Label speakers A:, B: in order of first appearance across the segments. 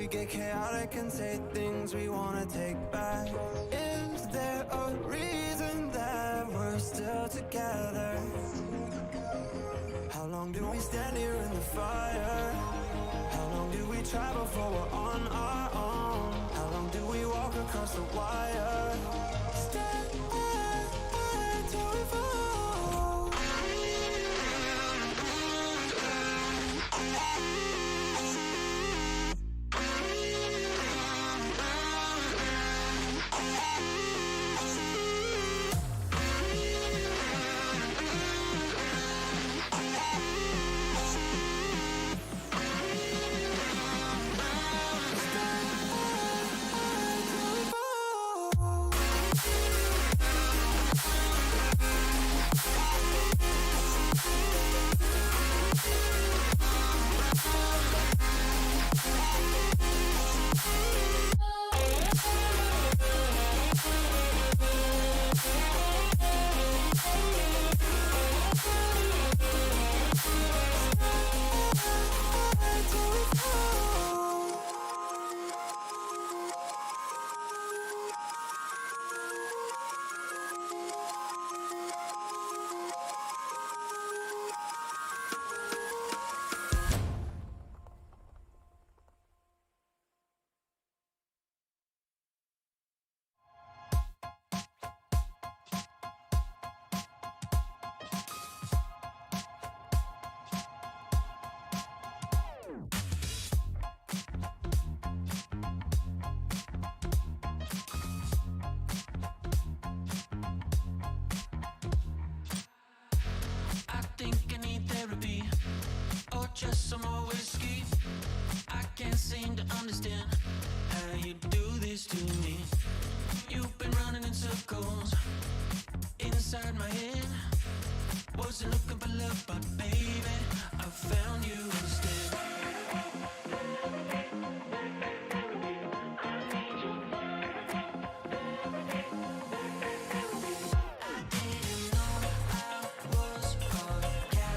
A: we get chaotic and say things we wanna take back? Is there a reason that we're still together? How long do we stand here in the fire? How long do we try before we're on our own? How long do we walk across the wire? Stand till we fall.
B: Just some more whiskey. I can't seem to understand how you do this to me. You've been running in circles inside my head. Wasn't looking for love, but baby, I found you instead. I didn't know I was a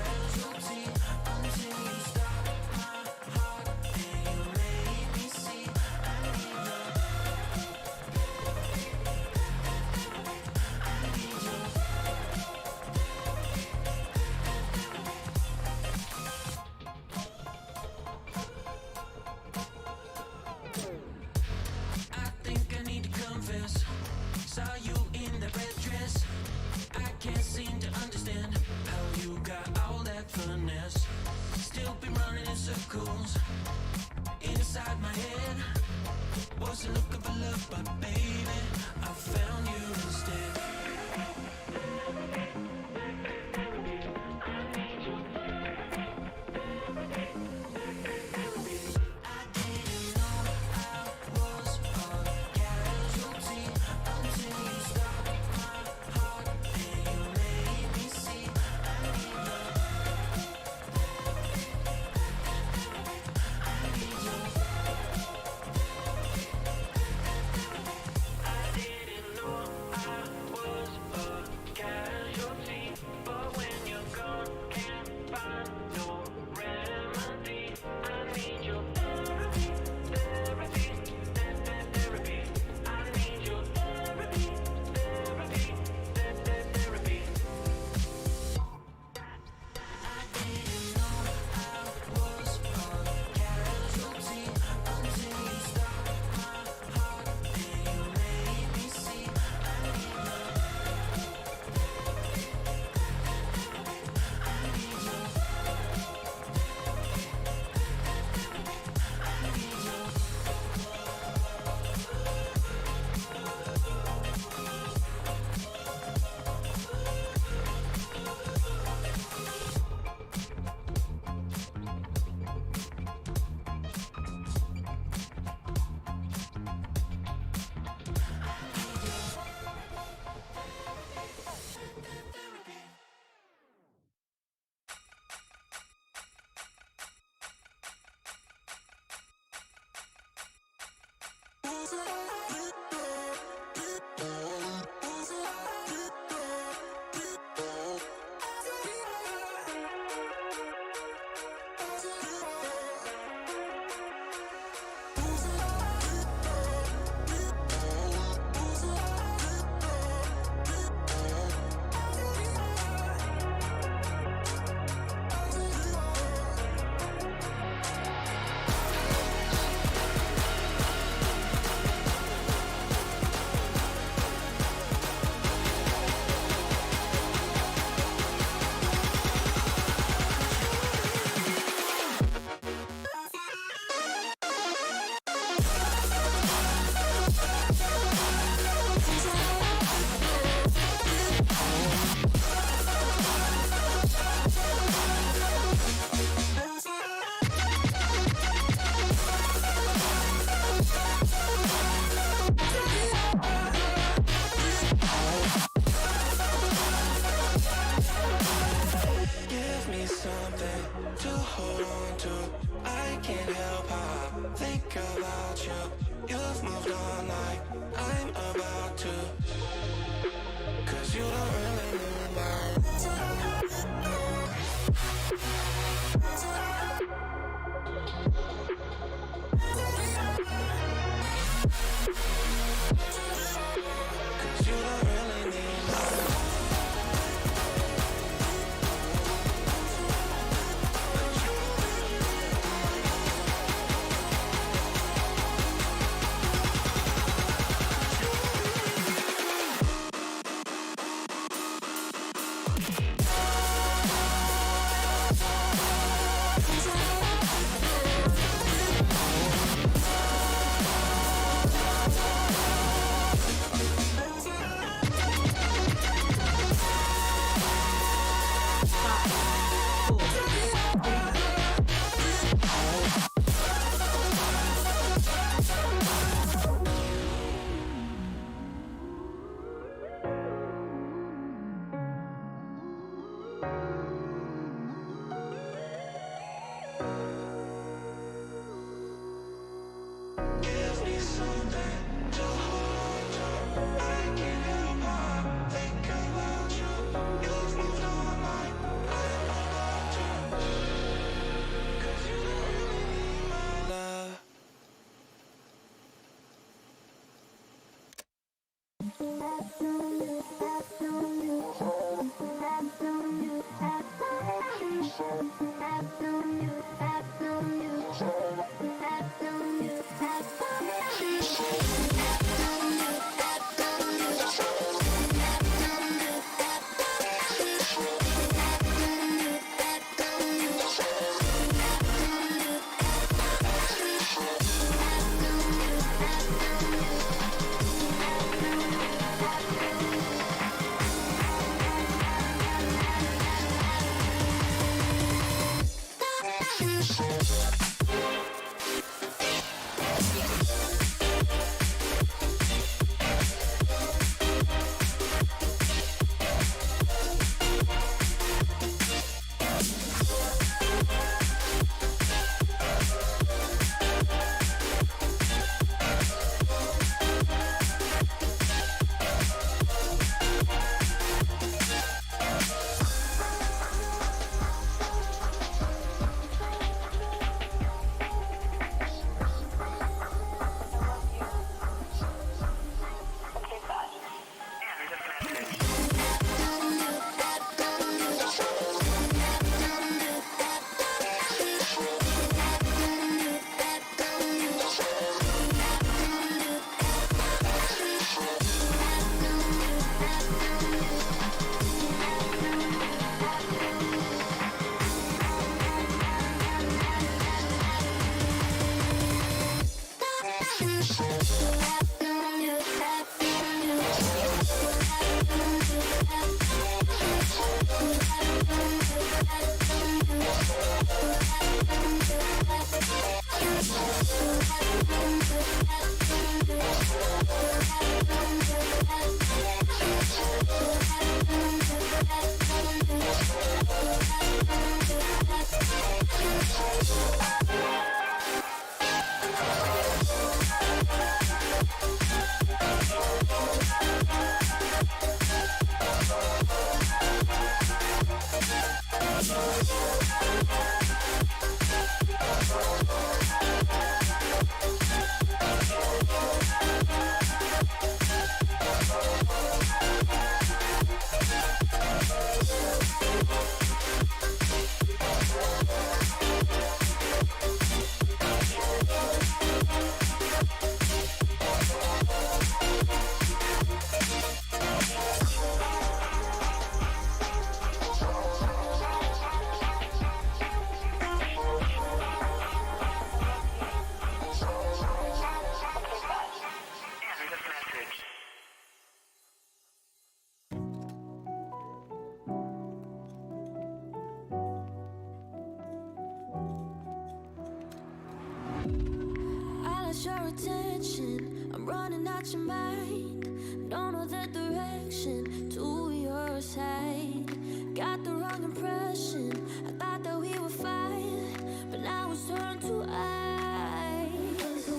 C: Your attention, I'm running out your mind. Don't know the direction to your side. Got the wrong impression. I thought that we were fine, but now it's turned to ice.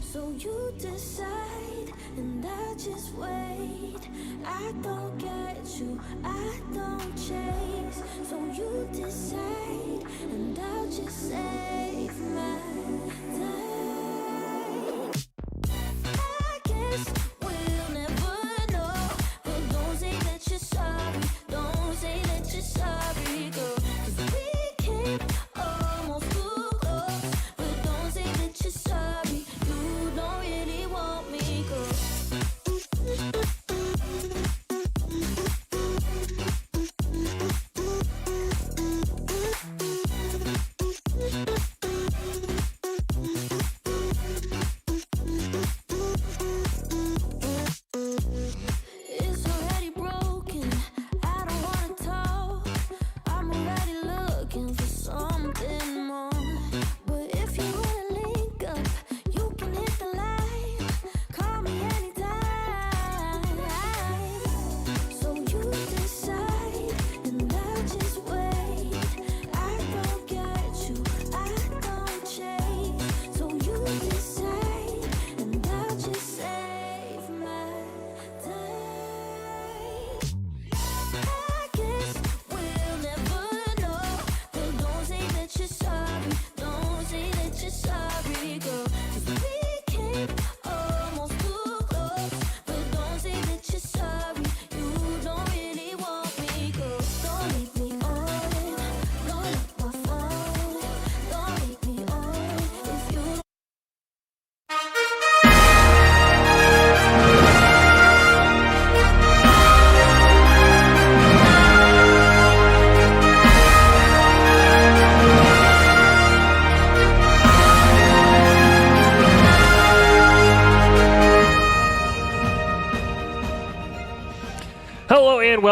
C: So you decide, and I just wait. I don't get you, I don't chase. So you decide, and I'll just save my time. We'll never know, but don't say that you're sorry. Don't say that you're sorry, girl. 'Cause we came almost too close, but don't say that you're sorry. You don't really want me, girl.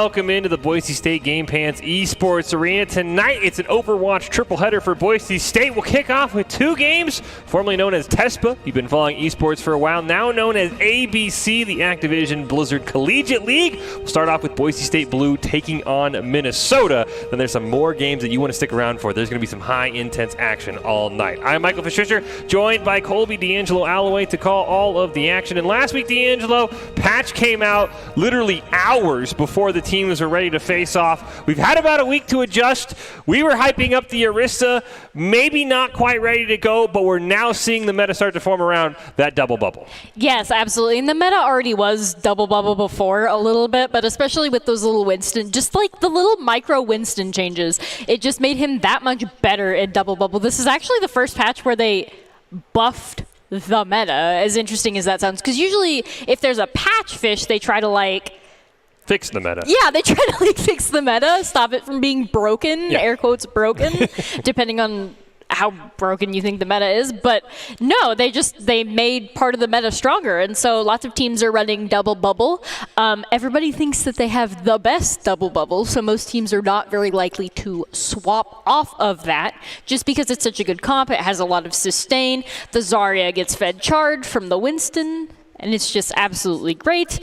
D: welcome into the Boise State Game Pants Esports Arena. Tonight, it's an Overwatch triple header for Boise State. We'll kick off with 2 games, formerly known as TESPA. You've been following esports for a while, now known as ABC, the Activision Blizzard Collegiate League. We'll start off with Boise State Blue taking on Minnesota. Then there's some more games that you want to stick around for. There's going to be some high intense action all night. I'm Michael Fischer, joined by Colby D'Angelo Alloway to call all of the action. And last week, D'Angelo, patch came out literally hours before the teams were ready to face off. We've had about a week to adjust. We were hyping up the Orisa, maybe not quite ready to go, but we're now seeing the meta start to form around that double bubble.
E: Yes, absolutely. And the meta already was double bubble before a little bit, but especially with those little Winston, just like the little micro Winston changes, it just made him that much better at double bubble. This is actually the first patch where they buffed the meta, as interesting as that sounds. Because usually if there's a patch fish, they try to
D: Fix the meta.
E: Yeah, they try to fix the meta, stop it from being broken, air quotes broken, depending on how broken you think the meta is. But no, they made part of the meta stronger. And so lots of teams are running double bubble. Everybody thinks that they have the best double bubble. So most teams are not very likely to swap off of that just because it's such a good comp. It has a lot of sustain. The Zarya gets fed charge from the Winston. And it's just absolutely great.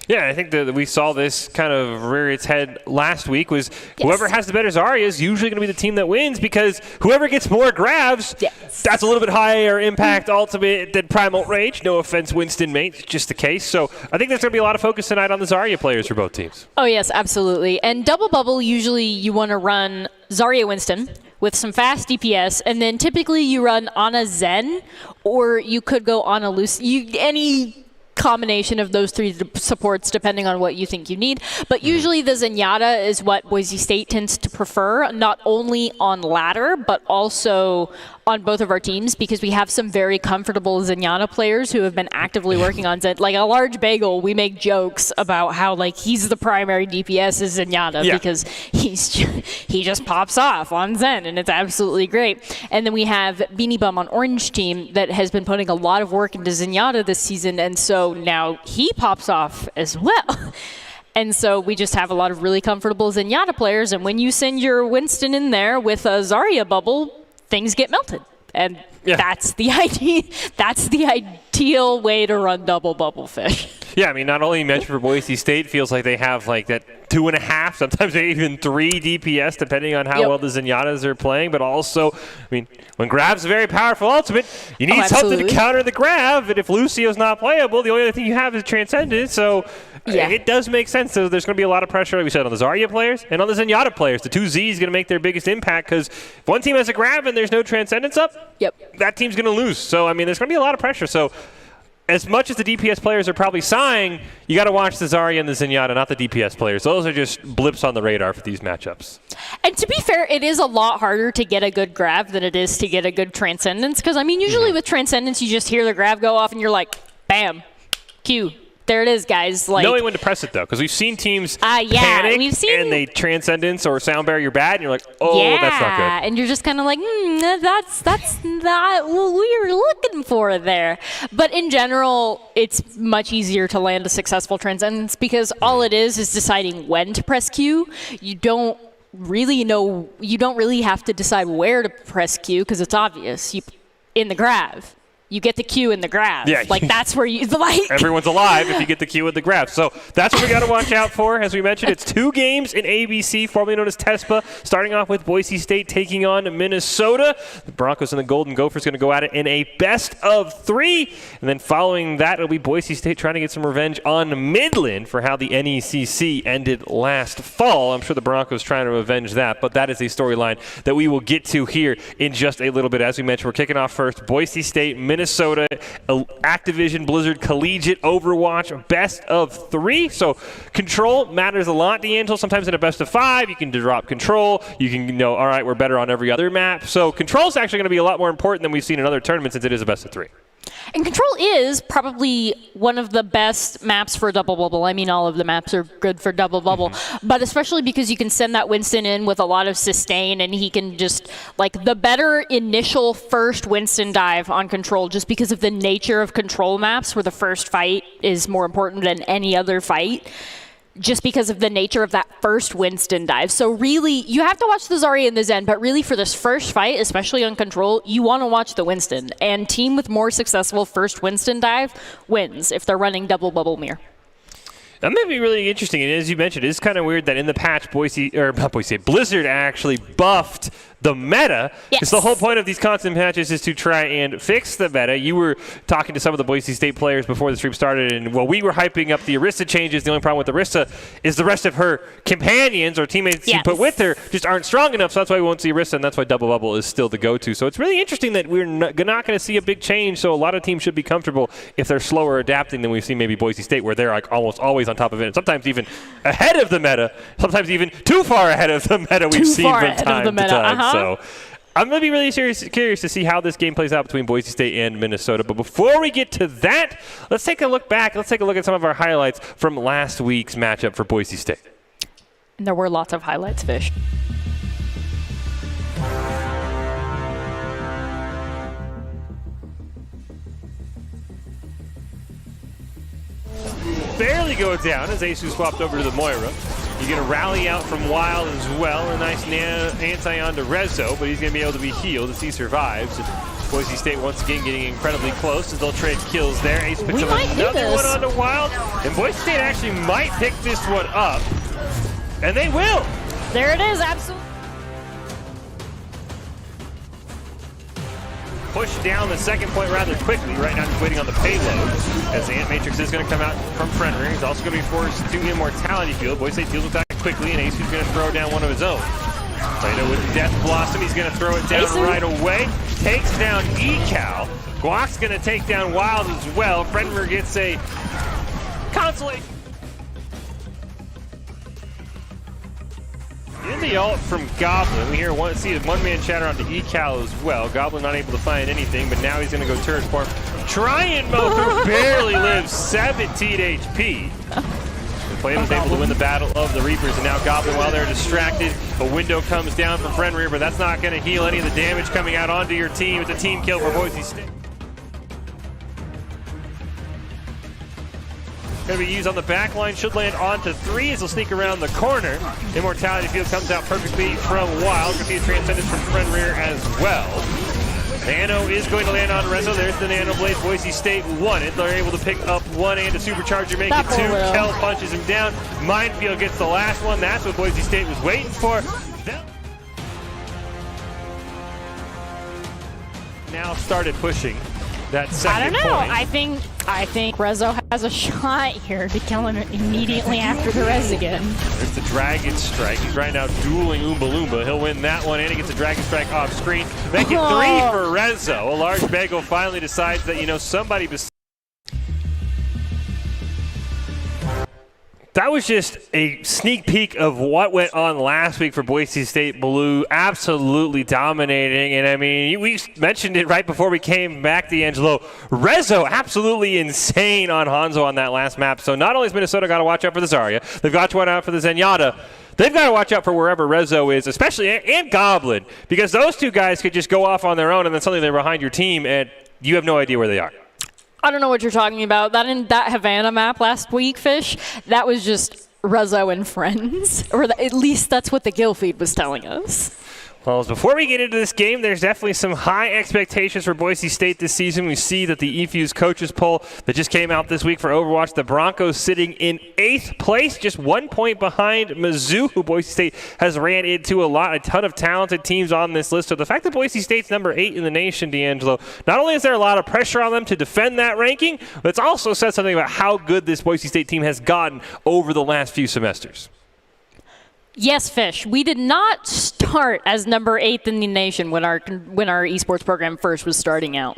D: Yeah, I think that we saw this kind of rear its head last week was whoever has the better Zarya is usually going to be the team that wins because whoever gets more grabs, that's a little bit higher impact ultimate than Primal Rage. No offense, Winston, mate. It's just the case. So I think there's going to be a lot of focus tonight on the Zarya players for both teams. Oh,
E: yes, absolutely. And double bubble, usually you want to run Zarya Winston with some fast DPS, and then typically you run Ana Zen, or you could go Ana Lucy. Any combination of those 3 supports depending on what you think you need. But usually the Zenyatta is what Boise State tends to prefer, not only on ladder, but also on both of our teams because we have some very comfortable Zenyatta players who have been actively working on Zen. Like a large bagel, we make jokes about how he's the primary DPS is Zenyatta because he just pops off on Zen and it's absolutely great. And then we have Beanie Bum on Orange team that has been putting a lot of work into Zenyatta this season, and so now he pops off as well. And so we just have a lot of really comfortable Zenyatta players, and when you send your Winston in there with a Zarya bubble, things get melted. And that's the ideal way to run double bubble fish.
D: Yeah, I mean, not only you mentioned for Boise State, feels like they have that 2.5, sometimes even 3 DPS, depending on how well the Zenyatas are playing. But also, I mean, when grab's a very powerful ultimate, you need something to counter the grab. And if Lucio's not playable, the only other thing you have is Transcendence. So it does make sense. So there's going to be a lot of pressure, like we said, on the Zarya players and on the Zenyatta players. The 2Z is going to make their biggest impact because if one team has a grab and there's no Transcendence up, that team's going to lose. So, I mean, there's going to be a lot of pressure. So as much as the DPS players are probably sighing, you got to watch the Zarya and the Zenyatta, not the DPS players. Those are just blips on the radar for these matchups.
E: And to be fair, it is a lot harder to get a good grab than it is to get a good Transcendence. Because, I mean, usually with Transcendence, you just hear the grab go off and you're like, bam, Q. There it is, guys.
D: Knowing when to press it, though, because we've seen teams panic and they Transcendence or sound barrier bad, and you're like, that's not good. And
E: you're just kind of like, that's not what we were looking for there. But in general, it's much easier to land a successful Transcendence because all it is deciding when to press Q. You don't really have to decide where to press Q because it's obvious. In the grab. You get the Q in the grab.
D: Yeah.
E: That's where you
D: Everyone's alive if you get the Q in the grab. So that's what we got to watch out for. As we mentioned, it's 2 games in ABC, formerly known as TESPA, starting off with Boise State taking on Minnesota. The Broncos and the Golden Gophers going to go at it in a best of 3. And then following that, it'll be Boise State trying to get some revenge on Midland for how the NECC ended last fall. I'm sure the Broncos trying to avenge that, but that is a storyline that we will get to here in just a little bit. As we mentioned, we're kicking off first Boise State, Minnesota, Activision Blizzard Collegiate Overwatch best of 3. So control matters a lot, D'Angelo. Sometimes in a best of 5, you can drop control. You can know, all right, we're better on every other map. So control is actually going to be a lot more important than we've seen in other tournaments since it is a best of 3.
E: And Control is probably one of the best maps for double bubble. I mean, all of the maps are good for double bubble, but especially because you can send that Winston in with a lot of sustain, and he can just, the better initial first Winston dive on Control, just because of the nature of Control maps, where the first fight is more important than any other fight. just because of the nature of that first Winston dive. So really, you have to watch the Zarya and the Zen, but really for this first fight, especially on control, you want to watch the Winston. And team with more successful first Winston dive wins if they're running double bubble mirror.
D: That may be really interesting, and as you mentioned, it's kind of weird that in the patch, Blizzard actually buffed the meta. Because the whole point of these constant patches is to try and fix the meta. You were talking to some of the Boise State players before the stream started, and while we were hyping up the Arista changes, the only problem with Arista is the rest of her companions or teammates she put with her just aren't strong enough, so that's why we won't see Arista, and that's why Double Bubble is still the go-to. So it's really interesting that we're not going to see a big change, so a lot of teams should be comfortable if they're slower adapting than we've seen maybe Boise State, where they're like almost always on top of it, and sometimes even ahead of the meta, sometimes even too far ahead of the meta we've seen from time to time. So I'm going to be really curious to see how this game plays out between Boise State and Minnesota. But before we get to that, let's take a look back. Let's take a look at some of our highlights from last week's matchup for Boise State.
E: And there were lots of highlights, Fish.
D: Barely go down as Asu swapped over to the Moira. You get a rally out from Wild as well. A nice anti-on to Rezo, but he's going to be able to be healed as he survives. And Boise State once again getting incredibly close as they'll trade kills there. Ace picks up another one onto Wild. And Boise State actually might pick this one up. And they will.
E: There it is, absolutely.
D: Push down the second point rather quickly. Right now he's waiting on the payload as the Ant Matrix is going to come out from Frenrir. He's also going to be forced to Immortality Field. Boise State deals with that quickly, and Ace is going to throw down one of his own. Plano with Death Blossom. He's going to throw it down right away. Takes down Ecal. Guac's going to take down Wild as well. Frenrir gets a consolation. In the ult from Goblin, we see a one-man chatter onto Ecal as well. Goblin not able to find anything, but now he's going to go turret form. Try and mow through, barely lives 17 HP. Plato's able to win the battle of the Reapers, and now Goblin, while they're distracted, a window comes down from Frenrir, but that's not going to heal any of the damage coming out onto your team. It's a team kill for Boise State. Going to be used on the back line, should land onto 3 as he'll sneak around the corner. Immortality Field comes out perfectly from Wild. Going to see a Transcendence from Frenrir as well. Nano is going to land on Rezo. There's the Nano Blade. Boise State won it. They're able to pick up 1 and a supercharger, make it 2. Kel punches him down. Minefield gets the last one. That's what Boise State was waiting for. Now started pushing that second point.
E: I think Rezo has a shot here to kill him immediately after the res again.
D: There's the Dragon Strike. He's right now dueling Oompa Loompa. He'll win that one, and he gets a Dragon Strike off screen. Make it 3 for Rezo. A large Bagel finally decides that, somebody That was just a sneak peek of what went on last week for Boise State Blue. Absolutely dominating. And, we mentioned it right before we came back, D'Angelo. Rezo absolutely insane on Hanzo on that last map. So not only has Minnesota got to watch out for the Zarya, they've got to watch out for the Zenyatta. They've got to watch out for wherever Rezo is, especially, and Goblin, because those two guys could just go off on their own and then suddenly they're behind your team and you have no idea where they are.
E: I don't know what you're talking about. That Havana map last week, Fish, that was just Rezo and friends. Or at least that's what the kill feed was telling us.
D: Well, before we get into this game, there's definitely some high expectations for Boise State this season. We see that the eFuse coaches poll that just came out this week for Overwatch, the Broncos sitting in 8th place, just 1 point behind Mizzou, who Boise State has ran into a ton of talented teams on this list. So the fact that Boise State's number 8 in the nation, D'Angelo, not only is there a lot of pressure on them to defend that ranking, but it's also said something about how good this Boise State team has gotten over the last few semesters.
E: Yes, Fish. We did not start as number 8 in the nation when our esports program first was starting out.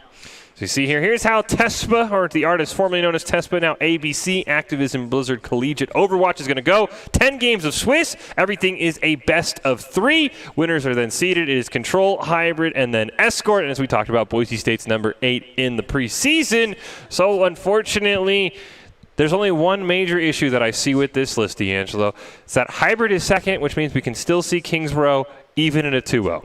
D: So you see here's how TESPA, or the artist formerly known as TESPA, now ABC, Activision Blizzard Collegiate Overwatch, is going to go. 10 games of Swiss. Everything is a best of 3. Winners are then seeded. It is Control, Hybrid, and then Escort. And as we talked about, Boise State's number 8 in the preseason. So unfortunately, there's only one major issue that I see with this list, D'Angelo. It's that Hybrid is second, which means we can still see Kings Row even in a 2-0.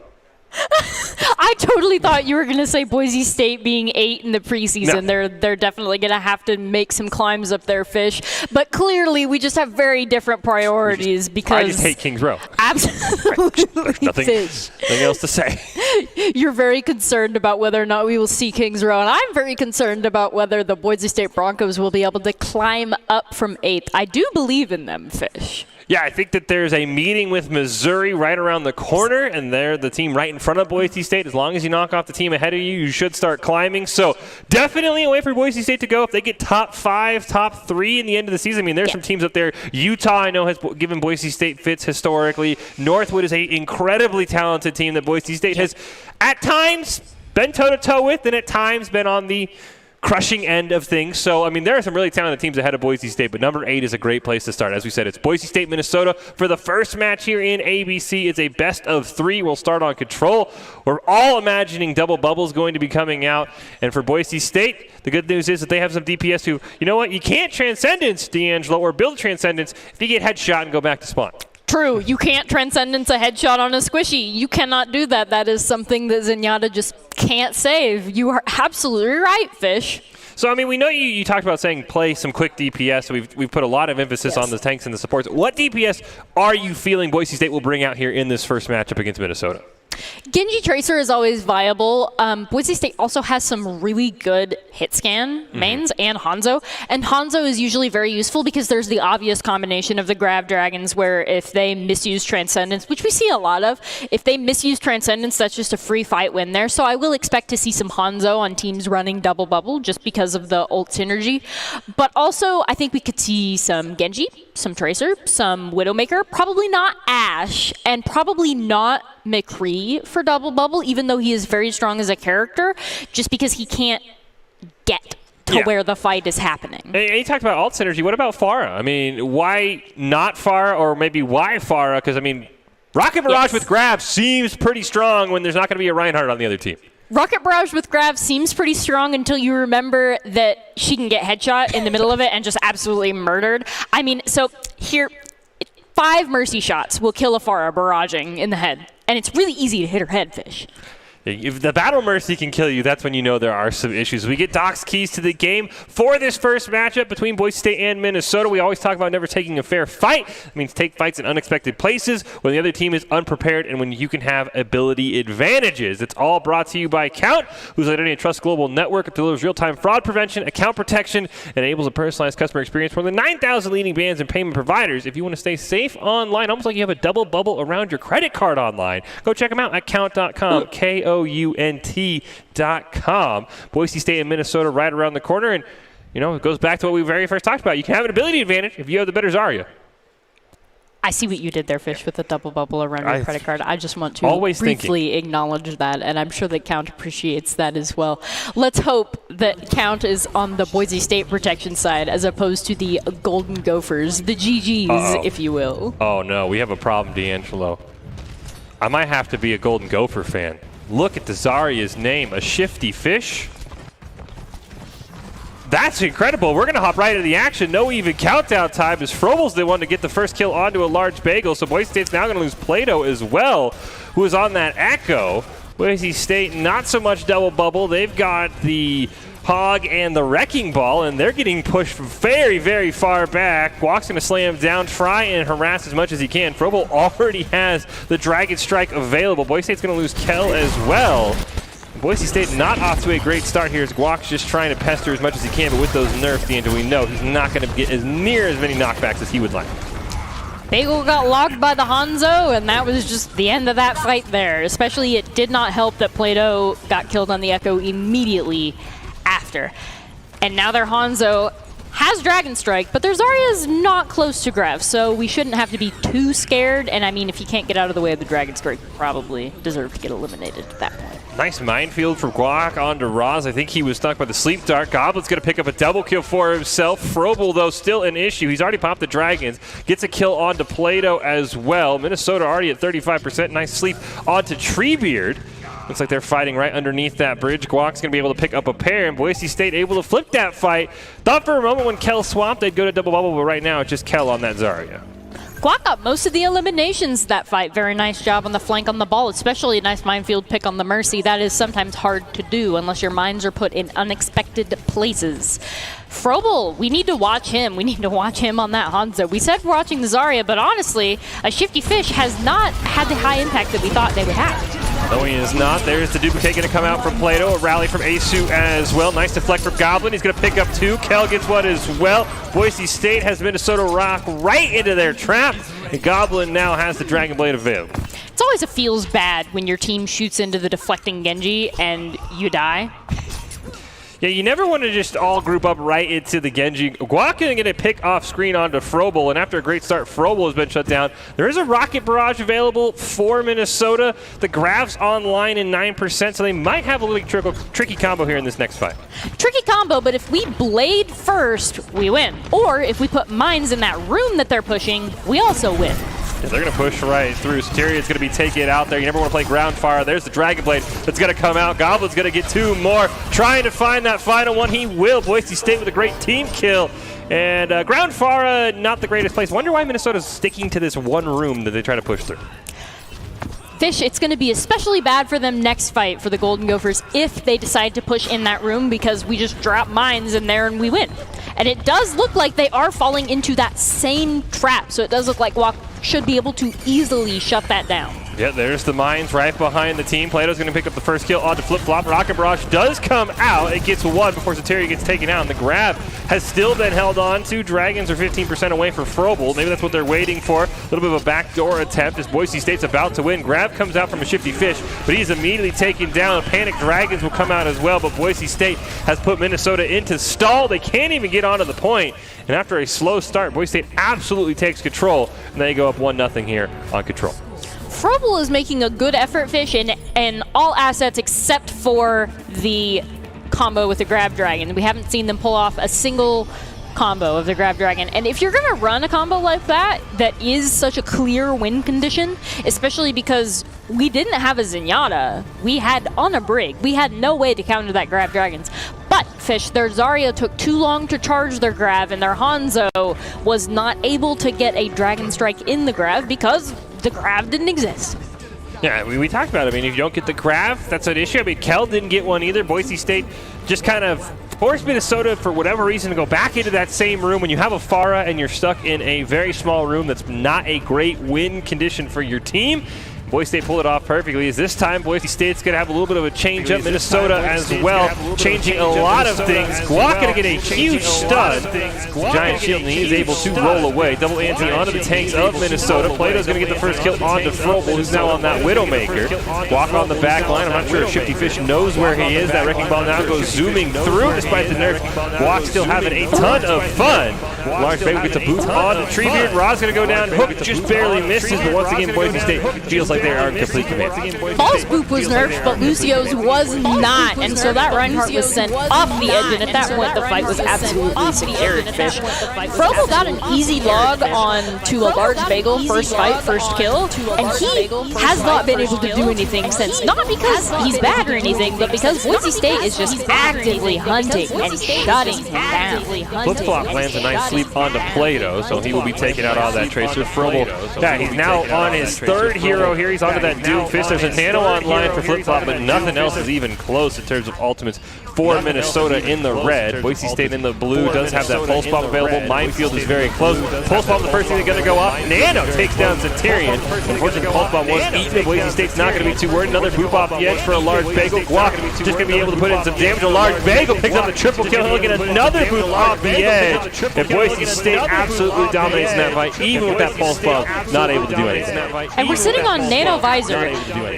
E: I I totally thought you were going to say Boise State being 8 in the preseason.
D: No.
E: They're definitely going to have to make some climbs up their fish. But clearly, we just have very different priorities because
D: I just hate Kings Row.
E: Absolutely,
D: There's nothing else to say.
E: You're very concerned about whether or not we will see Kings Row, and I'm very concerned about whether the Boise State Broncos will be able to climb up from 8th. I do believe in them, Fish.
D: Yeah, I think that there's a meeting with Missouri right around the corner, and they're the team right in front of Boise State. As long as you knock off the team ahead of you, you should start climbing. So definitely a way for Boise State to go if they get top 5, top 3 in the end of the season. I mean, there's some teams up there. Utah, I know, has given Boise State fits historically. Northwood is an incredibly talented team that Boise State has at times been toe-to-toe with and at times been on the crushing end of things. So, I mean, there are some really talented teams ahead of Boise State, but number 8 is a great place to start. As we said, it's Boise State, Minnesota for the first match here in ABC. It's a best of 3. We'll start on Control. We're all imagining double bubbles going to be coming out. And for Boise State, the good news is that they have some DPS who, you know what, you can't Transcendence, D'Angelo, or build Transcendence if you get headshot and go back to spawn.
E: True. You can't Transcendence a headshot on a squishy. You cannot do that. That is something that Zenyatta just can't save. You are absolutely right, Fish.
D: So, I mean, we know you talked about saying play some quick DPS. So we've put a lot of emphasis on the tanks and the supports. What DPS are you feeling Boise State will bring out here in this first matchup against Minnesota?
E: Genji Tracer is always viable. Boise State also has some really good hit scan mains and Hanzo. And Hanzo is usually very useful because there's the obvious combination of the Grav Dragons where if they misuse Transcendence, which we see a lot of, if they misuse Transcendence, that's just a free fight win there. So I will expect to see some Hanzo on teams running double bubble just because of the ult synergy. But also, I think we could see some Genji, some Tracer, some Widowmaker, probably not Ashe, and probably not McCree for double bubble, even though he is very strong as a character, just because he can't get to where the fight is happening.
D: And you talked about ult synergy. What about Pharah? I mean, why not Pharah, or maybe why Pharah? Because, I mean, Rocket Barrage with Grav seems pretty strong when there's not going to be a Reinhardt on the other team.
E: Rocket Barrage with Grav seems pretty strong until you remember that she can get headshot in the middle of it and just absolutely murdered. I mean, so here, 5 Mercy shots will kill a Pharah barraging in the head. And it's really easy to hit her head, Fish.
D: If the Battle Mercy can kill you, that's when you know there are some issues. We get Doc's keys to the game for this first matchup between Boise State and Minnesota. We always talk about never taking a fair fight. It means take fights in unexpected places when the other team is unprepared and when you can have ability advantages. It's all brought to you by Count, whose Identity and Trust Global Network delivers real-time fraud prevention, account protection, and enables a personalized customer experience for more than 9,000 leading bands and payment providers. If you want to stay safe online, almost like you have a double bubble around your credit card online, go check them out at count.com, KOUNT.com. Boise State and Minnesota right around the corner. And, you know, it goes back to what we very first talked about. You can have an ability advantage if you have the better Zarya.
E: I see what you did there, Fish, with the double bubble around your credit card. I just want to
D: always
E: briefly acknowledge that, and I'm sure that Count appreciates that as well. Let's hope that Count is on the Boise State protection side as opposed to the Golden Gophers, the GGs, if you will.
D: Oh, no. We have a problem, D'Angelo. I might have to be a Golden Gopher fan. Look at the Zarya's name, a shifty fish. That's incredible. We're going to hop right into the action. No even countdown time as Frobel's the one to get the first kill onto a large bagel. So Boise State's now going to lose Plato as well, who is on that Echo. Boise State, not so much double bubble. They've got the Hog and the Wrecking Ball, and they're getting pushed very, very far back. Guac's going to slam down, try and harass as much as he can. Frobel already has the Dragon Strike available. Boise State's going to lose Kel as well. Boise State not off to a great start here as Guac's just trying to pester as much as he can, but with those nerfs, D'Angelo, we know he's not going to get as near as many knockbacks as he would like.
E: Bagel got logged by the Hanzo, and that was just the end of that fight there. Especially it did not help that Plato got killed on the Echo immediately after. And now their Hanzo has Dragon Strike, but their Zarya is not close to Grav, so we shouldn't have to be too scared. And I mean, if you can't get out of the way of the Dragon Strike, you probably deserve to get eliminated at that point.
D: Nice minefield from Guac onto Roz. I think he was stuck by the Sleep Dart. Goblet's going to pick up a double kill for himself. Frobel, though, still an issue. He's already popped the Dragons. Gets a kill onto Plato as well. Minnesota already at 35%. Nice sleep onto Treebeard. Looks like they're fighting right underneath that bridge. Guac's going to be able to pick up a pair, and Boise State able to flip that fight. Thought for a moment when Kel swamped, they'd go to double bubble, but right now it's just Kel on that Zarya.
E: Guac got most of the eliminations that fight. Very nice job on the flank on the ball, especially a nice minefield pick on the Mercy. That is sometimes hard to do unless your mines are put in unexpected places. Frobel, we need to watch him. We need to watch him on that Hanzo. We said we're watching the Zarya, but honestly, a Shifty Fish has not had the high impact that we thought they would have.
D: No, he is not. There's the duplicate going to come out from Plato. A rally from Asu as well. Nice deflect from Goblin. He's going to pick up 2. Kel gets one as well. Boise State has Minnesota rock right into their trap. And Goblin now has the Dragon Blade available.
E: It's always feels bad when your team shoots into the deflecting Genji and you die.
D: Yeah, you never want to just all group up right into the Genji. Guac going to pick off screen onto Frobel, and after a great start, Frobel has been shut down. There is a Rocket Barrage available for Minnesota. The Graf's online in 9%, so they might have a little tricky combo here in this next fight.
E: Tricky combo, but if we blade first, we win. Or if we put mines in that room that they're pushing, we also win.
D: Yeah, they're going to push right through. Soteria's going to be taken out there. You never want to play ground fire. There's the Dragon Blade that's going to come out. Goblin's going to get 2 more. Trying to find that final one. He will. Boise State with a great team kill. And ground fire, not the greatest place. Wonder why Minnesota's sticking to this one room that they try to push through.
E: Fish, it's going to be especially bad for them next fight for the Golden Gophers if they decide to push in that room, because we just drop mines in there and we win. And it does look like they are falling into that same trap, so it does look like Guac should be able to easily shut that down.
D: Yeah, there's the mines right behind the team. Plato's going to pick up the first kill onto Flip Flop. Rocket Barrage does come out. It gets 1 before Soteria gets taken out. And the grab has still been held on to. Dragons are 15% away for Frobel. Maybe that's what they're waiting for. A little bit of a backdoor attempt as Boise State's about to win. Grab comes out from a Shifty Fish, but he's immediately taken down. Panic Dragons will come out as well, but Boise State has put Minnesota into stall. They can't even get onto the point. And after a slow start, Boise State absolutely takes control, and they go up 1-0 here on control.
E: Frobel is making a good effort, Fish, in all assets except for the combo with the Grab Dragon. We haven't seen them pull off a single combo of the Grab Dragon. And if you're going to run a combo like that, that is such a clear win condition, especially because we didn't have a Zenyatta. We had on a Brig. We had no way to counter that Grab Dragons. But, Fish, their Zarya took too long to charge their Grab, and their Hanzo was not able to get a Dragon Strike in the Grab because the Grab didn't exist.
D: Yeah, we talked about it. I mean, if you don't get the Grab, that's an issue. I mean, Kel didn't get one either. Boise State just kind of forced Minnesota, for whatever reason, to go back into that same room. When you have a Pharah and you're stuck in a very small room, that's not a great win condition for your team. Boise State pulled it off perfectly. As this time, Boise State's going to have a little bit of a change-up. Minnesota as well, changing a lot of things. Guac going to get a huge stud. Giant shield, and he's able to roll away. Double ante onto the tanks of Minnesota. Plato's going to get the first kill onto Frobel, who's now on that Widowmaker. Guac on the back line. I'm not sure if Shifty Fish knows where he is. That Wrecking Ball now goes zooming through despite the nerf. Guac still having a ton of fun. Large Baby gets a boot on the Treebeard. Rod's going to go down. Hook just barely misses, but once again, Boise State feels like they are in complete command.
E: Ball's boop was nerfed, but Lucio's was not, and so that Reinhardt was sent off the edge, and at that point the fight was absolutely secured, Fish. Frobel got an easy log on to a large bagel, first fight, first kill, and he has not been able to do anything since. Not because he's bad or anything, but because Boise State is just actively hunting and shutting him down.
D: Flip Flop lands a nice sweep onto Plato, so he will be taken out on that Tracer. Frobel, yeah, he's now on his 3rd hero here. He's onto that Doomfist. There's a Nano online for Flip Flop, but nothing else is even close in terms of ultimates for Minnesota in the red. Boise State in the blue does have that Pulse Bomb available. Minefield is very close. Pulse Bomb, the first thing that's going to go off. Nano takes down Centurion. Unfortunately, the Pulse Bomb was eaten. Boise State's not going to be too worried. Another boop off the edge for a large bagel. Guac just going to be able to put in some damage. A large bagel picks up the triple kill. He'll get another boop off the edge. And Boise State absolutely dominates in that fight, even with that Pulse Bomb, not able to do anything.
E: And we're sitting on Nano Visor.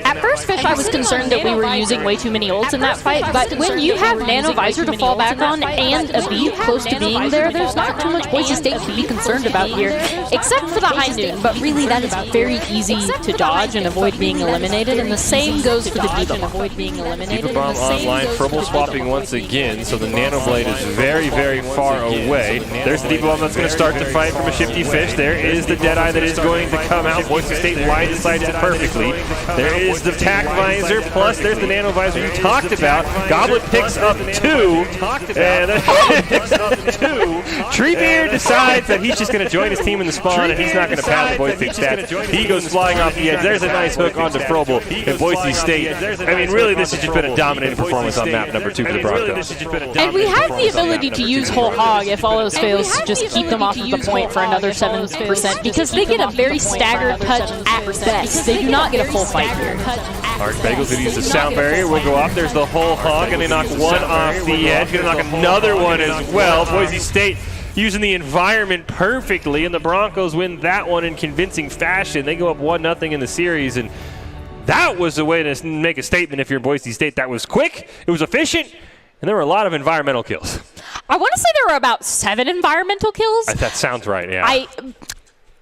E: At first, Fish, I was concerned that we were using way too many ults in that fight, but when you have Nano Visor to fall back on and a beat close to being there, there's not too much Boise State to be concerned about here, except for the high noon, but really that is very easy to dodge and avoid being eliminated, and the same goes for the Diva Bomb.
D: Diva Bomb online, Frobel swapping once again, so the Nano Blade is very, very far away. There's the Diva Bomb that's going to start the fight from a Shifty Fish. There is the Deadeye that is going to come out. Boise State blindsides it perfectly. There is the tack visor, plus there's the nano visor you talked about. Goblin picks up 2, and then picks up 2. Treebeard decides that he's just going to join his team in the spawn, and he's not going to pass the Boise State stats. He goes flying off the edge. There's a nice hook onto Froebel in Boise State. I mean, really, this has just been a dominating performance on map number 2 for the Broncos.
E: And we have the ability to use whole hog if all else fails to just keep them off of the point for another 7%, because they get a very staggered touch at best. They do not get a full fight here.
D: Arch Bagels going to use the sound barrier. Will go off. There's the whole hog, and they knock one off the edge. Going to knock another one as well. Boise State using the environment perfectly, and the Broncos win that one in convincing fashion. They go up 1-0 in the series, and that was the way to make a statement if you're Boise State. That was quick, it was efficient, and there were a lot of environmental kills.
E: I want to say there were about 7 environmental kills.
D: That sounds right, yeah.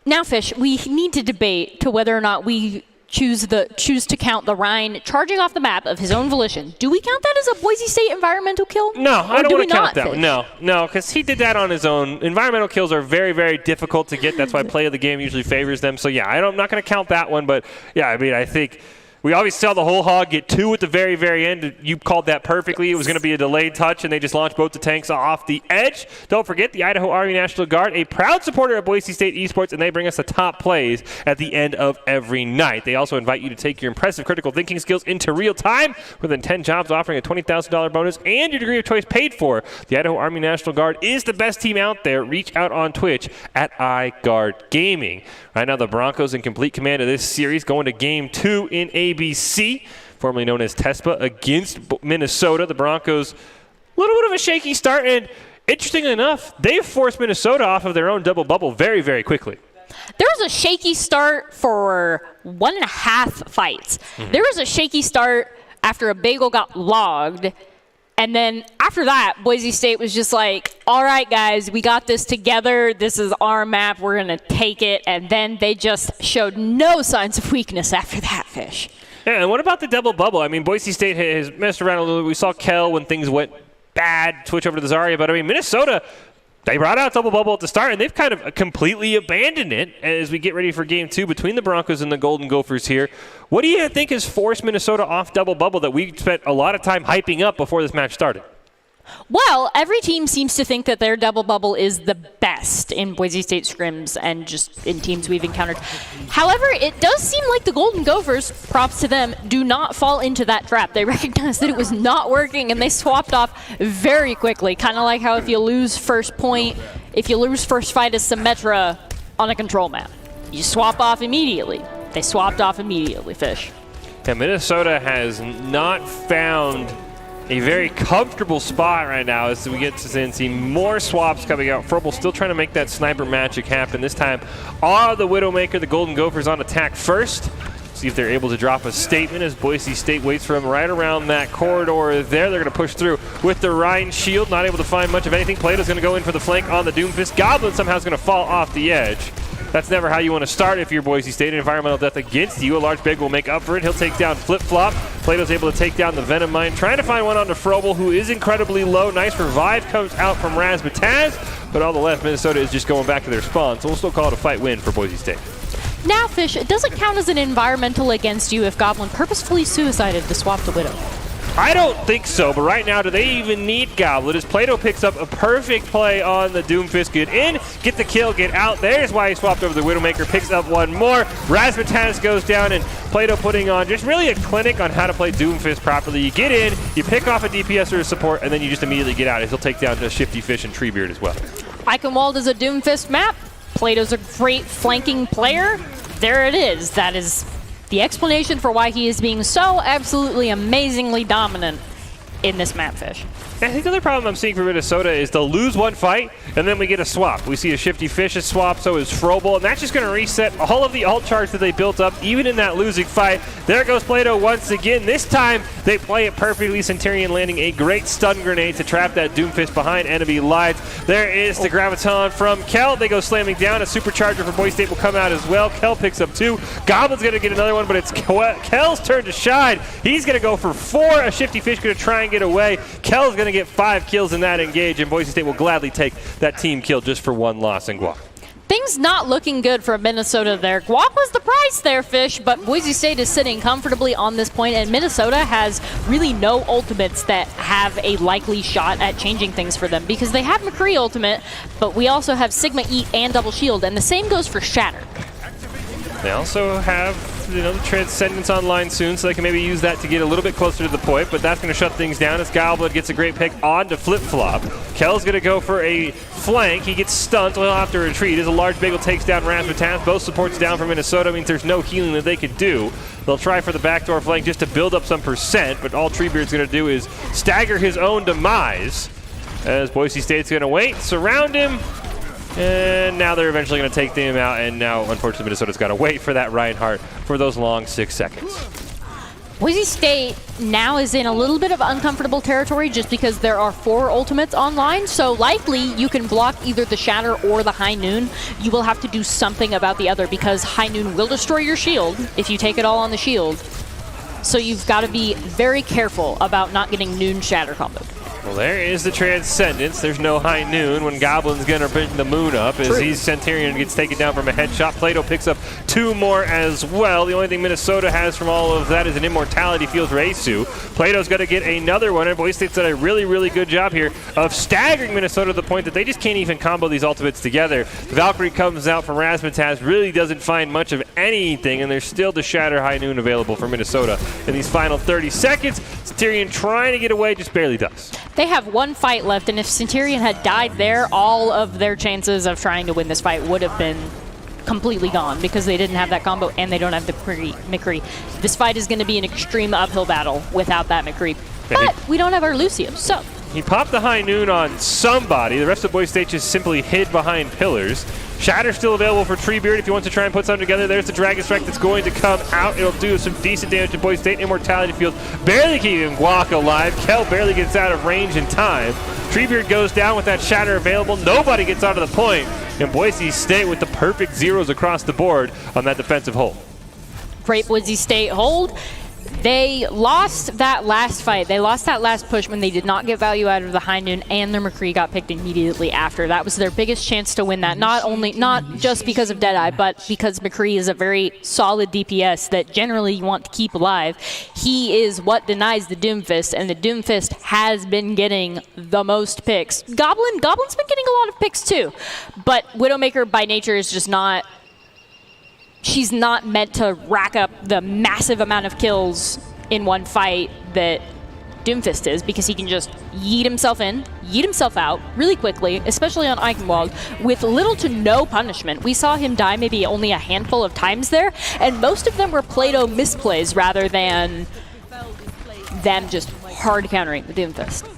E: Now, Fish, we need to debate to whether or not we choose to count the Rhine charging off the map of his own volition. Do we count that as a Boise State environmental kill?
D: No, I don't want to count that
E: Fish?
D: one. No, because he did that on his own. Environmental kills are very, very difficult to get. That's why play of the game usually favors them. So, yeah, I'm not going to count that one. But, yeah, I mean, I think we always saw the whole hog get 2 at the very, very end. You called that perfectly. It was going to be a delayed touch, and they just launched both the tanks off the edge. Don't forget, the Idaho Army National Guard, a proud supporter of Boise State esports, and they bring us the top plays at the end of every night. They also invite you to take your impressive critical thinking skills into real time. More than 10 jobs offering a $20,000 bonus and your degree of choice paid for. The Idaho Army National Guard is the best team out there. Reach out on Twitch at iGuard Gaming. Right now, the Broncos in complete command of this series, going to Game 2 in ABC, formerly known as TESPA, against Minnesota. The Broncos, a little bit of a shaky start, and interestingly enough, they've forced Minnesota off of their own double bubble very, very quickly.
E: There was a shaky start for 1.5 fights. There was a shaky start after a bagel got logged. And then after that, Boise State was just like, all right, guys, we got this together. This is our map. We're going to take it. And then they just showed no signs of weakness after that, Fish.
D: Yeah, and what about the double bubble? I mean, Boise State has messed around a little. We saw Kel when things went bad switch over to the Zarya. But, I mean, Minnesota, they brought out double bubble at the start, and they've kind of completely abandoned it as we get ready for Game 2 between the Broncos and the Golden Gophers here. What do you think has forced Minnesota off double bubble that we spent a lot of time hyping up before this match started?
E: Well, every team seems to think that their double bubble is the best in Boise State scrims and just in teams we've encountered. However, it does seem like the Golden Gophers, props to them, do not fall into that trap. They recognized that it was not working, and they swapped off very quickly. Kind of like how if you lose first fight as Symmetra on a control map, you swap off immediately. They swapped off immediately, Fish.
D: And Minnesota has not found a very comfortable spot right now as we get to see more swaps coming out. Froebel still trying to make that sniper magic happen. This time, the Widowmaker, the Golden Gophers on attack first. See if they're able to drop a statement as Boise State waits for them right around that corridor there. They're going to push through with the Rhine shield. Not able to find much of anything. Plato's going to go in for the flank on the Doomfist. Goblin somehow is going to fall off the edge. That's never how you want to start if you're Boise State. Environmental death against you. A large big will make up for it. He'll take down Flip-Flop. Plato's able to take down the Venom Mine. Trying to find one onto Froebel, who is incredibly low. Nice revive comes out from Razmataz. But on the left, Minnesota is just going back to their spawn. So we'll still call it a fight win for Boise State.
E: Now, Fish, it doesn't count as an environmental against you if Goblin purposefully suicided to swap the Widow.
D: I don't think so, but right now, do they even need Goblin? As Plato picks up a perfect play on the Doomfist. Get in, get the kill, get out. There's why he swapped over the Widowmaker, picks up one more. Razmataz goes down, and Plato putting on just really a clinic on how to play Doomfist properly. You get in, you pick off a DPS or a support, and then you just immediately get out. He'll take down just Shifty Fish and Treebeard as well.
E: Eichenwald is a Doomfist map. Plato's a great flanking player. There it is. That is the explanation for why he is being so absolutely amazingly dominant in this map, Fish.
D: I think the other problem I'm seeing for Minnesota is they'll lose one fight, and then we get a swap. We see a Shifty Fish swap, so is Froebel, and that's just going to reset all of the ult charge that they built up, even in that losing fight. There goes Plato once again. This time, they play it perfectly. Centurion landing a great stun grenade to trap that Doomfist behind enemy lines. There is the Graviton from Kel. They go slamming down. A Supercharger for Boise State will come out as well. Kel picks up 2. Goblin's going to get another one, but it's Kel's turn to shine. He's going to go for 4. A Shifty Fish going to try and get away. Kel's going to get 5 kills in that engage, and Boise State will gladly take that team kill just for one loss in Guam.
E: They things not looking good for Minnesota there. Guac was the price there, Fish, but Boise State is sitting comfortably on this point, and Minnesota has really no ultimates that have a likely shot at changing things for them because they have McCree ultimate, but we also have Sigma Eat and Double Shield, and the same goes for Shatter.
D: They also have, the Transcendence online soon, so they can maybe use that to get a little bit closer to the point, but that's going to shut things down as Goblin gets a great pick on to flip-flop. Kell's going to go for a flank. He gets stunned, so he'll have to retreat as a large bagel takes down Rasmussen. Both supports down for Minnesota means there's no healing that they could do. They'll try for the backdoor flank just to build up some percent, but all Treebeard's going to do is stagger his own demise as Boise State's going to wait, surround him, and now they're eventually going to take them out, and now, unfortunately, Minnesota's got to wait for that Reinhardt for those long 6 seconds.
E: Boise State now is in a little bit of uncomfortable territory just because there are 4 ultimates online, so likely you can block either the Shatter or the High Noon. You will have to do something about the other because High Noon will destroy your shield if you take it all on the shield. So you've got to be very careful about not getting Noon Shatter combo.
D: Well, there is the Transcendence. There's no High Noon when Goblin's going to bring the moon up as he's Centurion gets taken down from a headshot. Plato picks up 2 more as well. The only thing Minnesota has from all of that is an Immortality Field for Asu. Plato's got to get another one, and Boise State's done a really, really good job here of staggering Minnesota to the point that they just can't even combo these ultimates together. Valkyrie comes out from Rasmussen, really doesn't find much of anything, and there's still the Shatter High Noon available for Minnesota in these final 30 seconds. Centurion trying to get away, just barely does.
E: They have 1 fight left, and if Centurion had died there, all of their chances of trying to win this fight would have been completely gone because they didn't have that combo and they don't have the McCree. This fight is going to be an extreme uphill battle without that McCree. But we don't have our Lucio, so.
D: He popped the High Noon on somebody. The rest of Boise State just simply hid behind pillars. Shatter's still available for Treebeard if he wants to try and put something together. There's the Dragon Strike that's going to come out. It'll do some decent damage to Boise State. Immortality Field barely keeping Guac alive. Kell barely gets out of range in time. Treebeard goes down with that Shatter available. Nobody gets out of the point. And Boise State with the perfect zeros across the board on that defensive hold.
E: Great Boise State hold. They lost that last fight. They lost that last push when they did not get value out of the High Noon, and their McCree got picked immediately after. That was their biggest chance to win that. Not just because of Deadeye, but because McCree is a very solid DPS that generally you want to keep alive. He is what denies the Doomfist, and the Doomfist has been getting the most picks. Goblin's been getting a lot of picks too, but Widowmaker by nature is just not. She's not meant to rack up the massive amount of kills in one fight that Doomfist is, because he can just yeet himself in, yeet himself out really quickly, especially on Eichenwald, with little to no punishment. We saw him die maybe only a handful of times there, and most of them were Plato misplays rather than them just hard countering the Doomfist.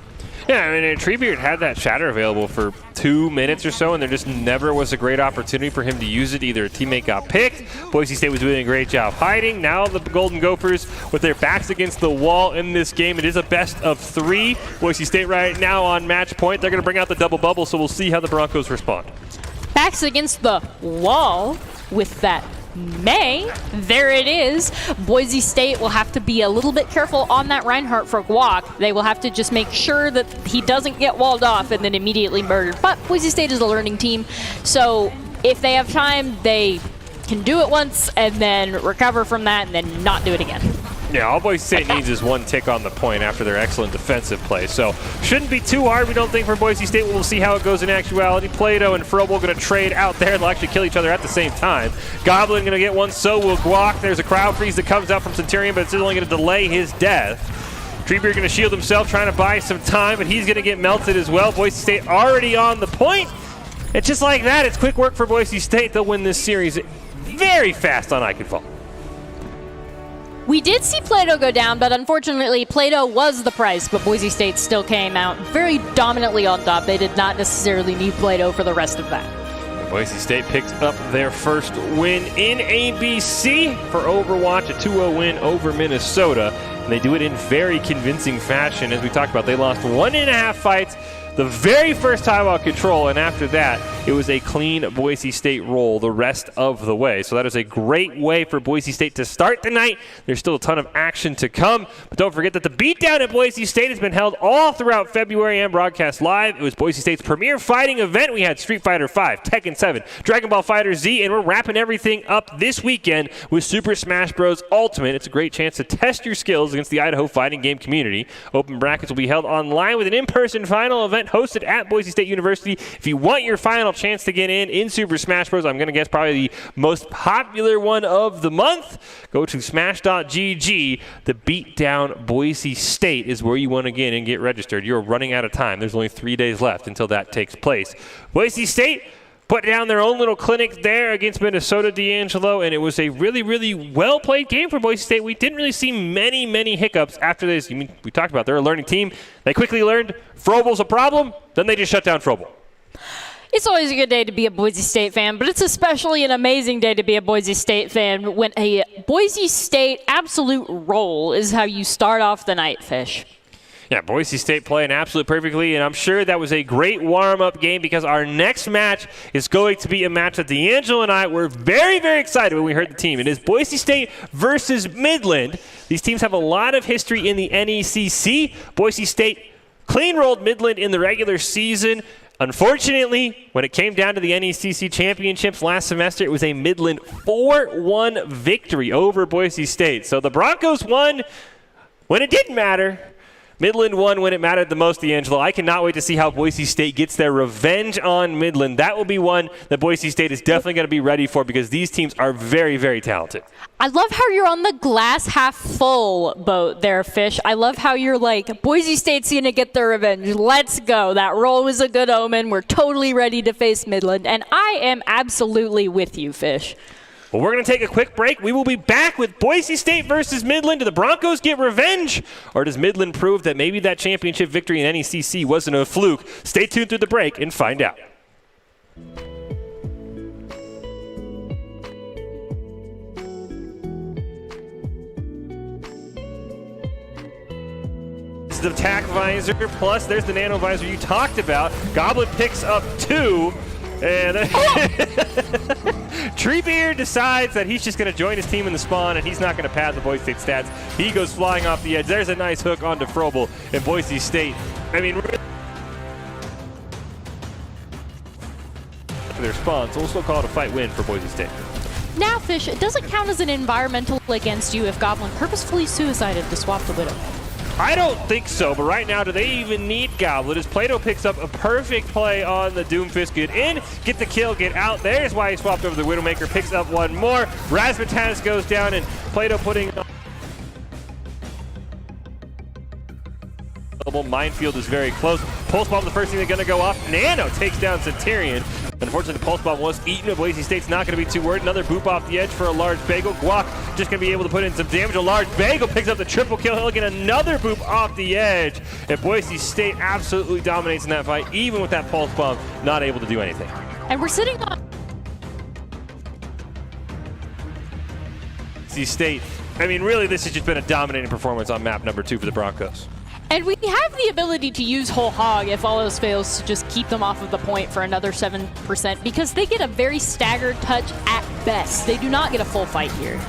D: Yeah, I mean, Treebeard had that Shatter available for 2 minutes or so, and there just never was a great opportunity for him to use it. Either a teammate got picked, Boise State was doing a great job hiding. Now the Golden Gophers, with their backs against the wall in this game, it is a best of 3. Boise State right now on match point. They're going to bring out the double bubble, so we'll see how the Broncos respond.
E: Backs against the wall with that May. There it is. Boise State will have to be a little bit careful on that Reinhardt for Guac. They will have to just make sure that he doesn't get walled off and then immediately murdered. But Boise State is a learning team, so if they have time, they can do it once and then recover from that and then not do it again.
D: Yeah, all Boise State needs is 1 tick on the point after their excellent defensive play. So shouldn't be too hard, we don't think, for Boise State. We'll see how it goes in actuality. Plato and Frobel going to trade out there. They'll actually kill each other at the same time. Goblin going to get one, so will Guac. There's a crowd freeze that comes out from Centurion, but it's only going to delay his death. Treebeard going to shield himself, trying to buy some time, but he's going to get melted as well. Boise State already on the point. And just like that, it's quick work for Boise State. They'll win this series very fast on Eichenwald.
E: We did see Plato go down, but unfortunately Plato was the price, but Boise State still came out very dominantly on top. They did not necessarily need Plato for the rest of that.
D: Boise State picks up their first win in ABC for Overwatch, a 2-0 win over Minnesota. And they do it in very convincing fashion. As we talked about, they lost 1.5 fights the very first time on Control, and after that, it was a clean Boise State roll the rest of the way. So that is a great way for Boise State to start the night. There's still a ton of action to come, but don't forget that the beatdown at Boise State has been held all throughout February and broadcast live. It was Boise State's premier fighting event. We had Street Fighter V, Tekken 7, Dragon Ball Fighter Z, and we're wrapping everything up this weekend with Super Smash Bros. Ultimate. It's a great chance to test your skills against the Idaho fighting game community. Open brackets will be held online with an in-person final event hosted at Boise State University. If you want your final chance to get in Super Smash Bros., I'm going to guess probably the most popular one of the month, go to smash.gg. The beatdown Boise State is where you want to get in and get registered. You're running out of time. There's only 3 days left until that takes place. Boise State put down their own little clinic there against Minnesota, D'Angelo, and it was a really, really well-played game for Boise State. We didn't really see many hiccups after this. We talked about they're a learning team. They quickly learned Frobel's a problem, then they just shut down Frobel.
E: It's always a good day to be a Boise State fan, but it's especially an amazing day to be a Boise State fan when a Boise State absolute roll is how you start off the night, Fish.
D: Yeah, Boise State playing absolutely perfectly, and I'm sure that was a great warm-up game because our next match is going to be a match that D'Angelo and I were very, very excited when we heard the team. It is Boise State versus Midland. These teams have a lot of history in the NECC. Boise State clean-rolled Midland in the regular season. Unfortunately, when it came down to the NECC championships last semester, it was a Midland 4-1 victory over Boise State. So the Broncos won when it didn't matter. Midland won when it mattered the most, D'Angelo. I cannot wait to see how Boise State gets their revenge on Midland. That will be one that Boise State is definitely going to be ready for because these teams are very, very talented.
E: I love how you're on the glass half full boat there, Fish. I love how you're like, Boise State's going to get their revenge. Let's go. That roll was a good omen. We're totally ready to face Midland. And I am absolutely with you, Fish.
D: Well, we're going to take a quick break. We will be back with Boise State versus Midland. Do the Broncos get revenge? Or does Midland prove that maybe that championship victory in NECC wasn't a fluke? Stay tuned through the break and find out. This is the tack visor, plus there's the nano visor you talked about. Goblin picks up 2. And Treebeard decides that he's just going to join his team in the spawn, and he's not going to pad the Boise State stats. He goes flying off the edge. There's a nice hook onto Frobel in Boise State. I mean, their spawn, so we'll still call it a fight win for Boise State.
E: Now, Fish, it doesn't count as an environmental against you if Goblin purposefully suicided to swap the Widow.
D: I don't think so, but right now, do they even need Goblin? As Plato picks up a perfect play on the Doomfist. Get in, get the kill, get out. There's why he swapped over the Widowmaker, picks up one more. Razmataz goes down, and Plato putting... Minefield is very close. Pulse Bomb, the first thing they're going to go off. Nano takes down Centurion. Unfortunately, the Pulse Bomb was eaten. Boise State's not going to be too worried. Another boop off the edge for a large bagel. Guac just going to be able to put in some damage. A large bagel picks up the triple kill. He'll get another boop off the edge. And Boise State absolutely dominates in that fight, even with that Pulse Bomb not able to do anything.
E: And we're sitting on...
D: Boise State, I mean, really, this has just been a dominating performance on map number 2 for the Broncos.
E: And we have the ability to use Whole Hog if all else fails to just keep them off of the point for another 7% because they get a very staggered touch at best. They do not get a full fight here.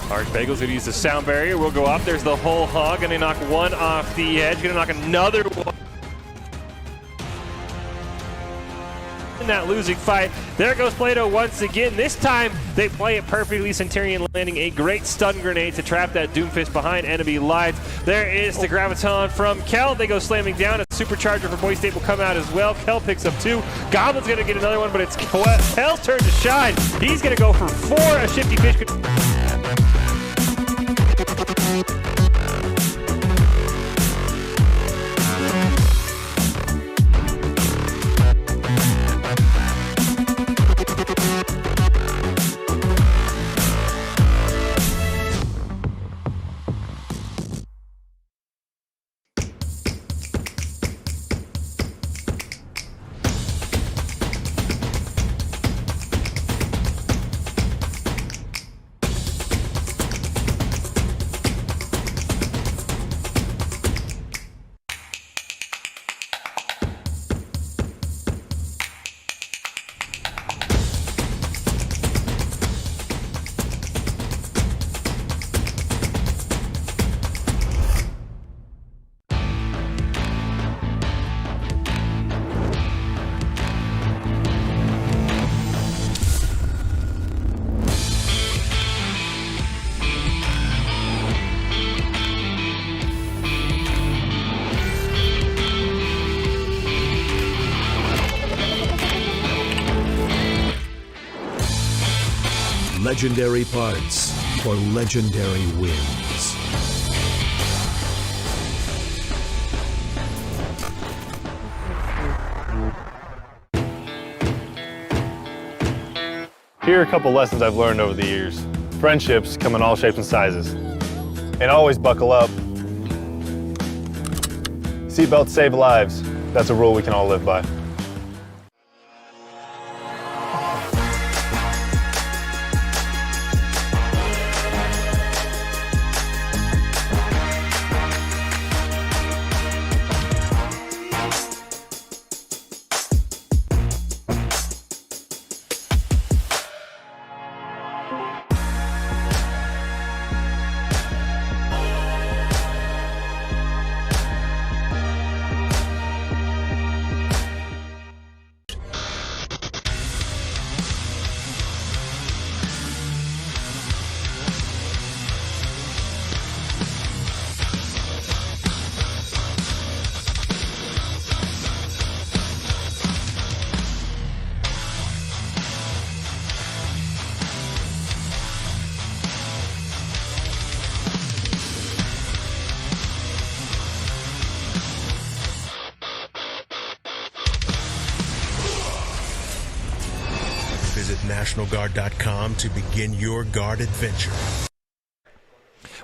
D: Large Bagel's going to use the sound barrier. We'll go up. There's the Whole Hog. Going to knock one off the edge. Going to knock another one. In that losing fight. There goes Plato once again. This time they play it perfectly. Centurion landing a great stun grenade to trap that Doomfist behind enemy lines. There is the Graviton from Kel. They go slamming down. A supercharger for Boise State will come out as well. Kel picks up 2. Goblin's going to get another one, but it's Kel's turn to shine. He's going to go for 4. A Shifty Fish could...
F: legendary parts for legendary wins.
G: Here are a couple lessons I've learned over the years. Friendships come in all shapes and sizes. And always buckle up. Seatbelts save lives. That's a rule we can all live by.
H: Visit NationalGuard.com to begin your guard adventure.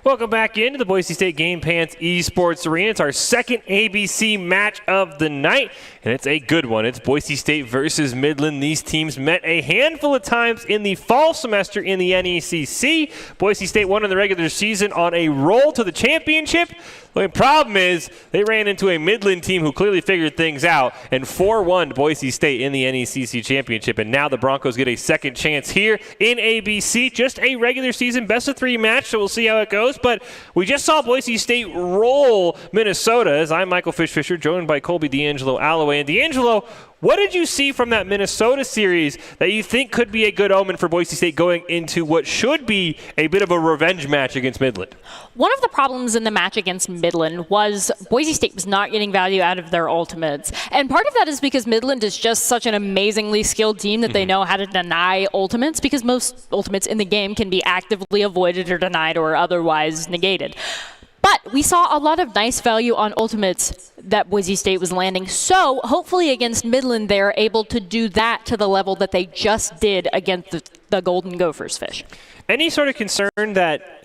D: Welcome back into the Boise State Game Pants Esports Arena. It's our second ABC match of the night, and it's a good one. It's Boise State versus Midland. These teams met a handful of times in the fall semester in the NECC. Boise State won in the regular season on a roll to the championship. The problem is they ran into a Midland team who clearly figured things out and 4-1 Boise State in the NECC championship. And now the Broncos get a second chance here in ABC. Just a regular season best-of-3 match, so we'll see how it goes. But we just saw Boise State roll Minnesota. As I'm Michael Fish-Fisher, joined by Colby D'Angelo Alloway. And D'Angelo, what did you see from that Minnesota series that you think could be a good omen for Boise State going into what should be a bit of a revenge match against Midland?
E: One of the problems in the match against Midland was Boise State was not getting value out of their ultimates. And part of that is because Midland is just such an amazingly skilled team that they know how to deny ultimates, because most ultimates in the game can be actively avoided or denied or otherwise negated. But we saw a lot of nice value on ultimates that Boise State was landing. So hopefully against Midland, they're able to do that to the level that they just did against the Golden Gophers fish.
D: Any sort of concern that,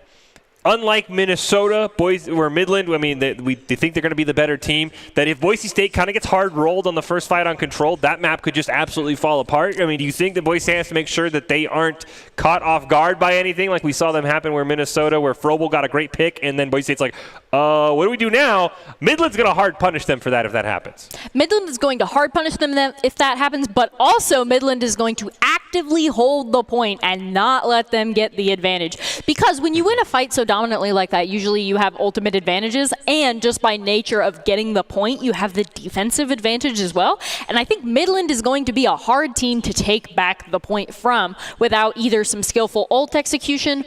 D: unlike Minnesota, Midland, I mean, they think they're going to be the better team, that if Boise State kind of gets hard rolled on the first fight on control, that map could just absolutely fall apart? I mean, do you think that Boise State has to make sure that they aren't caught off guard by anything like we saw them happen where Frobel got a great pick and then Boise State's like, what do we do now? Midland's going to hard punish them for that if that happens.
E: Midland is going to hard punish them if that happens, but also Midland is going to actively hold the point and not let them get the advantage. Because when you win a fight so dominantly like that, usually you have ultimate advantages, and just by nature of getting the point, you have the defensive advantage as well. And I think Midland is going to be a hard team to take back the point from without either some skillful ult execution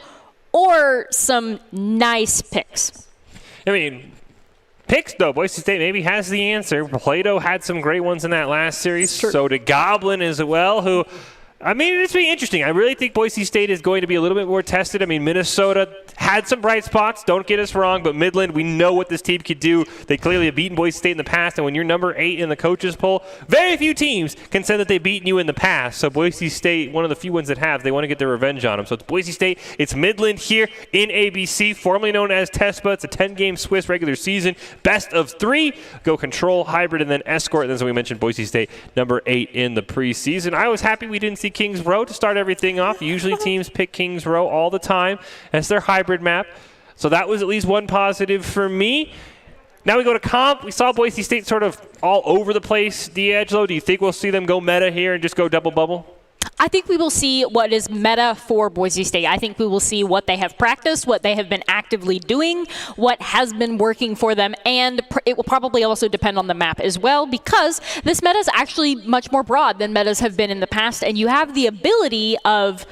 E: or some nice picks.
D: I mean, picks, though, Boise State maybe has the answer. Plato had some great ones in that last series.
E: Sure.
D: So did Goblin as well, who, I mean, it's really interesting. I really think Boise State is going to be a little bit more tested. I mean, Minnesota had some bright spots, don't get us wrong, but Midland, we know what this team could do. They clearly have beaten Boise State in the past, and when you're number 8 in the coaches poll, very few teams can say that they've beaten you in the past. So Boise State, one of the few ones that have, they want to get their revenge on them. So it's Boise State, it's Midland here in ABC, formerly known as TESPA. It's a 10-game Swiss regular season, best of 3. Go Control, Hybrid, and then Escort. And then, as we mentioned, Boise State, number 8 in the preseason. I was happy we didn't see Kings Row to start everything off. Usually teams pick Kings Row all the time as their hybrid map. So that was at least one positive for me. Now we go to comp. We saw Boise State sort of all over the place. D'Angelo, do you think we'll see them go meta here and just go double bubble?
E: I think we will see what is meta for Boise State. I think we will see what they have practiced, what they have been actively doing, what has been working for them, and it will probably also depend on the map as well, because this meta is actually much more broad than metas have been in the past, and you have the ability of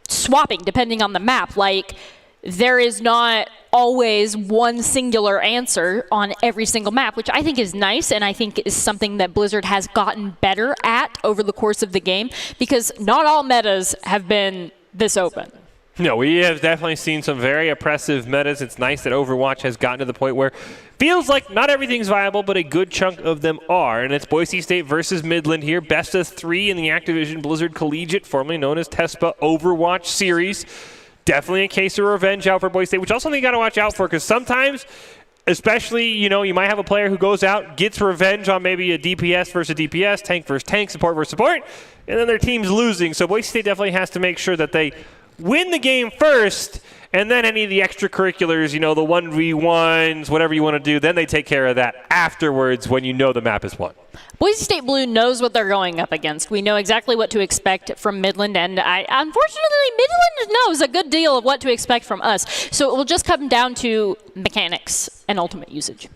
E: swapping depending on the map. Like, there is not always one singular answer on every single map, which I think is nice, and I think is something that Blizzard has gotten better at over the course of the game, because not all metas have been this open.
D: No, we have definitely seen some very oppressive metas. It's nice that Overwatch has gotten to the point where feels like not everything's viable, but a good chunk of them are. And it's Boise State versus Midland here. Best of 3 in the Activision Blizzard Collegiate, formerly known as TESPA Overwatch series. Definitely a case of revenge out for Boise State, which also something you got to watch out for, because sometimes, especially, you might have a player who goes out, gets revenge on maybe a DPS versus DPS, tank versus tank, support versus support, and then their team's losing. So Boise State definitely has to make sure that they win the game first, and then any of the extracurriculars, the 1v1s, whatever you want to do, then they take care of that afterwards when the map is won.
E: Boise State Blue knows what they're going up against. We know exactly what to expect from Midland, and unfortunately, Midland knows a good deal of what to expect from us. So it will just come down to mechanics and ultimate usage.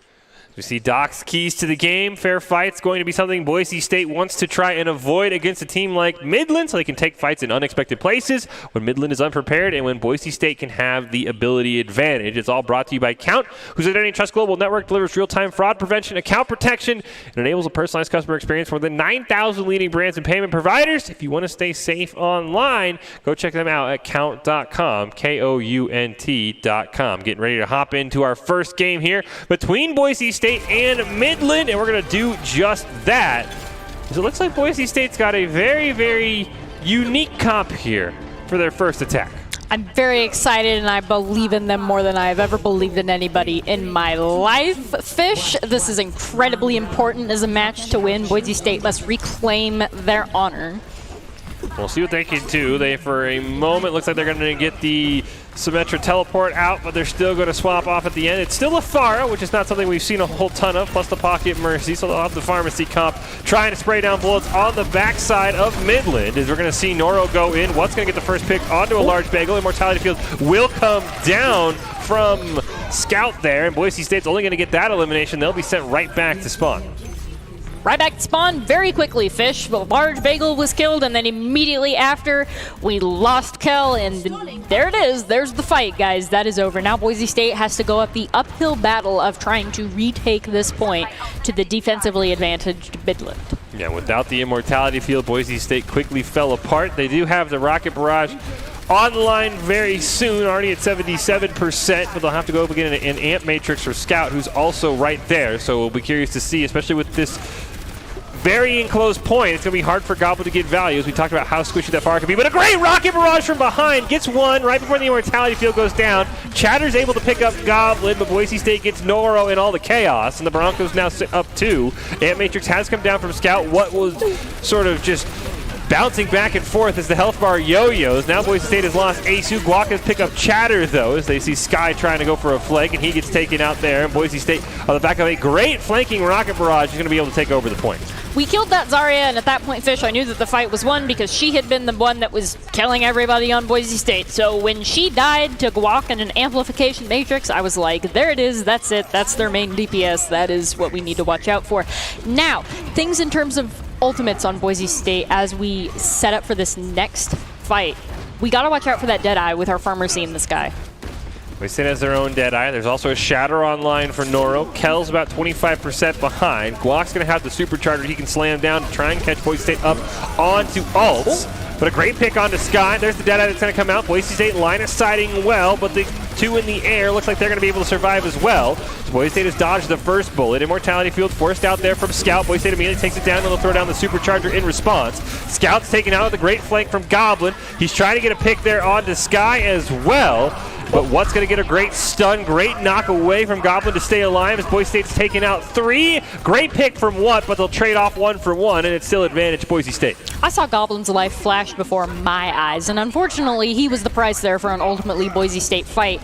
D: We see Doc's keys to the game. Fair fight's going to be something Boise State wants to try and avoid against a team like Midland, so they can take fights in unexpected places when Midland is unprepared and when Boise State can have the ability advantage. It's all brought to you by Count, whose Identity Trust Global Network delivers real-time fraud prevention, account protection, and enables a personalized customer experience for more than 9,000 leading brands and payment providers. If you want to stay safe online, go check them out at count.com, KOUNT.com. Getting ready to hop into our first game here between Boise State and Midland, and we're going to do just that. So it looks like Boise State's got a very, very unique comp here for their first attack.
E: I'm very excited, and I believe in them more than I've ever believed in anybody in my life. Fish, this is incredibly important as a match to win. Boise State must reclaim their honor.
D: We'll see what they can do. They, for a moment, looks like they're going to get the Symmetra teleport out, but they're still going to swap off at the end. It's still a Pharah, which is not something we've seen a whole ton of, plus the Pocket Mercy, so they'll have the Pharmacy comp trying to spray down bullets on the backside of Midland, as we're going to see Noro go in. What's going to get the first pick onto a large bagel? Immortality Field will come down from Scout there, and Boise State's only going to get that elimination. They'll be sent right back to spawn.
E: Right back to spawn very quickly, Fish. The large bagel was killed, and then immediately after, we lost Kel, and there it is. There's the fight, guys. That is over. Now Boise State has to go up the uphill battle of trying to retake this point to the defensively advantaged Midland.
D: Yeah, without the Immortality Field, Boise State quickly fell apart. They do have the Rocket Barrage online very soon, already at 77%, but they'll have to go up again an Amp Matrix for Scout, who's also right there. So we'll be curious to see, especially with this very enclosed point. It's going to be hard for Goblin to get value, as we talked about how squishy that far can be. But a great Rocket Barrage from behind. Gets one right before the Immortality Field goes down. Chatter's able to pick up Goblin, but Boise State gets Noro in all the chaos, and the Broncos now sit up 2. Amp Matrix has come down from Scout. What was sort of just bouncing back and forth as the health bar yo-yos. Now Boise State has lost Asu. Guac has picked up Chatter, though, as they see Sky trying to go for a flank, and he gets taken out there. And Boise State, on the back of a great flanking Rocket Barrage, is going to be able to take over the point.
E: We killed that Zarya, and at that point, Fish, I knew that the fight was won because she had been the one that was killing everybody on Boise State. So when she died to Guac and an Amplification Matrix, I was like, there it is, that's it, that's their main DPS, that is what we need to watch out for. Now, things in terms of ultimates on Boise State as we set up for this next fight. We gotta watch out for that Deadeye with our Pharmacy in the sky.
D: Boise State has their own Deadeye. There's also a Shatter online for Noro. Kel's about 25% behind. Guac's going to have the Supercharger. He can slam down to try and catch Boise State up onto ults. But a great pick onto Sky. There's the Deadeye that's going to come out. Boise State line of sighting well, but the two in the air looks like they're going to be able to survive as well. So Boise State has dodged the first bullet. Immortality Field forced out there from Scout. Boise State immediately takes it down, and they'll throw down the Supercharger in response. Scout's taken out with a great flank from Goblin. He's trying to get a pick there onto Sky as well. But what's going to get a great stun, great knock away from Goblin to stay alive as Boise State's taken out 3. Great pick from What, but they'll trade off 1 for 1, and it's still advantage Boise State.
E: I saw Goblin's life flash before my eyes, and unfortunately, he was the price there for an ultimately Boise State fight.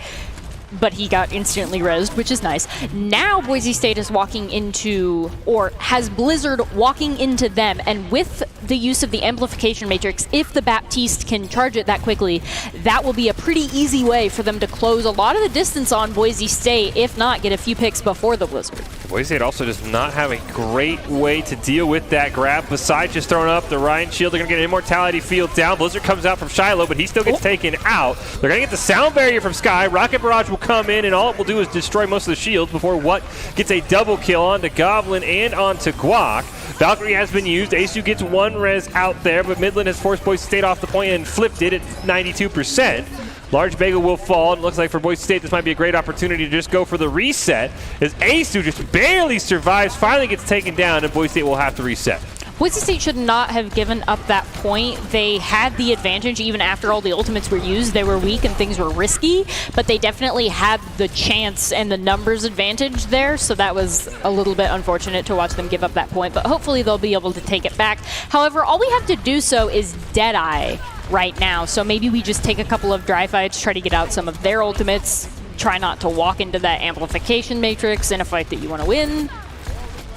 E: But he got instantly rezzed, which is nice. Now Boise State is walking into, or has Blizzard walking into them, and with the use of the Amplification Matrix, if the Baptiste can charge it that quickly, that will be a pretty easy way for them to close a lot of the distance on Boise State, if not get a few picks before the Blizzard.
D: Boise State also does not have a great way to deal with that grab, besides just throwing up the Ryan Shield. They're going to get an Immortality Field down. Blizzard comes out from Shiloh, but he still gets taken out. They're going to get the Sound Barrier from Sky. Rocket Barrage will come in, and all it will do is destroy most of the shields before What gets a double kill onto Goblin and onto Guac. Valkyrie has been used. Asu gets 1 res out there, but Midland has forced Boise State off the point and flipped it at 92%. Large Bagel will fall. It looks like for Boise State, this might be a great opportunity to just go for the reset, as Asu just barely survives, finally gets taken down, and Boise State will have to reset.
E: Boise State should not have given up that point. They had the advantage even after all the ultimates were used. They were weak and things were risky, but they definitely had the chance and the numbers advantage there, so that was a little bit unfortunate to watch them give up that point, but hopefully they'll be able to take it back. However, all we have to do so is Deadeye right now, so maybe we just take a couple of dry fights, try to get out some of their ultimates, try not to walk into that amplification matrix in a fight that you want to win.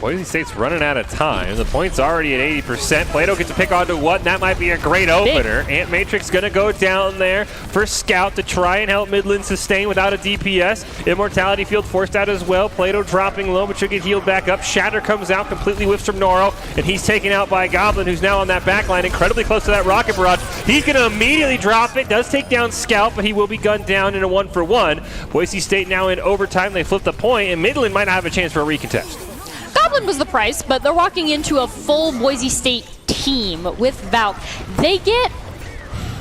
D: Boise State's running out of time. The point's already at 80%. Plato gets to pick onto what, and that might be a great opener. Ant Matrix gonna go down there for Scout to try and help Midland sustain without a DPS. Immortality Field forced out as well. Plato dropping low, but should get healed back up. Shatter comes out, completely whiffs from Noro, and he's taken out by Goblin, who's now on that back line, incredibly close to that rocket barrage. He's gonna immediately drop it, does take down Scout, but he will be gunned down in a 1-for-1. Boise State now in overtime. They flip the point, and Midland might not have a chance for a recontest.
E: Goblin was the price, but they're walking into a full Boise State team with Valk. They get,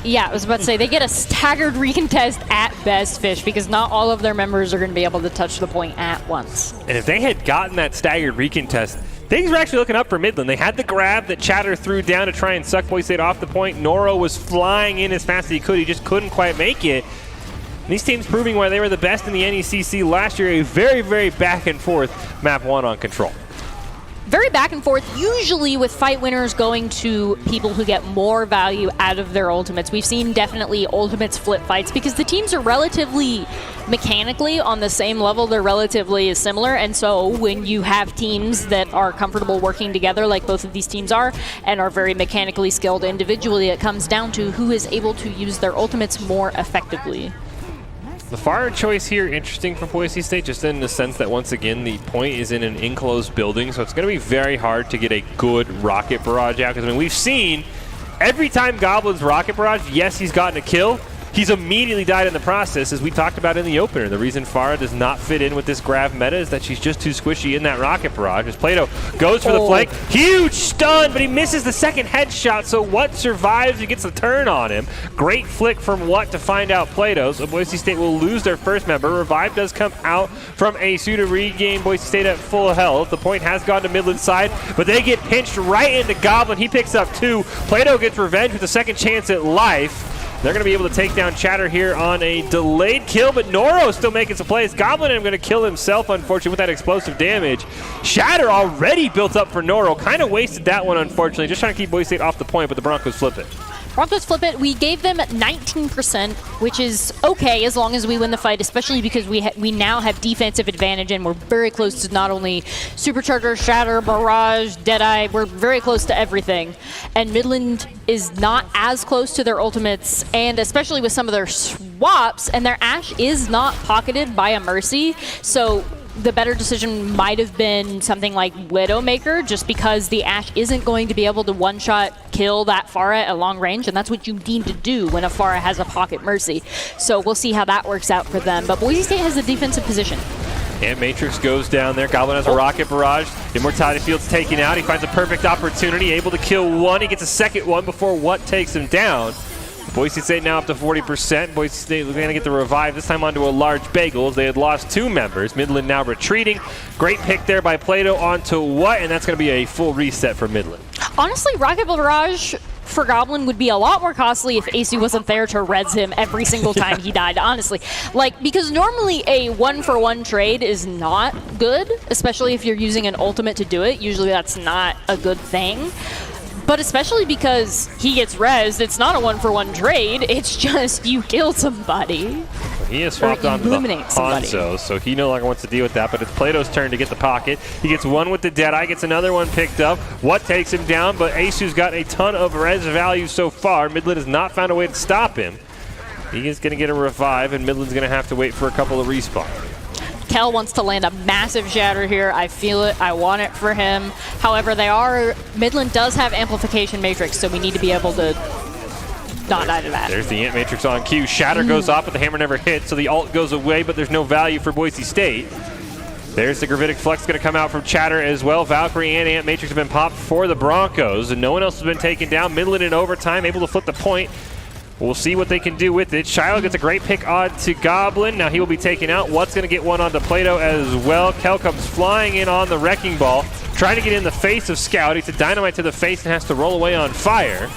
E: I was about to say, they get a staggered recontest at best, Fish, because not all of their members are going to be able to touch the point at once.
D: And if they had gotten that staggered recontest, things were actually looking up for Midland. They had the grab that Chatter threw down to try and suck Boise State off the point. Noro was flying in as fast as he could. He just couldn't quite make it. These teams proving why they were the best in the NECC last year. A very, very back and forth map 1 on Control.
E: Very back and forth, usually with fight winners going to people who get more value out of their ultimates. We've seen definitely ultimates flip fights because the teams are relatively mechanically on the same level. They're relatively similar, and so when you have teams that are comfortable working together like both of these teams are and are very mechanically skilled individually, it comes down to who is able to use their ultimates more effectively.
D: The fire choice here, interesting for Boise State, just in the sense that, once again, the point is in an enclosed building, so it's going to be very hard to get a good rocket barrage out. Because, I mean, we've seen every time Goblin's rocket barrage, yes, he's gotten a kill. He's immediately died in the process, as we talked about in the opener. The reason Farah does not fit in with this Grav meta is that she's just too squishy in that rocket barrage. As Plato goes for the flank, huge stun, but he misses the second headshot, so What survives and gets the turn on him. Great flick from What to find out Plato, so Boise State will lose their first member. Revive does come out from Asu to regain Boise State at full health. The point has gone to Midland's side, but they get pinched right into Goblin. He picks up 2. Plato gets revenge with a second chance at life. They're going to be able to take down Chatter here on a delayed kill, but Noro still making some plays. Goblin going to kill himself, unfortunately, with that explosive damage. Shatter already built up for Noro. Kind of wasted that one, unfortunately. Just trying to keep Boise State off the point, but the Broncos flip it.
E: Broncos flip it. We gave them 19%, which is okay as long as we win the fight, especially because we now have defensive advantage and we're very close to not only Supercharger, Shatter, Barrage, Deadeye. We're very close to everything. And Midland is not as close to their ultimates, and especially with some of their swaps, and their Ashe is not pocketed by a Mercy. So the better decision might have been something like Widowmaker, just because the Ashe isn't going to be able to one-shot kill that Pharah at long range, and that's what you need to do when a Pharah has a pocket Mercy. So we'll see how that works out for them. But Boise State has a defensive position.
D: And Matrix goes down there. Goblin has a rocket barrage. Immortality Field's taken out. He finds a perfect opportunity, able to kill one. He gets a second one before What takes him down. Boise State now up to 40%. Boise State going to get the revive, this time onto a large bagel. They had lost 2 members. Midland now retreating. Great pick there by Plato onto What, and that's going to be a full reset for Midland.
E: Honestly, Rocket Barrage for Goblin would be a lot more costly if Asu wasn't there to res him every single time he died, honestly. Like, because normally a 1-for-1 trade is not good, especially if you're using an ultimate to do it. Usually that's not a good thing. But especially because he gets rezzed, it's not a 1-for-1 trade, it's just you kill somebody.
D: He has swapped onto the Hanzo, so he no longer wants to deal with that, but it's Plato's turn to get the pocket. He gets one with the Deadeye, gets another one picked up. What takes him down, but Asu's got a ton of res value so far. Midland has not found a way to stop him. He is going to get a revive, and Midland's going to have to wait for a couple of respawns.
E: Kel wants to land a massive Shatter here. I feel it. I want it for him. However, Midland does have Amplification Matrix, so we need to be able to not die to that.
D: There's the Ant Matrix on cue. Shatter goes off, but the hammer never hits, so the ult goes away, but there's no value for Boise State. There's the Gravitic Flex going to come out from Chatter as well. Valkyrie and Ant Matrix have been popped for the Broncos, and no one else has been taken down. Midland in overtime, able to flip the point. We'll see what they can do with it. Shiloh gets a great pick onto Goblin. Now he will be taken out. What's going to get one onto Plato as well. Kel comes flying in on the Wrecking Ball, trying to get in the face of Scout. It's a dynamite to the face and has to roll away on fire.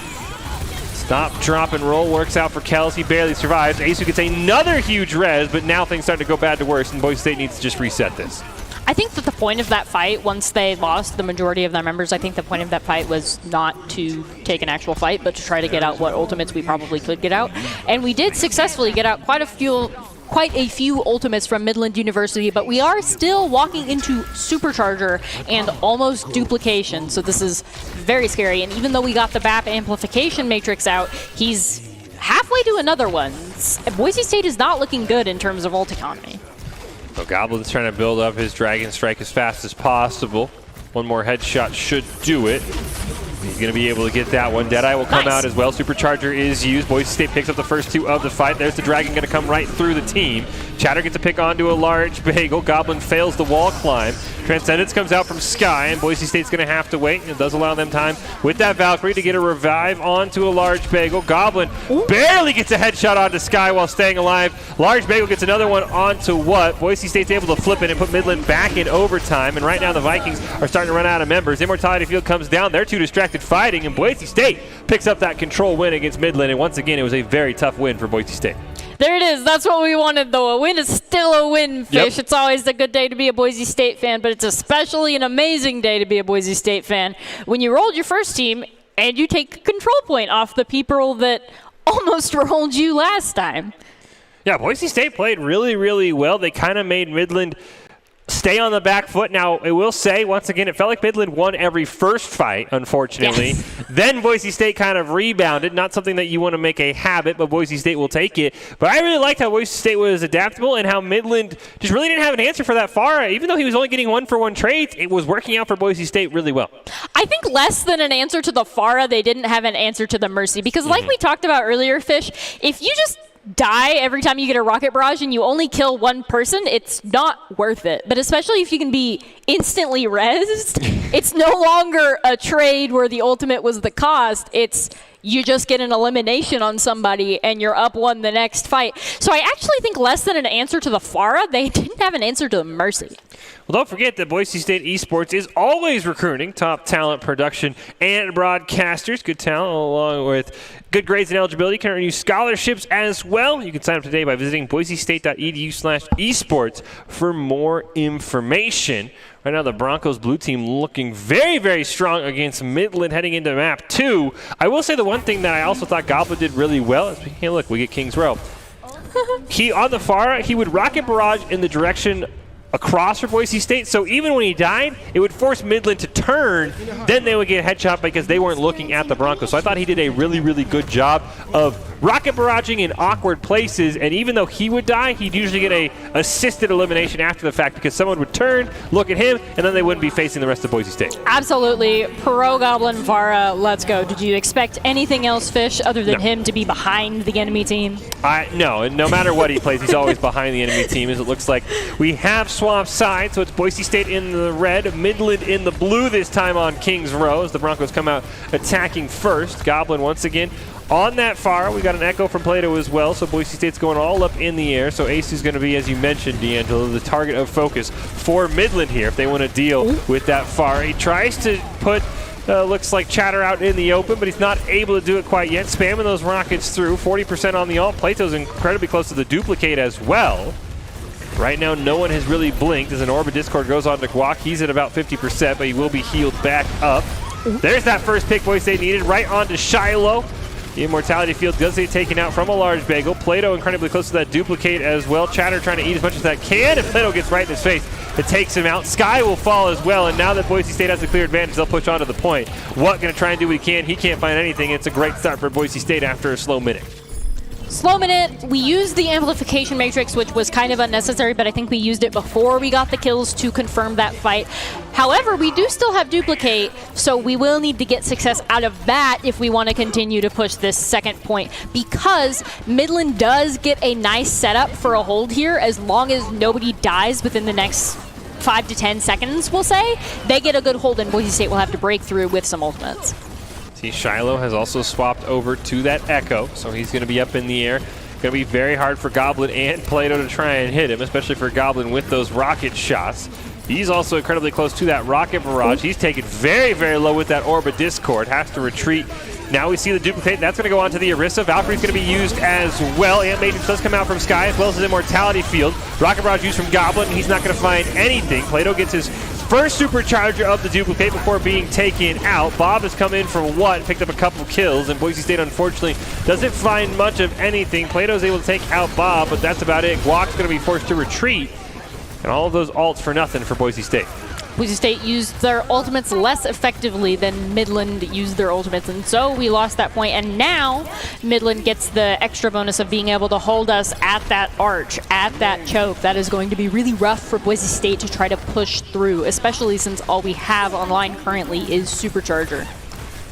D: Stop, drop, and roll works out for Kels. He barely survives. Asu gets another huge res, but now things start to go bad to worse, and Boise State needs to just reset this.
E: I think that the point of that fight, once they lost the majority of their members, I think the point of that fight was not to take an actual fight, but to try to get out what ultimates we probably could get out. And we did successfully get out quite a few ultimates from Midland University, but we are still walking into Supercharger and almost duplication, so this is very scary. And even though we got the BAP amplification matrix out, he's halfway to another one. Boise State is not looking good in terms of ult economy.
D: So Goblin's trying to build up his Dragon Strike as fast as possible. One more headshot should do it. He's going to be able to get that one. Deadeye will come out as well. Supercharger is used. Boise State picks up the first two of the fight. There's the Dragon going to come right through the team. Chatter gets a pick onto a large bagel. Goblin fails the wall climb. Transcendence comes out from Sky, and Boise State's going to have to wait. It does allow them time with that Valkyrie to get a revive onto a large bagel. Goblin barely gets a headshot onto Sky while staying alive. Large bagel gets another one onto what? Boise State's able to flip it and put Midland back in overtime, and right now the Vikings are starting to run out of members. Immortality Field comes down. They're too distracted fighting, and Boise State picks up that control win against Midland, and once again it was a very tough win for Boise State.
E: There it is. That's what we wanted, though. A win is still a win, Fish.
D: Yep.
E: It's always a good day to be a Boise State fan, but it's especially an amazing day to be a Boise State fan when you rolled your first team and you take a control point off the people that almost rolled you last time.
D: Yeah, Boise State played really, really well. They kind of made Midland stay on the back foot. Now, I will say, once again, it felt like Midland won every first fight, unfortunately.
E: Yes.
D: Then Boise State kind of rebounded. Not something that you want to make a habit, but Boise State will take it. But I really liked how Boise State was adaptable and how Midland just really didn't have an answer for that Farah. Even though he was only getting 1-for-1 trades, it was working out for Boise State really well.
E: I think less than an answer to the Farah, they didn't have an answer to the Mercy. Because like we talked about earlier, Fish, if you just die every time you get a rocket barrage and you only kill one person, it's not worth it. But especially if you can be instantly rezzed, it's no longer a trade where the ultimate was the cost. It's you just get an elimination on somebody and you're up one the next fight. So I actually think less than an answer to the Farah, they didn't have an answer to the Mercy.
D: Well, don't forget that Boise State Esports is always recruiting top talent, production, and broadcasters. Good talent along with good grades and eligibility can earn you scholarships as well. You can sign up today by visiting boisestate.edu/esports for more information. Right now, the Broncos blue team looking very, very strong against Midland heading into map 2. I will say the one thing that I also thought Goblin did really well is, hey, look, we get King's Row. On the Farah, he would rocket barrage in the direction across for Boise State, so even when he died, it would force Midland to turn, then they would get a headshot because they weren't looking at the Broncos. So I thought he did a really, really good job of rocket barraging in awkward places, and even though he would die, he'd usually get a assisted elimination after the fact because someone would turn, look at him, and then they wouldn't be facing the rest of Boise State.
E: Absolutely. Pro Goblin Farah, let's go. Did you expect anything else, Fish, other than
D: No.
E: him to be behind the enemy team?
D: No, and no matter what he plays, he's always behind the enemy team, as it looks like we have swapped sides, so it's Boise State in the red, Midland in the blue this time on Kings Row as the Broncos come out attacking first. Goblin once again on that far. We got an echo from Plato as well, so Boise State's going all up in the air. So Ace is going to be, as you mentioned, D'Angelo, the target of focus for Midland here if they want to deal with that far. He tries to put looks like Chatter out in the open, but he's not able to do it quite yet. Spamming those rockets through. 40% on the ult. Plato's incredibly close to the duplicate as well. Right now, no one has really blinked as an Orb of Discord goes on to Guac. He's at about 50%, but he will be healed back up. There's that first pick Boise State needed, right onto Shiloh. The Immortality Field does get taken out from a large bagel. Plato incredibly close to that duplicate as well. Chatter trying to eat as much as that can, and Plato gets right in his face. It takes him out. Sky will fall as well, and now that Boise State has a clear advantage, they'll push on to the point. What going to try and do what he can? He can't find anything. It's a great start for Boise State after a slow minute.
E: Slow minute, we used the amplification matrix, which was kind of unnecessary, but I think we used it before we got the kills to confirm that fight. However, we do still have duplicate, so we will need to get success out of that if we want to continue to push this second point, because Midland does get a nice setup for a hold here as long as nobody dies within the next 5 to 10 seconds, we'll say. They get a good hold, and Boise State will have to break through with some ultimates.
D: See, Shiloh has also swapped over to that Echo, so he's going to be up in the air. Going to be very hard for Goblin and Plato to try and hit him, especially for Goblin with those rocket shots. He's also incredibly close to that rocket barrage. He's taken very, very low with that Orb of Discord. Has to retreat. Now we see the duplicate. That's going to go on to the Orisa. Valkyrie's going to be used as well. Ant Matrix does come out from Sky, as well as his Immortality Field. Rocket barrage used from Goblin. He's not going to find anything. Plato gets his first supercharger of the duplicate before being taken out. Bob has come in for what? Picked up a couple kills, and Boise State unfortunately doesn't find much of anything. Plato's able to take out Bob, but that's about it. Guac's going to be forced to retreat, and all of those ults for nothing for Boise State.
E: Boise State used their ultimates less effectively than Midland used their ultimates, and so we lost that point. And now Midland gets the extra bonus of being able to hold us at that arch, at that choke. That is going to be really rough for Boise State to try to push through, especially since all we have online currently is Supercharger.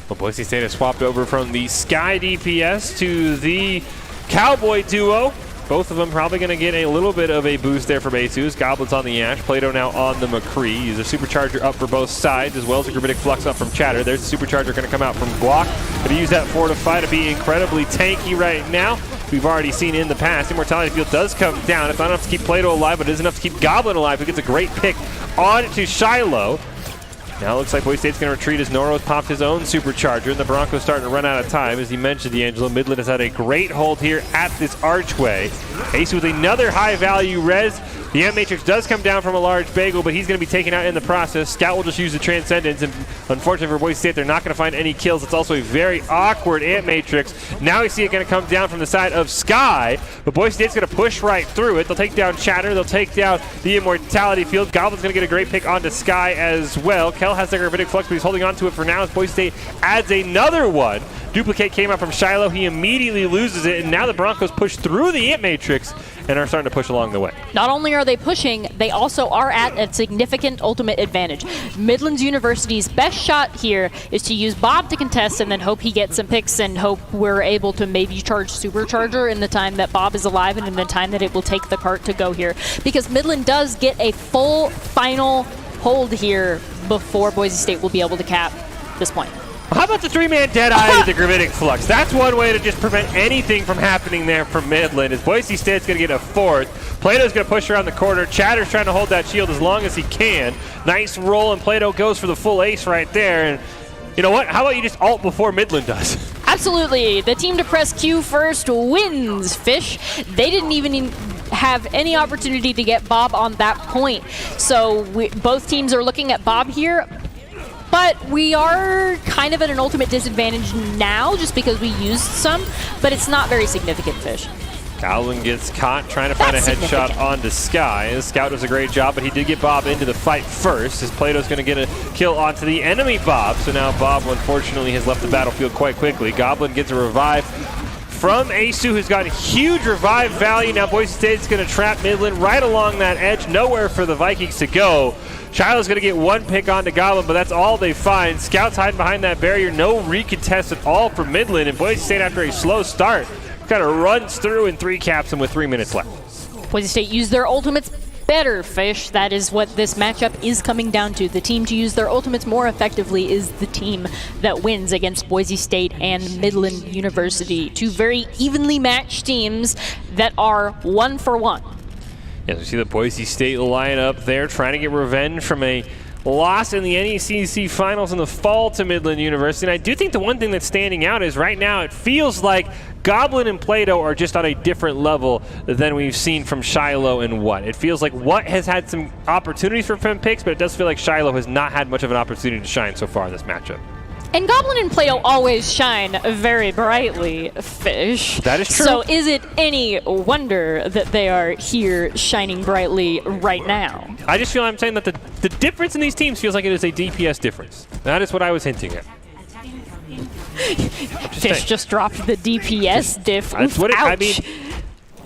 D: Well, Boise State has swapped over from the Sky DPS to the Cowboy duo. Both of them probably going to get a little bit of a boost there from Asus. Goblin's on the Ash, Plato now on the McCree. Use a supercharger up for both sides, as well as a Gravitic Flux up from Chatter. There's the supercharger going to come out from Guac. Going to use that Fortify to be incredibly tanky right now. We've already seen in the past. Immortality Field does come down. It's not enough to keep Plato alive, but it is enough to keep Goblin alive, who gets a great pick on to Shiloh. Now it looks like Boise State's going to retreat as Noro's popped his own supercharger, and the Broncos starting to run out of time. As you mentioned, D'Angelo, Midland has had a great hold here at this archway. Ace with another high-value res. The Ant Matrix does come down from a large bagel, but he's going to be taken out in the process. Scout will just use the Transcendence, and unfortunately for Boise State, they're not going to find any kills. It's also a very awkward Ant Matrix. Now we see it going to come down from the side of Sky, but Boise State's going to push right through it. They'll take down Chatter. They'll take down the Immortality Field. Goblin's going to get a great pick onto Sky as well. Kel has the Gravitic Flux, but he's holding on to it for now as Boise State adds another one. Duplicate came out from Shiloh. He immediately loses it, and now the Broncos push through the Ant Matrix and are starting to push along the way.
E: Not only are they pushing, they also are at a significant ultimate advantage. Midlands University's best shot here is to use Bob to contest and then hope he gets some picks and hope we're able to maybe charge Supercharger in the time that Bob is alive and in the time that it will take the cart to go here. Because Midland does get a full final hold here before Boise State will be able to cap this point.
D: How about the three-man Deadeye with the Gravitic Flux? That's one way to just prevent anything from happening there from Midland. As Boise State's going to get a fourth. Plato's going to push around the corner. Chatter's trying to hold that shield as long as he can. Nice roll, and Plato goes for the full ace right there. And you know what? How about you just ult before Midland does?
E: Absolutely. The team to press Q first wins, Fish. They didn't even have any opportunity to get Bob on that point. So both teams are looking at Bob here. But we are kind of at an ultimate disadvantage now just because we used some, but it's not very significant, Fish.
D: Goblin gets caught trying to find a headshot onto Sky. Scout does a great job, but he did get Bob into the fight first, as Plato's going to get a kill onto the enemy Bob. So now Bob, unfortunately, has left the battlefield quite quickly. Goblin gets a revive from Asu, who's got huge revive value. Now Boise State's going to trap Midland right along that edge. Nowhere for the Vikings to go. Shiloh's going to get one pick onto Goblin, but that's all they find. Scouts hiding behind that barrier. No recontest at all for Midland. And Boise State, after a slow start, kind of runs through and three caps them with 3 minutes left.
E: Boise State used their ultimates better, Fish. That is what this matchup is coming down to. The team to use their ultimates more effectively is the team that wins against Boise State and Midland University. Two very evenly matched teams that are 1 for 1.
D: As we see the Boise State lineup there, trying to get revenge from a loss in the NECC Finals in the fall to Midland University. And I do think the one thing that's standing out is right now it feels like Goblin and Plato are just on a different level than we've seen from Shiloh and What. It feels like What has had some opportunities for Fem picks, but it does feel like Shiloh has not had much of an opportunity to shine so far in this matchup.
E: And Goblin and Plato always shine very brightly, Fish.
D: That is true.
E: So is it any wonder that they are here shining brightly right now?
D: I just feel I'm saying that the difference in these teams feels like it is a DPS difference. That is what I was hinting at.
E: Fish just dropped the DPS diff.
D: That's what
E: Ouch.
D: I mean.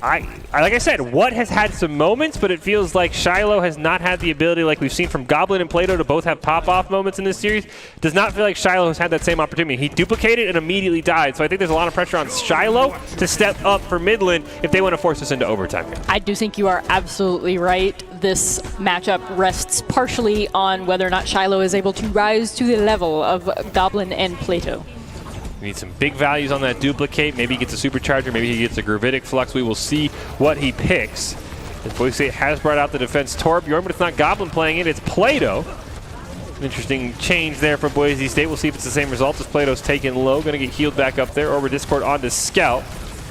D: I like I said, What has had some moments, but it feels like Shiloh has not had the ability like we've seen from Goblin and Plato to both have pop-off moments in this series. Does not feel like Shiloh has had that same opportunity. He duplicated and immediately died, so I think there's a lot of pressure on Shiloh to step up for Midland if they want to force us into overtime here.
E: I do think you are absolutely right. This matchup rests partially on whether or not Shiloh is able to rise to the level of Goblin and Plato.
D: You need some big values on that duplicate. Maybe he gets a supercharger, maybe he gets a gravitic flux. We will see what he picks. And Boise State has brought out the defense Torbjorn, but it's not Goblin playing it, it's Plato. Interesting change there for Boise State. We'll see if it's the same result as Plato's taken low. Going to get healed back up there. Over Discord onto Scout.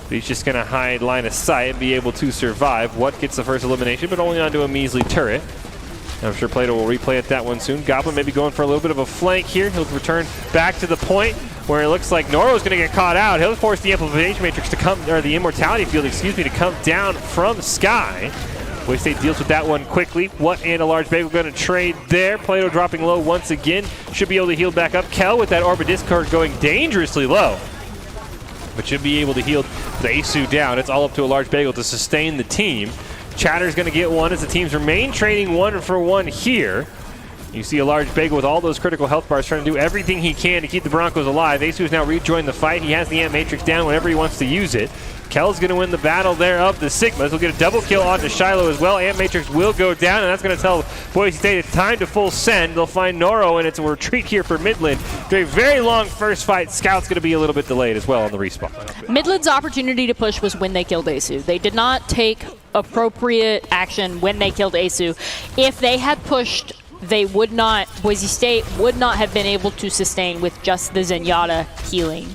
D: But he's just going to hide line of sight and be able to survive. What gets the first elimination, but only onto a measly turret. I'm sure Plato will replay at that one soon. Goblin maybe going for a little bit of a flank here. He'll return back to the point where it looks like Noro's going to get caught out. He'll force the amplification matrix to come, or the immortality field, excuse me, to come down from Sky. Boise State deals with that one quickly. What and a large bagel going to trade there. Plato dropping low once again. Should be able to heal back up. Kel with that Orbit Discord going dangerously low, but should be able to heal the Asu down. It's all up to a large bagel to sustain the team. Chatter's going to get one as the teams remain trading 1-for-1 here. You see a large bagel with all those critical health bars trying to do everything he can to keep the Broncos alive. Asu has now rejoined the fight. He has the Amp Matrix down whenever he wants to use it. Kel's going to win the battle there of the Sigmas. He'll get a double kill onto Shiloh as well. Amp Matrix will go down, and that's going to tell Boise State it's time to full send. They'll find Noro, and it's a retreat here for Midland. After a very long first fight, Scout's going to be a little bit delayed as well on the respawn.
E: Midland's opportunity to push was when they killed Asu. They did not take appropriate action when they killed Asu. If they had pushed, they would not, Boise State would not have been able to sustain with just the Zenyatta healing.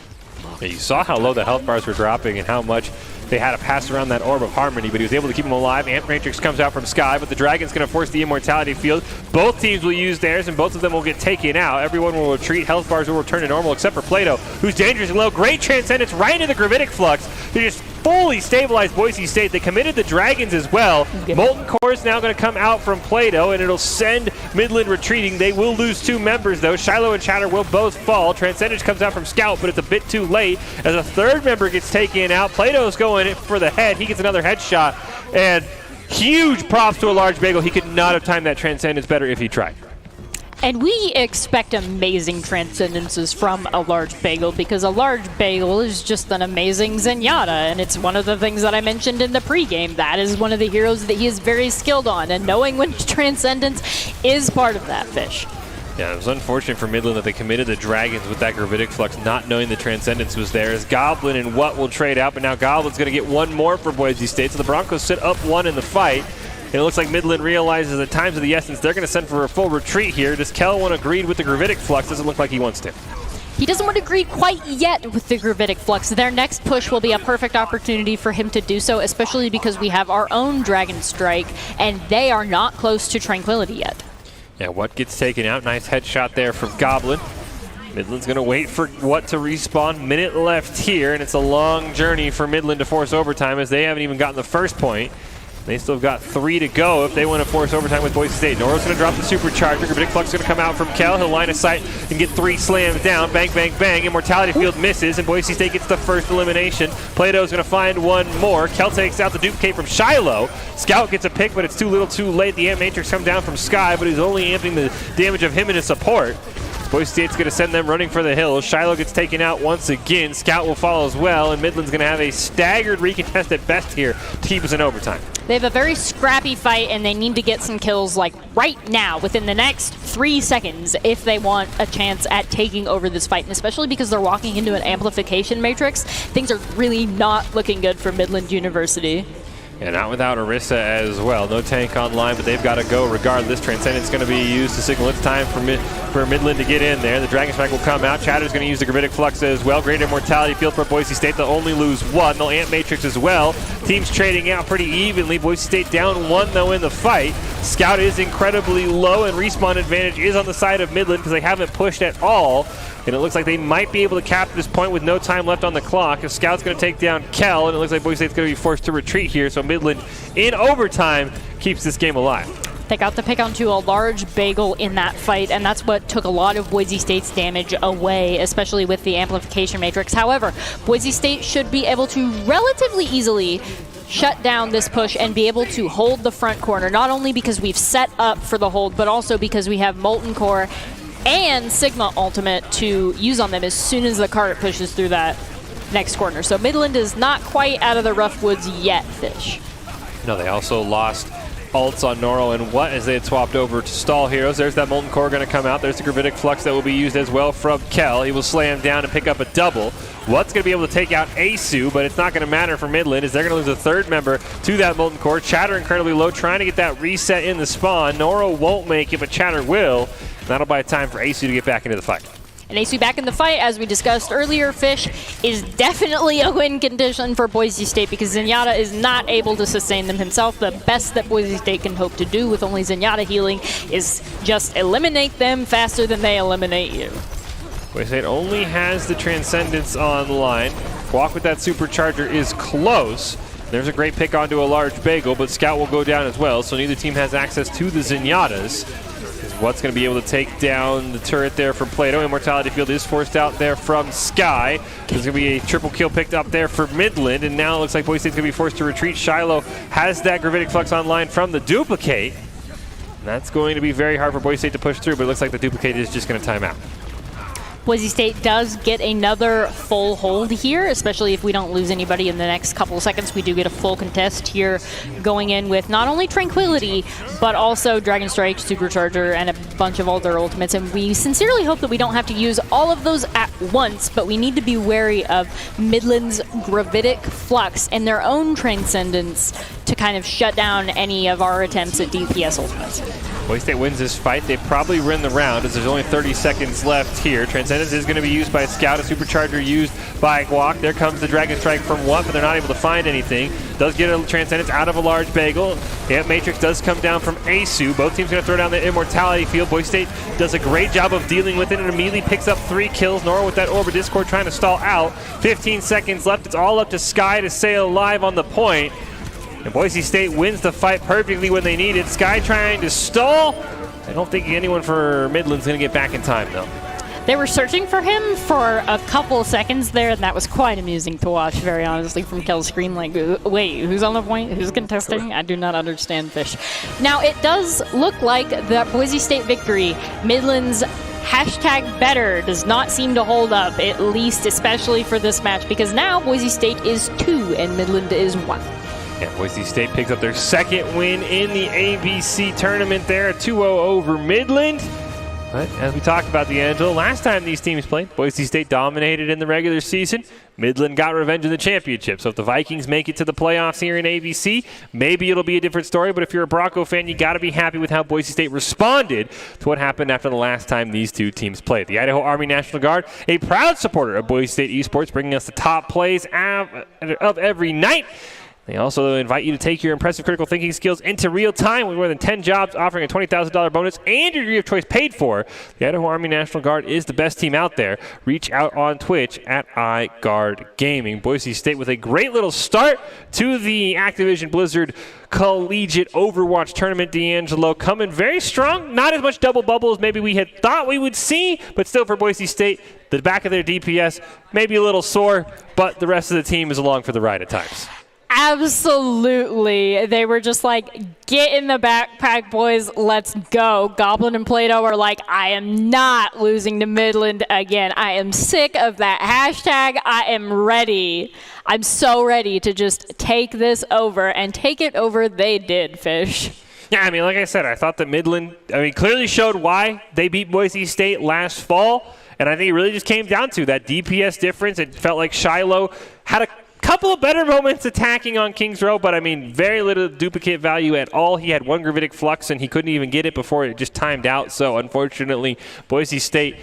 D: Yeah, you saw how low the health bars were dropping and how much they had to pass around that Orb of Harmony, but he was able to keep him alive. Amp Matrix comes out from Sky, but the Dragon's going to force the Immortality field. Both teams will use theirs, and both of them will get taken out. Everyone will retreat. Health bars will return to normal, except for Plato, who's dangerously low. Great Transcendence right into the Gravitic Flux. They just fully stabilized Boise State. They committed the Dragons as well. Molten Core is now going to come out from Plato, and it'll send Midland retreating. They will lose 2 members, though. Shiloh and Chatter will both fall. Transcendence comes out from Scout, but it's a bit too late as a 3rd member gets taken out. Plato's going for the head. He gets another headshot, and huge props to a large bagel. He could not have timed that Transcendence better if he tried.
E: And we expect amazing transcendences from a large bagel because a large bagel is just an amazing Zenyatta, and it's one of the things that I mentioned in the pregame. That is one of the heroes that he is very skilled on, and knowing when Transcendence is part of that fish.
D: Yeah, it was unfortunate for Midland that they committed the Dragons with that Gravitic Flux, not knowing the Transcendence was there. As Goblin and What will trade out, but now Goblin's going to get one more for Boise State, so the Broncos sit up 1 in the fight. And it looks like Midland realizes at times of the essence they're going to send for a full retreat here. Does Kel want to agree with the Gravitic Flux? Doesn't look like he wants to.
E: He doesn't want to agree quite yet with the Gravitic Flux. Their next push will be a perfect opportunity for him to do so, especially because we have our own Dragon Strike, and they are not close to Tranquility yet.
D: Yeah, What gets taken out. Nice headshot there from Goblin. Midland's going to wait for What to respawn. Minute left here, and it's a long journey for Midland to force overtime as they haven't even gotten the first point. They still have got 3 to go if they want to force overtime with Boise State. Noro's going to drop the supercharger. Gravitic Flux is going to come out from Kel. He'll line of sight and get 3 slams down. Bang, bang, bang. Immortality field misses, and Boise State gets the first elimination. Plato's going to find one more. Kel takes out the duplicate from Shiloh. Scout gets a pick, but it's too little too late. The Amp Matrix comes down from Sky, but he's only amping the damage of him and his support. Boise State's going to send them running for the hills. Shiloh gets taken out once again. Scout will follow as well, and Midland's going to have a staggered recontest at best here to keep us in overtime.
E: They have a very scrappy fight, and they need to get some kills like right now, within the next 3 seconds, if they want a chance at taking over this fight, and especially because they're walking into an amplification matrix. Things are really not looking good for Midland University.
D: And not without Orisa as well. No tank online, but they've got to go regardless. Transcendence going to be used to signal it's time for Midland to get in there. The Dragon Strike will come out. Chatter's going to use the Gravitic Flux as well. Great Immortality field for Boise State. They'll only lose 1. They'll Amp Matrix as well. Teams trading out pretty evenly. Boise State down 1 though in the fight. Scout is incredibly low, and respawn advantage is on the side of Midland because they haven't pushed at all. And it looks like they might be able to cap this point with no time left on the clock. If Scout's going to take down Kel, and it looks like Boise State's going to be forced to retreat here. So Midland, in overtime, keeps this game alive.
E: They got the pick onto a large bagel in that fight, and that's what took a lot of Boise State's damage away, especially with the amplification matrix. However, Boise State should be able to relatively easily shut down this push and be able to hold the front corner, not only because we've set up for the hold, but also because we have Molten Core and Sigma Ultimate to use on them as soon as the cart pushes through that next corner. So Midland is not quite out of the rough woods yet, Fish.
D: No, they also lost ults on Noro, and what as they had swapped over to stall heroes. There's that Molten Core going to come out. There's the Gravitic Flux that will be used as well from Kel. He will slam down and pick up a double. What's going to be able to take out Asu, but it's not going to matter for Midland as they're going to lose a third member to that Molten Core. Chatter incredibly low, trying to get that reset in the spawn. Noro won't make it, but Chatter will. And that'll buy time for Asu to get back into the fight.
E: And Asu back in the fight, as we discussed earlier. Fish is definitely a win condition for Boise State because Zenyatta is not able to sustain them himself. The best that Boise State can hope to do with only Zenyatta healing is just eliminate them faster than they eliminate you.
D: Boise State only has the Transcendence on the line. Walk with that Supercharger is close. There's a great pick onto a large bagel, but Scout will go down as well, so neither team has access to the Zenyatas. What's going to be able to take down the turret there from Plato. Immortality Field is forced out there from Sky. There's going to be a triple kill picked up there for Midland, and now it looks like Boise State's going to be forced to retreat. Shiloh has that Gravitic Flux online from the Duplicate. And that's going to be very hard for Boise State to push through, but it looks like the Duplicate is just going to time out.
E: Boise State does get another full hold here, especially if we don't lose anybody in the next couple of seconds. We do get a full contest here going in with not only Tranquility, but also Dragon Strike, Supercharger, and a bunch of other ultimates. And we sincerely hope that we don't have to use all of those at once, but we need to be wary of Midland's Gravitic Flux and their own Transcendence to kind of shut down any of our attempts at DPS ultimates.
D: Boise State wins this fight. They probably win the round as there's only 30 seconds left here. Transcendence is going to be used by Scout, a Supercharger used by Guac. There comes the Dragon Strike from what, but they're not able to find anything. Does get a Transcendence out of a large bagel. Yeah, Matrix does come down from Asu. Both teams going to throw down the Immortality Field. Boise State does a great job of dealing with it and immediately picks up 3 kills. Nora with that Orb of Discord trying to stall out. 15 seconds left. It's all up to Sky to stay alive on the point. And Boise State wins the fight perfectly when they need it. Sky trying to stall. I don't think anyone for Midland's going to get back in time, though.
E: They were searching for him for a couple of seconds there, and that was quite amusing to watch, very honestly, from Kel's screen. Like, wait, who's on the point? Who's contesting? I do not understand, Fish. Now, it does look like the Boise State victory, Midland's #better does not seem to hold up, at least especially for this match, because now Boise State is 2 and Midland is 1.
D: Yeah, Boise State picks up their second win in the ABC tournament there, 2-0 over Midland. But as we talked about, D'Angelo, last time these teams played, Boise State dominated in the regular season. Midland got revenge in the championship. So if the Vikings make it to the playoffs here in ABC, maybe it'll be a different story. But if you're a Bronco fan, you got to be happy with how Boise State responded to what happened after the last time these two teams played. The Idaho Army National Guard, a proud supporter of Boise State esports, bringing us the top plays of every night. They also invite you to take your impressive critical thinking skills into real time with more than 10 jobs offering a $20,000 bonus and your degree of choice paid for. The Idaho Army National Guard is the best team out there. Reach out on Twitch at iGuard Gaming. Boise State with a great little start to the Activision Blizzard Collegiate Overwatch Tournament. D'Angelo coming very strong. Not as much double bubble as maybe we had thought we would see, but still for Boise State, the back of their DPS maybe a little sore, but the rest of the team is along for the ride at times.
E: Absolutely. They were just like, get in the backpack, boys. Let's go. Goblin and Plato are like, I am not losing to Midland again. I am sick of that hashtag. I am ready. I'm so ready to just take this over, and take it over they did, Fish.
D: Yeah, I mean, like I said, I thought that Midland, clearly showed why they beat Boise State last fall. And I think it really just came down to that DPS difference. It felt like Shiloh had a couple of better moments attacking on Kings Row, but very little duplicate value at all. He had one Gravitic Flux and he couldn't even get it before it just timed out. So unfortunately, Boise State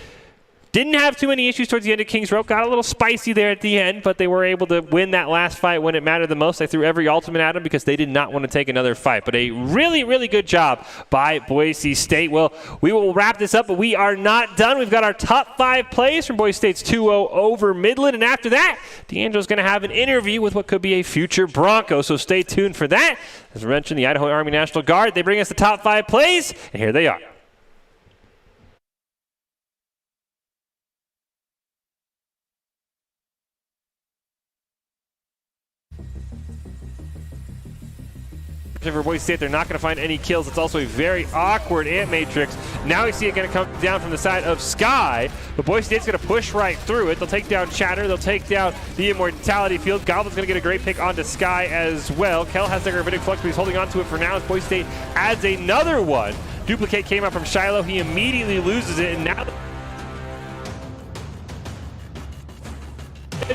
D: didn't have too many issues towards the end of Kings Row. Got a little spicy there at the end, but they were able to win that last fight when it mattered the most. They threw every ultimate at them because they did not want to take another fight. But a really, really good job by Boise State. Well, we will wrap this up, but we are not done. We've got our top 5 plays from Boise State's 2-0 over Midland. And after that, D'Angelo's going to have an interview with what could be a future Bronco. So stay tuned for that. As we mentioned, the Idaho Army National Guard, they bring us the top 5 plays, and here they are. For Boise State, they're not going to find any kills. It's also a very awkward ant matrix. Now we see it going to come down from the side of Sky, but Boise State's going to push right through it. They'll take down Chatter. They'll take down the Immortality Field. Goblin's going to get a great pick onto Sky as well. Kel has the Gravitic Flux, but he's holding on to it for now as Boise State adds another one. Duplicate came out from Shiloh. He immediately loses it, and now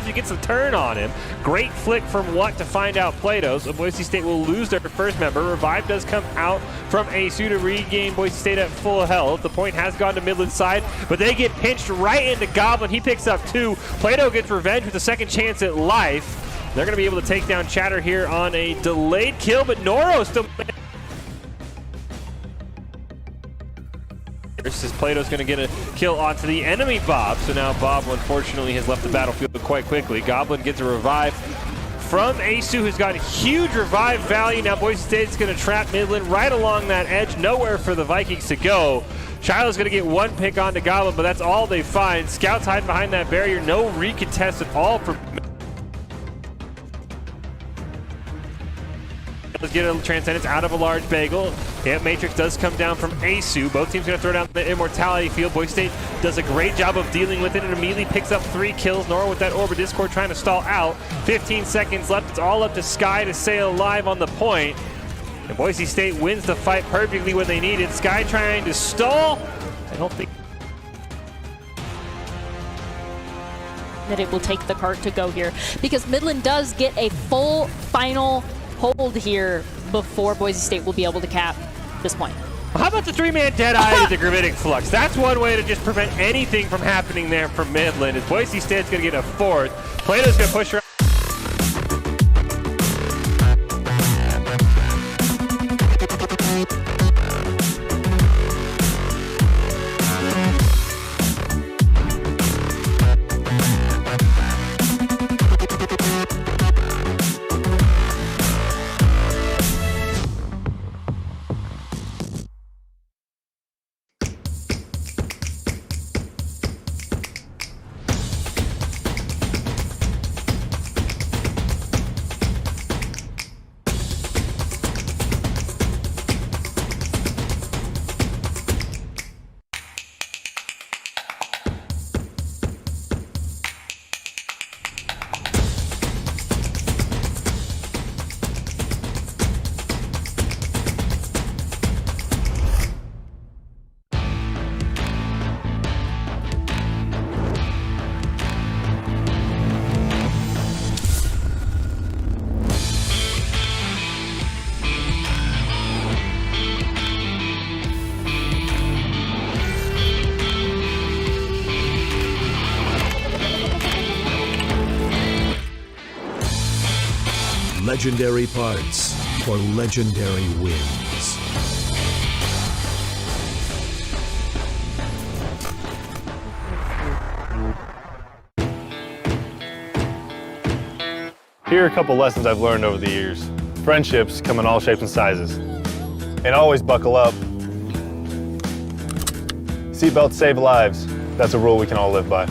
D: he gets a turn on him. Great flick from What to find out Plato. So Boise State will lose their first member. Revive does come out from Asu to regain Boise State at full health. The point has gone to Midland side, but they get pinched right into Goblin. He picks up 2. Plato gets revenge with a second chance at life. They're going to be able to take down Chatter here on a delayed kill, but Noro still... As Plato's going to get a kill onto the enemy Bob. So now Bob, unfortunately, has left the battlefield quite quickly. Goblin gets a revive from Asu, who's got huge revive value. Now Boise State's going to trap Midland right along that edge. Nowhere for the Vikings to go. Shiloh's going to get 1 pick onto Goblin, but that's all they find. Scouts hiding behind that barrier. No recontest at all for Let's get a Transcendence out of a large bagel. Ant Matrix does come down from Asu. Both teams going to throw down the Immortality Field. Boise State does a great job of dealing with it and immediately picks up 3 kills. Nora with that Orb of Discord trying to stall out. 15 seconds left. It's all up to Sky to stay alive on the point. And Boise State wins the fight perfectly when they need it. Sky trying to stall. I don't think
E: that it will take the cart to go here, because Midland does get a full final hold here before Boise State will be able to cap this point.
D: How about the 3-man Deadeye to the Gravitic Flux? That's one way to just prevent anything from happening there from Midland. As Boise State's going to get a 4th. Plato's going to push her.
F: Legendary parts for legendary wins.
G: Here are a couple lessons I've learned over the years. Friendships come in all shapes and sizes. And always buckle up. Seatbelts save lives. That's a rule we can all live by.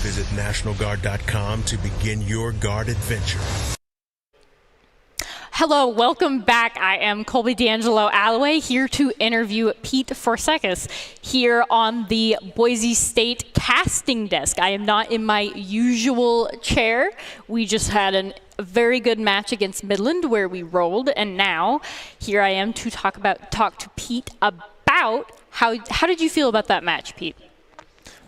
H: Visit NationalGuard.com to begin your guard adventure.
E: Hello, welcome back. I am Colby D'Angelo Alloway here to interview Pete Forsekis here on the Boise State casting desk. I am not in my usual chair. We just had an a very good match against Midland where we rolled, and now here I am to talk to Pete about how did you feel about that match, Pete?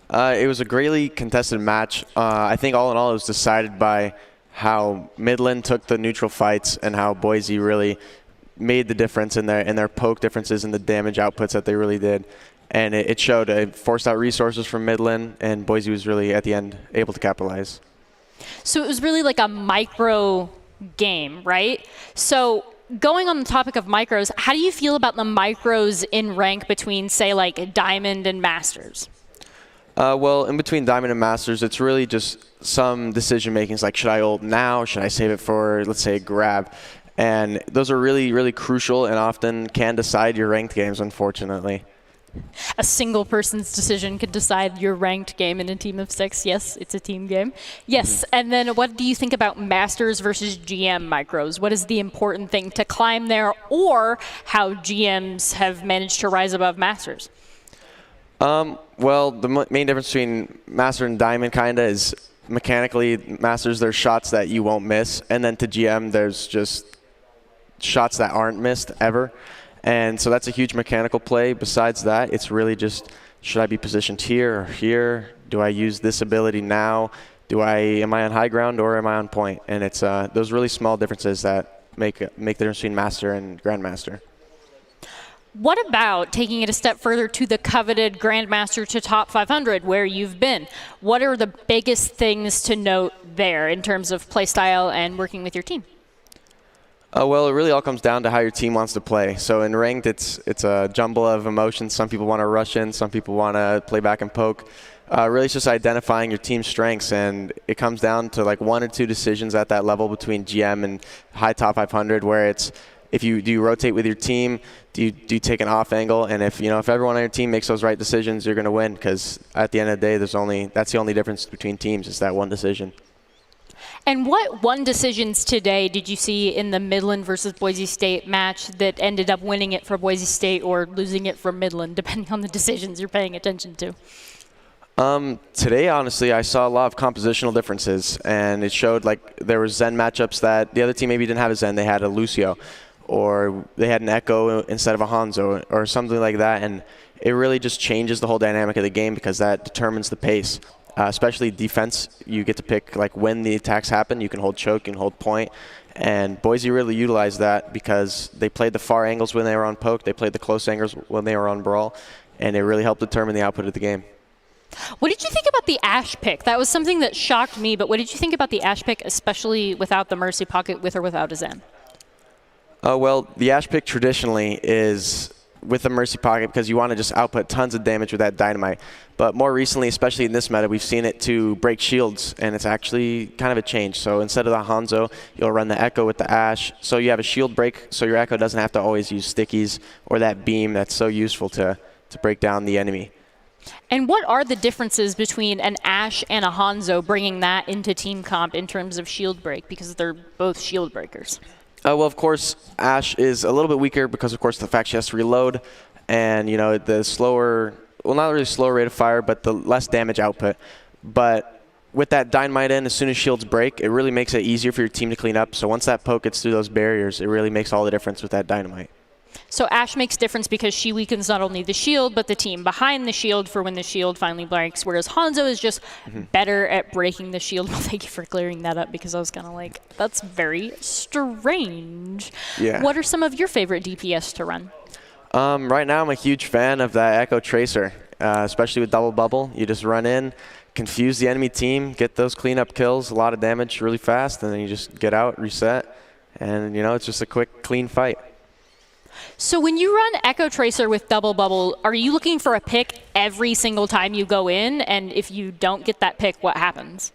I: It was a greatly contested match. I think all in all it was decided by how Midland took the neutral fights and how Boise really made the difference in their poke differences and the damage outputs that they really did. And it showed. It forced out resources from Midland, and Boise was really, at the end, able to capitalize.
E: So it was really like a micro game, right? So going on the topic of micros, how do you feel about the micros in rank between, say, like Diamond and Masters?
I: Well, in between Diamond and Masters, it's really just some decision makings, like should I ult now? Should I save it for, let's say, a grab? And those are really, really crucial and often can decide your ranked games, unfortunately.
E: A single person's decision could decide your ranked game in a team of 6. Yes, it's a team game. Yes, and then what do you think about Masters versus GM micros? What is the important thing to climb there, or how GMs have managed to rise above Masters?
I: Well, the main difference between Master and Diamond kind of is mechanically, Masters, there's shots that you won't miss, and then to GM, there's just shots that aren't missed ever. And so that's a huge mechanical play. Besides that, it's really just, should I be positioned here or here? Do I use this ability now? Am I on high ground or am I on point? And it's those really small differences that make the difference between Master and Grandmaster.
E: What about taking it a step further to the coveted Grandmaster to top 500 where you've been? What are the biggest things to note there in terms of play style and working with your team?
I: Well, it really all comes down to how your team wants to play. So in ranked, it's a jumble of emotions. Some people want to rush in, some people want to play back and poke. Really, it's just identifying your team's strengths, and it comes down to like 1 or 2 decisions at that level between GM and high top 500, where it's do you rotate with your team, do you take an off angle, and if everyone on your team makes those right decisions, you're going to win. Because at the end of the day, that's the only difference between teams is that one decision.
E: And what one decisions today did you see in the Midland versus Boise State match that ended up winning it for Boise State or losing it for Midland, depending on the decisions you're paying attention to?
I: Today, honestly, I saw a lot of compositional differences, and it showed like there were Zen matchups that the other team maybe didn't have a Zen. They had a Lucio, or they had an Echo instead of a Hanzo, or something like that. And it really just changes the whole dynamic of the game because that determines the pace. Especially defense, you get to pick like when the attacks happen. You can hold choke, you can hold point. And Boise really utilized that because they played the far angles when they were on poke. They played the close angles when they were on brawl. And it really helped determine the output of the game.
E: What did you think about the Ashe pick? That was something that shocked me, but what did you think about the Ashe pick, especially without the Mercy Pocket, with or without a Zen?
I: Well, the Ashe pick traditionally is with the Mercy Pocket because you want to just output tons of damage with that Dynamite. But more recently, especially in this meta, we've seen it to break shields, and it's actually kind of a change. So instead of the Hanzo, you'll run the Echo with the Ashe. So you have a shield break, so your Echo doesn't have to always use stickies or that beam that's so useful to break down the enemy.
E: And what are the differences between an Ashe and a Hanzo, bringing that into team comp in terms of shield break, because they're both shield breakers?
I: Well, of course, Ashe is a little bit weaker because, of course, the fact she has to reload, and the slower, well, not really slower rate of fire, but the less damage output. But with that Dynamite in, as soon as shields break, it really makes it easier for your team to clean up. So once that poke gets through those barriers, it really makes all the difference with that Dynamite.
E: So Ashe makes difference because she weakens not only the shield, but the team behind the shield for when the shield finally breaks, whereas Hanzo is just better at breaking the shield. Well, thank you for clearing that up because I was kind of like, that's very strange.
I: Yeah.
E: What are some of your favorite DPS to run?
I: Right now, I'm a huge fan of that Echo Tracer, especially with Double Bubble. You just run in, confuse the enemy team, get those cleanup kills, a lot of damage really fast, and then you just get out, reset, and it's just a quick, clean fight.
E: So when you run Echo Tracer with Double Bubble, are you looking for a pick every single time you go in? And if you don't get that pick, what happens?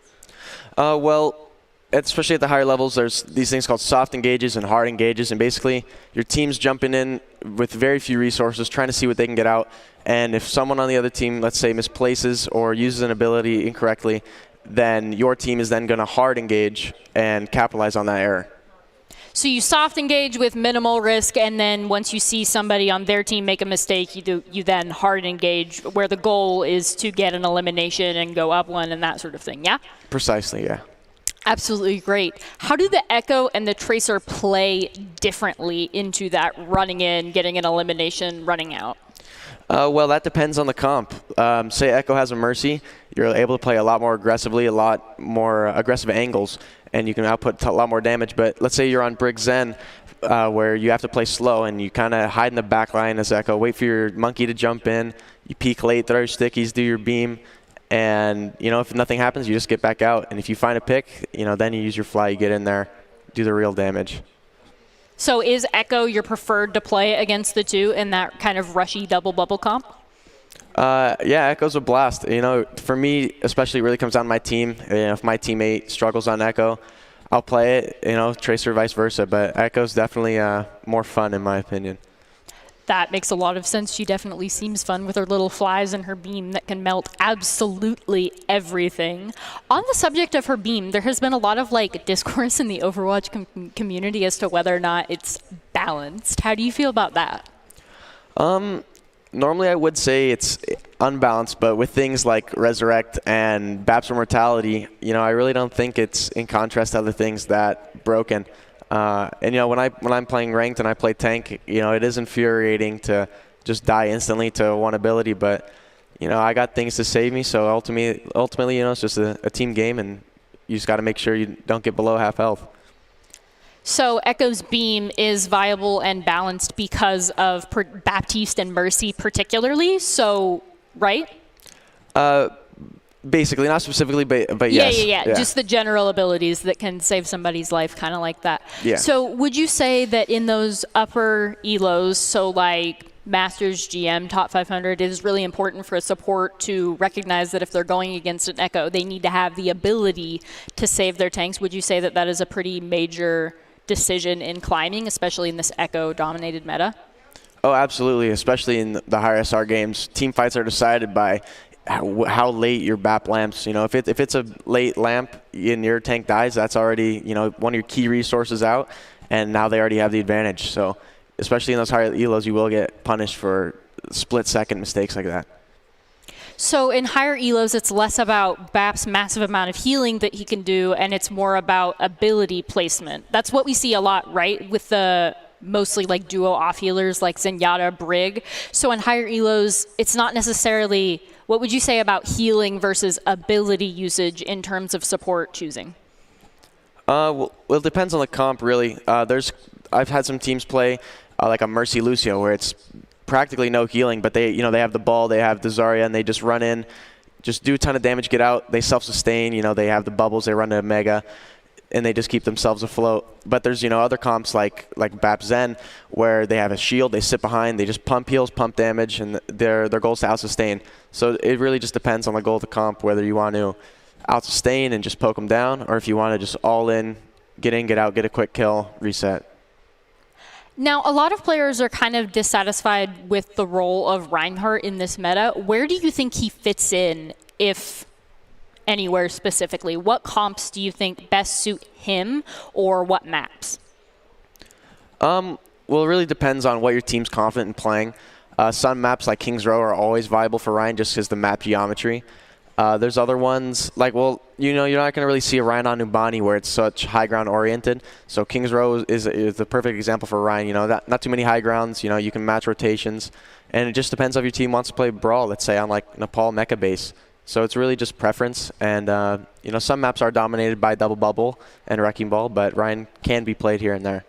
I: Well, especially at the higher levels, there's these things called soft engages and hard engages. And basically, your team's jumping in with very few resources, trying to see what they can get out. And if someone on the other team, let's say, misplaces or uses an ability incorrectly, then your team is then going to hard engage and capitalize on that error.
E: So you soft engage with minimal risk, and then once you see somebody on their team make a mistake, you then hard engage, where the goal is to get an elimination and go up one and that sort of thing, yeah?
I: Precisely, yeah.
E: Absolutely great. How do the Echo and the Tracer play differently into that running in, getting an elimination, running out?
I: Well, that depends on the comp. Say Echo has a Mercy, you're able to play a lot more aggressively, a lot more aggressive angles, and you can output a lot more damage. But let's say you're on Brig Zen, where you have to play slow, and you kind of hide in the back line as Echo, wait for your Monkey to jump in, you peek late, throw your stickies, do your beam, and if nothing happens, you just get back out. And if you find a pick, then you use your fly, you get in there, do the real damage.
E: So is Echo your preferred to play against the two in that kind of rushy double bubble comp?
I: Yeah, Echo's a blast. For me, especially, it really comes down to my team. If my teammate struggles on Echo, I'll play it. Tracer, vice versa. But Echo's definitely more fun, in my opinion.
E: That makes a lot of sense. She definitely seems fun with her little flies and her beam that can melt absolutely everything. On the subject of her beam, there has been a lot of discourse in the Overwatch community as to whether or not it's balanced. How do you feel about that?
I: Normally I would say it's unbalanced, but with things like Resurrect and Baps Immortality, I really don't think it's in contrast to other things that broken. And when I'm playing ranked and I play tank, it is infuriating to just die instantly to one ability, but I got things to save me. So ultimately, it's just a team game, and you just got to make sure you don't get below half health.
E: So Echo's beam is viable and balanced because of Baptiste and Mercy particularly. So, right?
I: Basically, not specifically, but yes.
E: Yeah. Just the general abilities that can save somebody's life, kind of like that.
I: Yeah.
E: So would you say that in those upper elos, so like Masters, GM, top 500, it is really important for a support to recognize that if they're going against an Echo, they need to have the ability to save their tanks? Would you say that that is a pretty major decision in climbing, especially in this Echo-dominated meta?
I: Oh, absolutely, especially in the higher SR games. Team fights are decided by how late your BAP lamps. If it's a late lamp and your tank dies, that's already one of your key resources out, and now they already have the advantage. So especially in those higher elos, you will get punished for split-second mistakes like that.
E: So in higher elos, it's less about BAP's massive amount of healing that he can do, and it's more about ability placement. That's what we see a lot, right, with the mostly duo off healers like Zenyatta, Brig. So in higher elos, it's not necessarily. What would you say about healing versus ability usage in terms of support choosing?
I: Well, it depends on the comp, really. I've had some teams play like a Mercy Lucio, where it's practically no healing, but they have the ball, they have the Zarya, and they just run in, just do a ton of damage, get out. They self-sustain. They have the bubbles, they run to Mega, and they just keep themselves afloat. But there's other comps like Bap Zen, where they have a shield, they sit behind, they just pump heals, pump damage, and their goal is to out-sustain. So it really just depends on the goal of the comp, whether you want to out-sustain and just poke them down, or if you want to just all in, get out, get a quick kill, reset.
E: Now, a lot of players are kind of dissatisfied with the role of Reinhardt in this meta. Where do you think he fits in, if anywhere specifically? What comps do you think best suit him, or what maps?
I: Well, it really depends on what your team's confident in playing. Some maps like King's Row are always viable for Ryan just because the map geometry. There's other ones like, you're not going to really see a Ryan on Numbani where it's such high ground oriented. So King's Row is the perfect example for Ryan. Not too many high grounds. You can match rotations, and it just depends if your team wants to play Brawl. Let's say on like Nepal Mecha base. So it's really just preference, and some maps are dominated by Double Bubble and Wrecking Ball, but Ryan can be played here and there.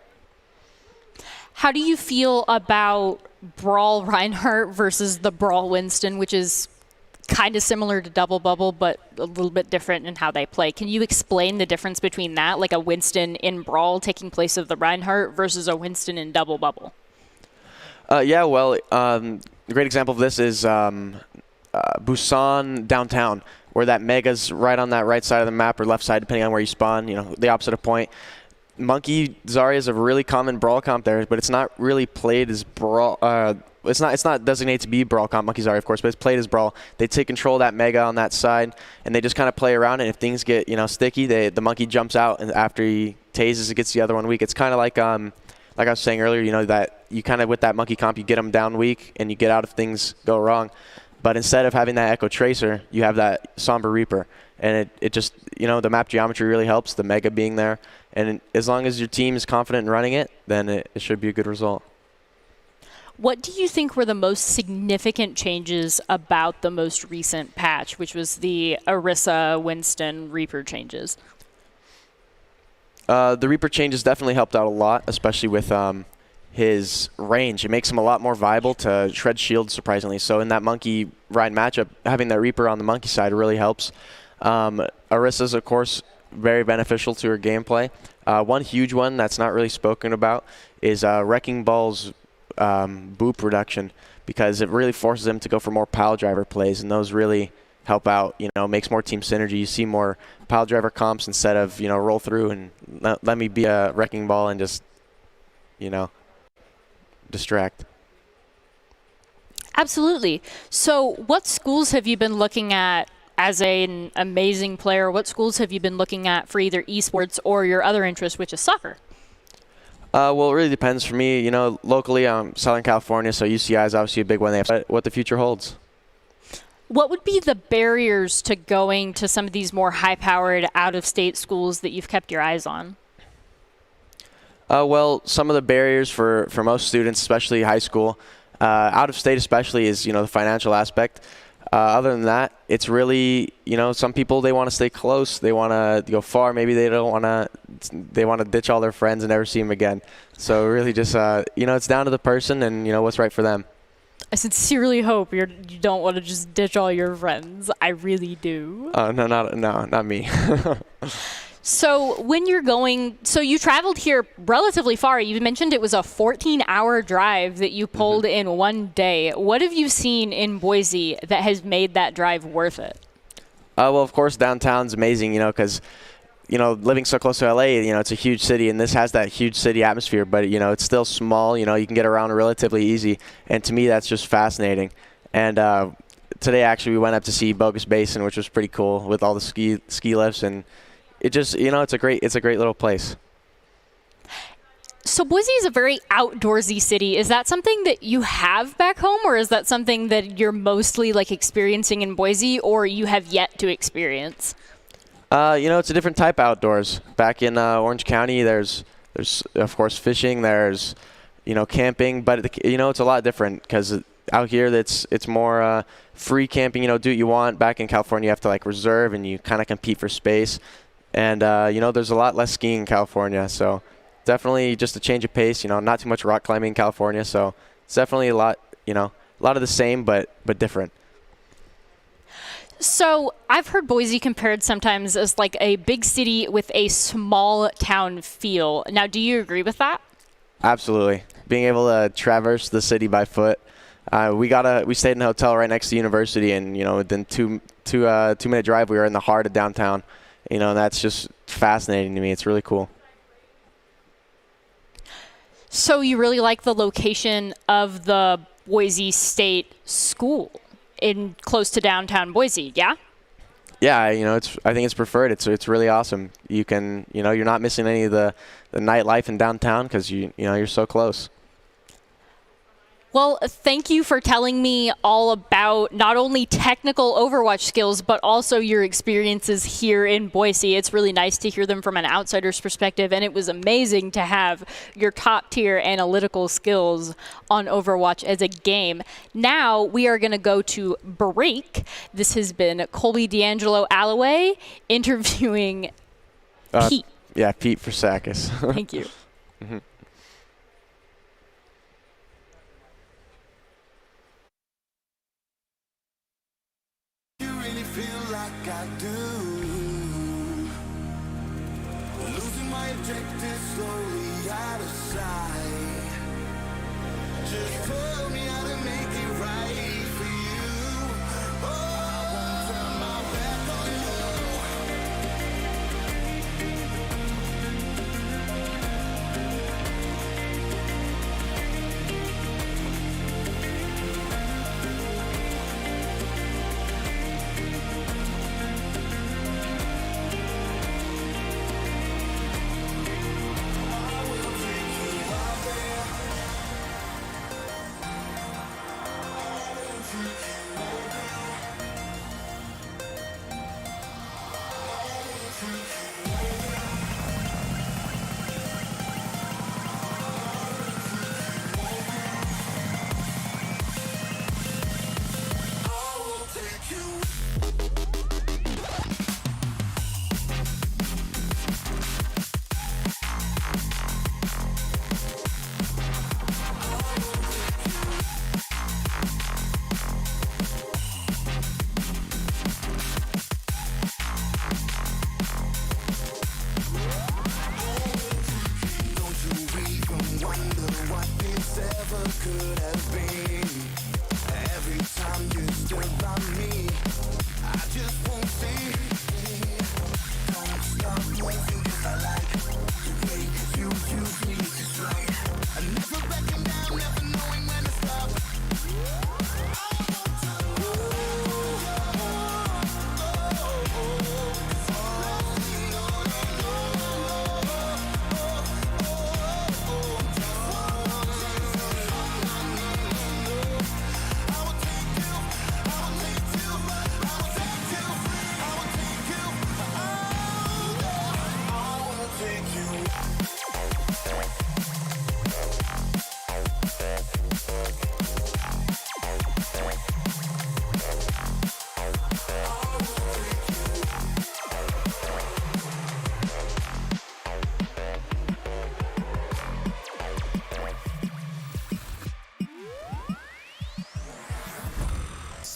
E: How do you feel about Brawl Reinhardt versus the Brawl Winston, which is kind of similar to Double Bubble, but a little bit different in how they play? Can you explain the difference between that, like a Winston in Brawl taking place of the Reinhardt versus a Winston in Double Bubble?
I: Yeah, well, a great example of this is Busan downtown, where that Mega's right on that right side of the map or left side, depending on where you spawn, the opposite of point. Monkey Zarya is a really common Brawl comp there, but it's not really played as Brawl. It's not designated to be Brawl comp, Monkey Zarya, of course, but it's played as Brawl. They take control of that Mega on that side, and they just kind of play around, and if things get, sticky, the Monkey jumps out, and after he tases, it gets the other one weak. It's kind of like I was saying earlier, that you kind of, with that Monkey comp, you get them down weak, and you get out if things go wrong. But instead of having that Echo Tracer, you have that Somber Reaper. And it just, the map geometry really helps, the Mega being there. And as long as your team is confident in running it, then it should be a good result.
E: What do you think were the most significant changes about the most recent patch, which was the Orisa, Winston, Reaper changes?
I: The Reaper changes definitely helped out a lot, especially with his range. It makes him a lot more viable to shred shields, surprisingly. So in that Monkey Ryan matchup, having that Reaper on the Monkey side really helps. Orisa's, of course, very beneficial to her gameplay. One huge one that's not really spoken about is Wrecking Ball's boop reduction, because it really forces them to go for more pile driver plays, and those really help out, makes more team synergy. You see more pile driver comps instead of, roll through and let me be a Wrecking Ball and just, distract.
E: Absolutely. So what schools have you been looking at as an amazing player? What schools have you been looking at for either esports or your other interest, which is soccer?
I: Well, it really depends for me. Locally, I'm Southern California, so UCI is obviously a big one. They have what the future holds.
E: What would be the barriers to going to some of these more high-powered out-of-state schools that you've kept your eyes on?
I: Well, some of the barriers for most students, especially high school, out of state especially, is the financial aspect. Other than that, it's really some people, they want to stay close, they want to go far. Maybe they don't want to. They want to ditch all their friends and never see them again. So really, just it's down to the person and what's right for them.
E: I sincerely hope you don't want to just ditch all your friends. I really do.
I: No, not me.
E: So when you're going, so you traveled here relatively far. You mentioned it was a 14-hour drive that you pulled in one day. What have you seen in Boise that has made that drive worth it?
I: Well, of course, downtown's amazing, because, living so close to LA, it's a huge city, and this has that huge city atmosphere, but, it's still small, you can get around relatively easy. And to me, that's just fascinating. And today, actually, we went up to see Bogus Basin, which was pretty cool with all the ski lifts, and it just, it's a great little place.
E: So Boise is a very outdoorsy city. Is that something that you have back home, or is that something that you're mostly experiencing in Boise, or you have yet to experience?
I: It's a different type of outdoors. Back in Orange County, there's of course fishing, there's camping, but it's a lot different because out here it's more free camping. Do what you want. Back in California, you have to reserve, and you kind of compete for space. And, there's a lot less skiing in California, so definitely just a change of pace, not too much rock climbing in California, so it's definitely a lot of the same, but different.
E: So I've heard Boise compared sometimes as a big city with a small town feel. Now, do you agree with that? Absolutely.
I: Being able to traverse the city by foot. We stayed in a hotel right next to the university, and, within two-minute drive, we were in the heart of downtown. And that's just fascinating to me. It's really cool.
E: So you really like the location of the Boise State School in close to downtown Boise, yeah?
I: Yeah, I think it's preferred. It's really awesome. You can, you're not missing any of the nightlife in downtown because you're so close.
E: Well, thank you for telling me all about not only technical Overwatch skills, but also your experiences here in Boise. It's really nice to hear them from an outsider's perspective, and it was amazing to have your top-tier analytical skills on Overwatch as a game. Now we are going to go to break. This has been Colby D'Angelo Alloway interviewing Pete.
I: Yeah, Pete Forsakis.
E: Thank you.
I: Mm-hmm.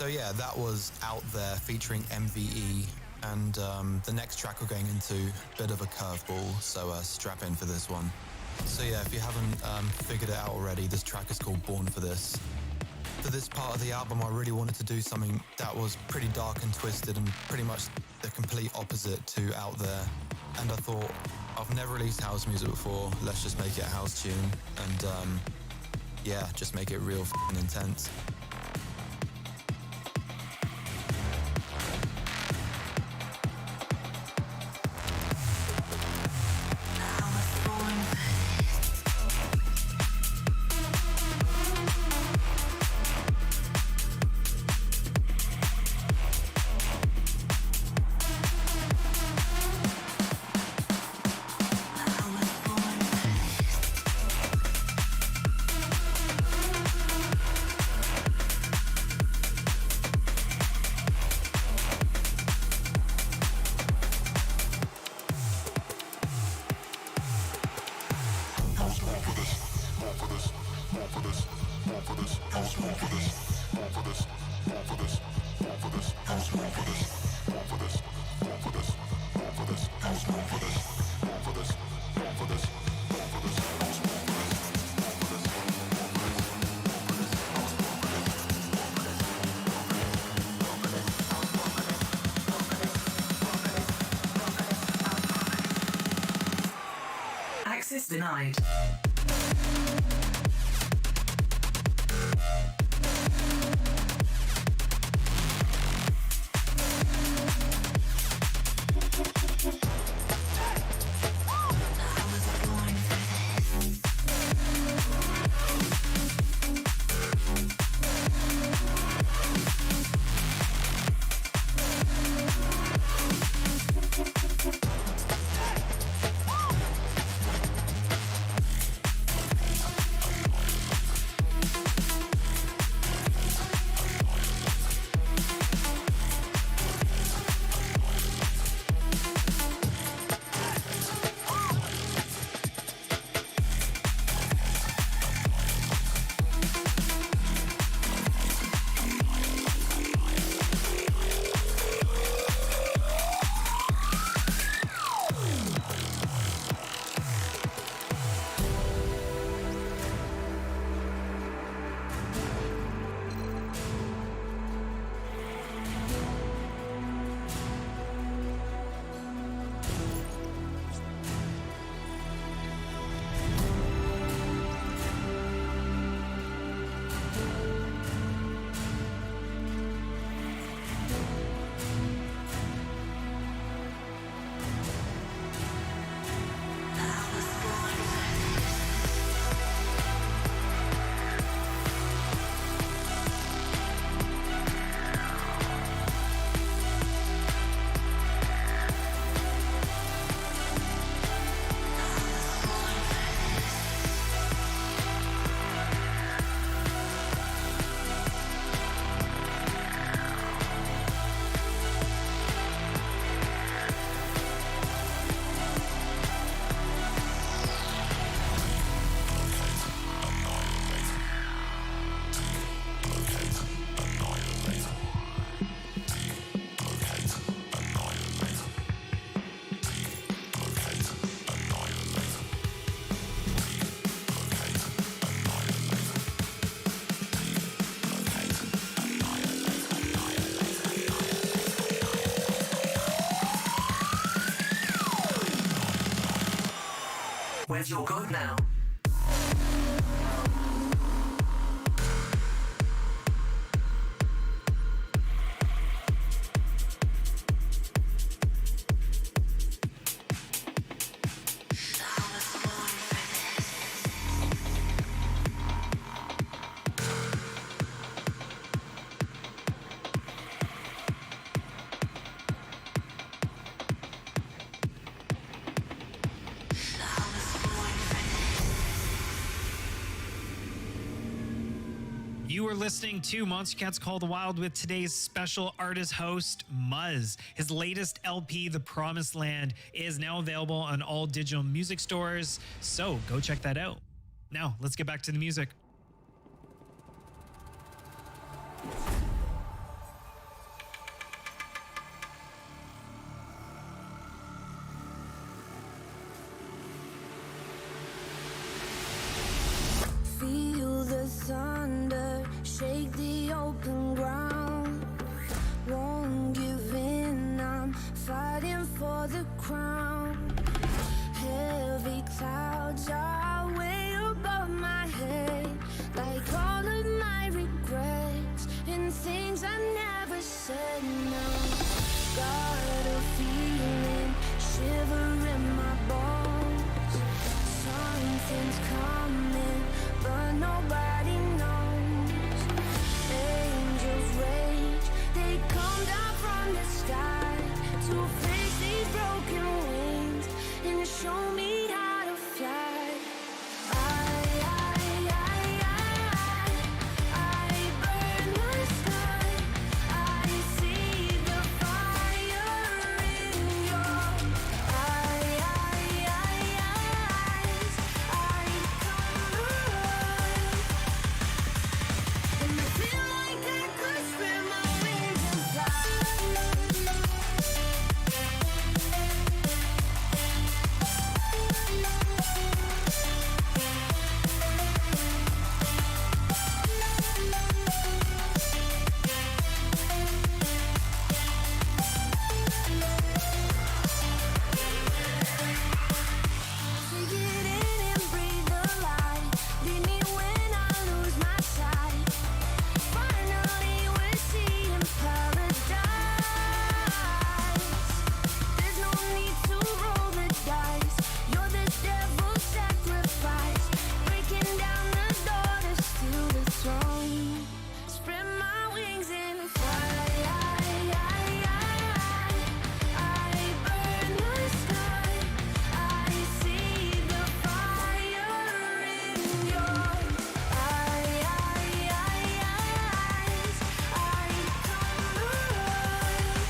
J: So yeah, that was Out There featuring MVE, and the next track we're going into, a bit of a curveball, so strap in for this one. So yeah, if you haven't figured it out already, this track is called Born for This. For this part of the album, I really wanted to do something that was pretty dark and twisted and pretty much the complete opposite to Out There. And I thought, I've never released house music before, let's just make it a house tune, and yeah, just make it real f***ing intense.
K: Access denied. Where's your code now?
L: You are listening to Monster Cats Call the Wild with today's special artist host, Muzz. His latest LP, The Promised Land, is now available on all digital music stores, so go check that out. Now, let's get back to the music.
C: open ground. Won't give in, I'm fighting for the crown. Heavy clouds are way above my head, like all of my regrets and things I never said. No, got a feeling, shiver in my bones. Something's coming, but nobody knows. Angels rage, they come down from the sky to fix these broken wings and show me how to fly. I burn the sky. I see the fire in your eyes. I come alive, and I feel like I could spread my wings and fly. Take it in and breathe the light. Lead me when I lose my sight. Finally we're seeing paradise. There's no need to roll the dice. You're the devil's sacrifice, breaking down the door to steal the throne. Spread my wings and fly. I burn the sky. I see the fire in your eyes. I come alive,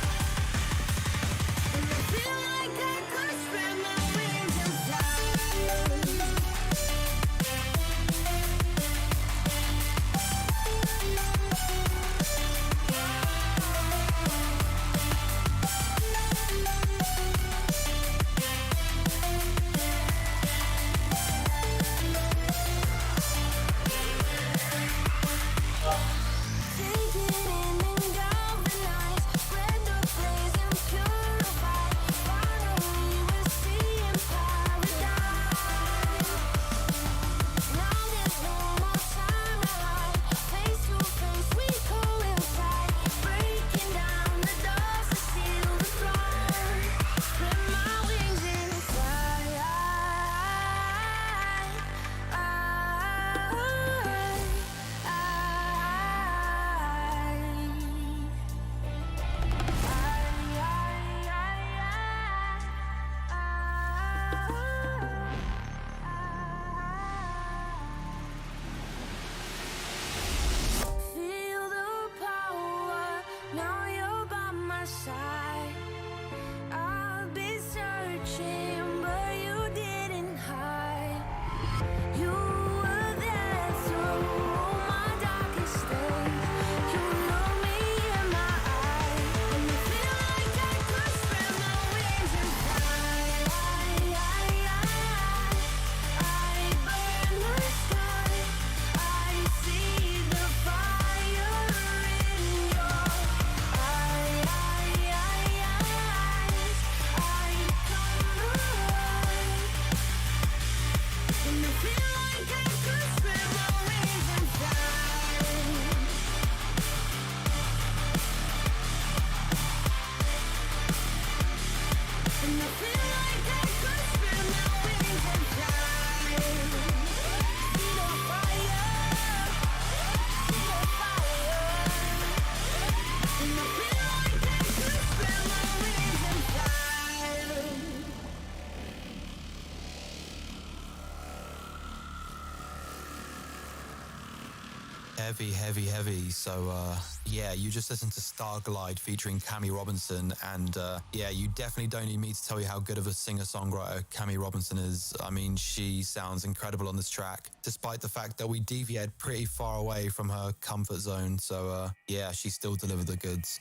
C: and I feel like I could spread my wings and fly. Take it in and galvanize, spread the blaze and purify. Finally we're seeing paradise. Now there's no more time to hide. Face to face we coincide, breaking down the doors to seal the throne. Spread my wings and fly. Feel the power, now you're by my side. I've been searching, but you didn't hide. You were there through all my darkest days. You look me in my eyes, and I feel like I could spread my wings and fly. I burn the sky. I see the fire in your eyes. I come alive, and I feel like I could spread my wings and fly. And I feel like I could spread my wings and fly. See the fire, see the fire. And I feel like I could spread my wings and fly.
J: Heavy. So, yeah, you just listened to Starglide featuring Cammie Robinson. And, yeah, you definitely don't need me to tell you how good of a singer-songwriter Cammie Robinson is. I mean, she sounds incredible on this track, despite the fact that we deviated pretty far away from her comfort zone. So, yeah, she still delivered the goods.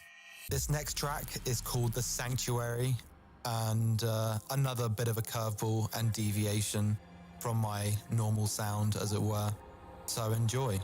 J: This next track is called The Sanctuary, and another bit of a curveball and deviation from my normal sound, as it were. So enjoy.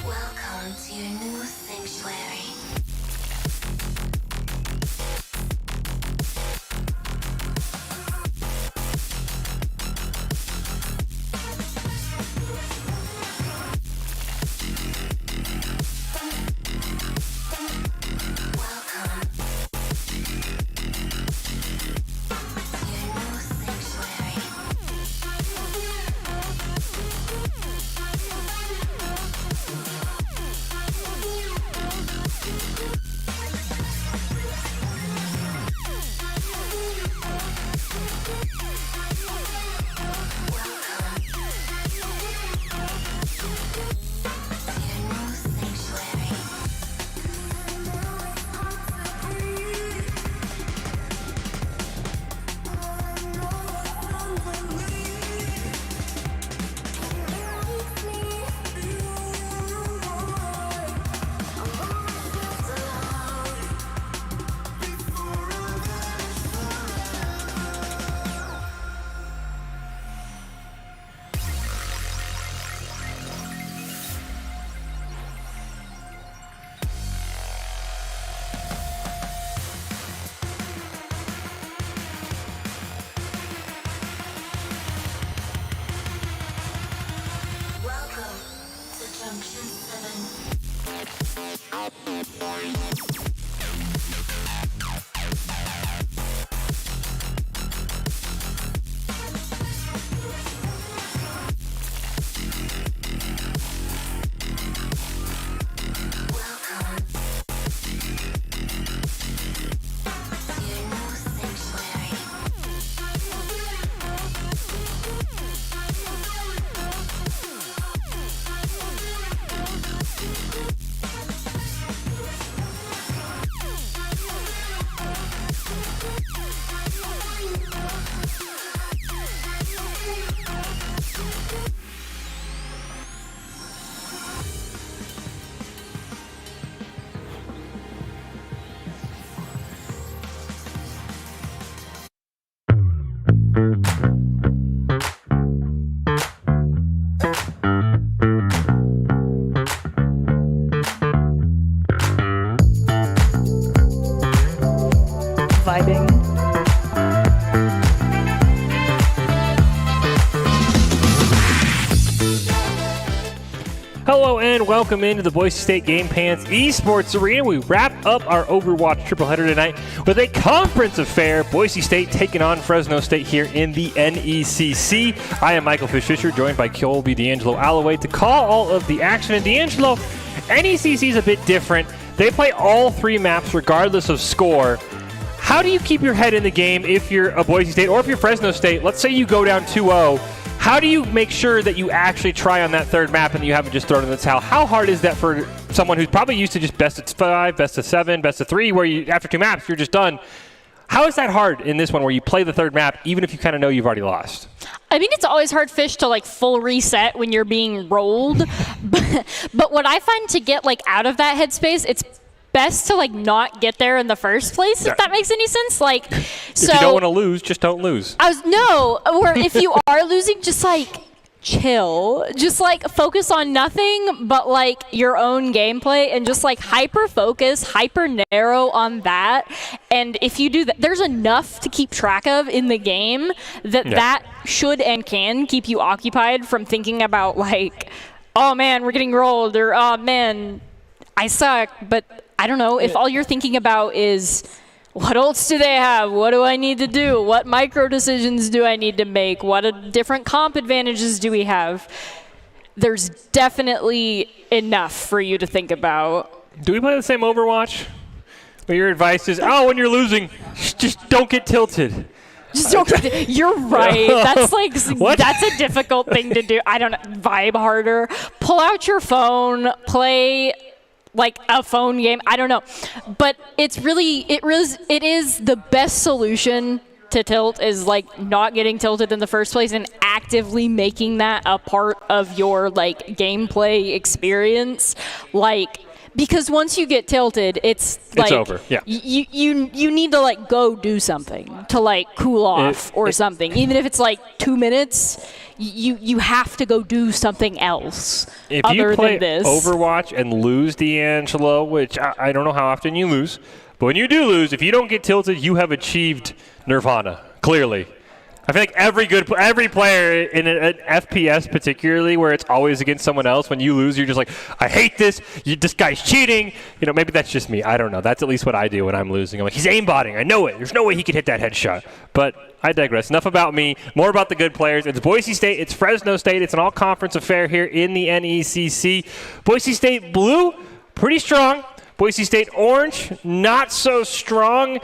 C: Welcome to your new sanctuary. Welcome to Junction 7.
E: Vibing.
D: Hello and welcome into the Boise State Game Pants Esports Arena. We wrap up our Overwatch tripleheader tonight with a conference affair. Boise State taking on Fresno State here in the NECC. I am Michael Fish-Fisher, joined by Colby D'Angelo Alloway to call all of the action. And D'Angelo, NECC is a bit different. They play all three maps regardless of score. How do you keep your head in the game if you're a Boise State or if you're Fresno State? Let's say you go down 2-0. How do you make sure that you actually try on that third map and you haven't just thrown in the towel? How hard is that for someone who's probably used to just best of 5, best of 7, best of 3, where you after 2 maps you're just done? How is that hard in this one where you play the third map even if you kind of know you've already lost?
E: I think it's always hard, Fish, to like full reset when you're being rolled. But what I find to get like out of that headspace, it's best to like not get there in the first place, if that makes any sense. Like, so
D: if you don't want to lose, just don't lose.
E: Or if you are losing, just like chill, just like focus on nothing but like your own gameplay and just like hyper focus, hyper narrow on that. And if you do that, there's enough to keep track of in the game that should and can keep you occupied from thinking about like, oh man, we're getting rolled, or oh man, I suck. But I don't know, if all you're thinking about is what ults do they have? What do I need to do? What micro decisions do I need to make? What different comp advantages do we have? There's definitely enough for you to think about.
D: Do we play the same Overwatch? Where your advice is, oh, when you're losing, just don't get tilted.
E: Just don't. You're right. That's like that's a difficult thing to do. I don't know. Vibe harder. Pull out your phone. Play like a phone game. I don't know, but it is the best solution to tilt is like not getting tilted in the first place and actively making that a part of your like gameplay experience. Like Because once you get tilted, it's like
D: over. Yeah.
E: You need to like go do something to like cool off or something. Even if it's like 2 minutes, you have to go do something else.
D: If you play Overwatch and lose D'Angelo, which I don't know how often you lose, but when you do lose, if you don't get tilted, you have achieved nirvana. Clearly. I feel like every player in an FPS particularly, where it's always against someone else, when you lose, you're just like, I hate this. This guy's cheating. Maybe that's just me. I don't know. That's at least what I do when I'm losing. I'm like, he's aimbotting. I know it. There's no way he could hit that headshot. But I digress. Enough about me. More about the good players. It's Boise State. It's Fresno State. It's an all-conference affair here in the NECC. Boise State blue, pretty strong. Boise State orange, not so strong.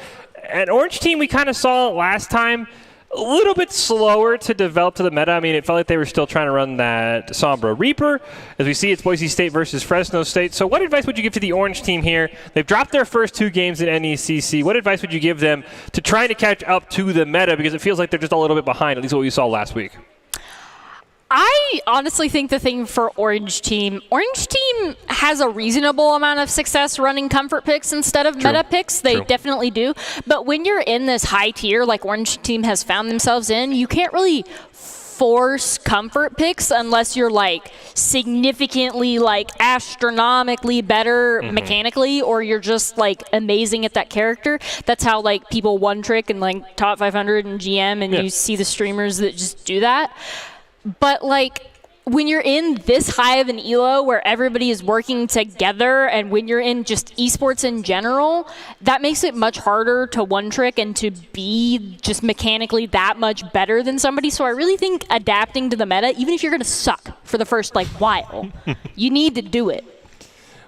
D: An orange team we kind of saw last time. A little bit slower to develop to the meta. I mean, it felt like they were still trying to run that Sombra Reaper. As we see, it's Boise State versus Fresno State. So what advice would you give to the orange team here? They've dropped their first 2 games in NECC. What advice would you give them to try to catch up to the meta? Because it feels like they're just a little bit behind, at least what we saw last week.
E: I honestly think the thing for Orange Team has a reasonable amount of success running comfort picks instead of meta picks. They definitely do. But when you're in this high tier like Orange Team has found themselves in, you can't really force comfort picks unless you're like significantly like astronomically better mechanically, or you're just like amazing at that character. That's how like people one trick and like top 500 and GM, and you see the streamers that just do that. But like when you're in this high of an elo where everybody is working together, and when you're in just esports in general, that makes it much harder to one trick and to be just mechanically that much better than somebody. So I really think adapting to the meta, even if you're going to suck for the first like while, you need to do it.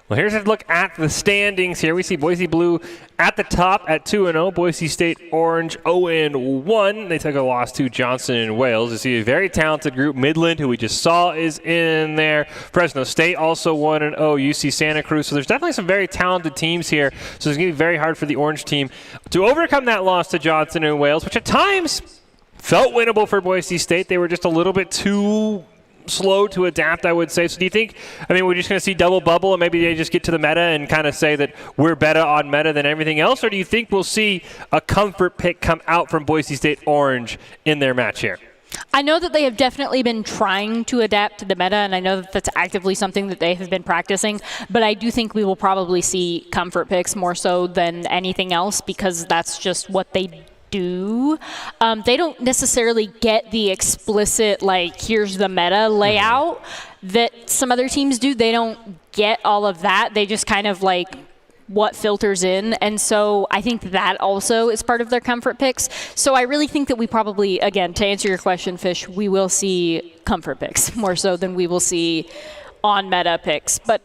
D: Well, here's a look at the standings here. We see Boise Blue at the top at 2-0. Boise State Orange 0-1. They took a loss to Johnson & Wales. You see a very talented group. Midland, who we just saw, is in there. Fresno State also 1-0. UC Santa Cruz. So there's definitely some very talented teams here. So it's going to be very hard for the Orange team to overcome that loss to Johnson & Wales, which at times felt winnable for Boise State. They were just a little bit too slow to adapt, I would say. So do you think, we're just going to see double bubble and maybe they just get to the meta and kind of say that we're better on meta than everything else? Or do you think we'll see a comfort pick come out from Boise State Orange in their match here?
E: I know that they have definitely been trying to adapt to the meta, and I know that that's actively something that they have been practicing, but I do think we will probably see comfort picks more so than anything else, because that's just what they do. They don't necessarily get the explicit, like, here's the meta layout that some other teams do. They don't get all of that. They just kind of, like, what filters in. And so I think that also is part of their comfort picks. So I really think that we probably, again, to answer your question, Fish, we will see comfort picks more so than we will see on meta picks. But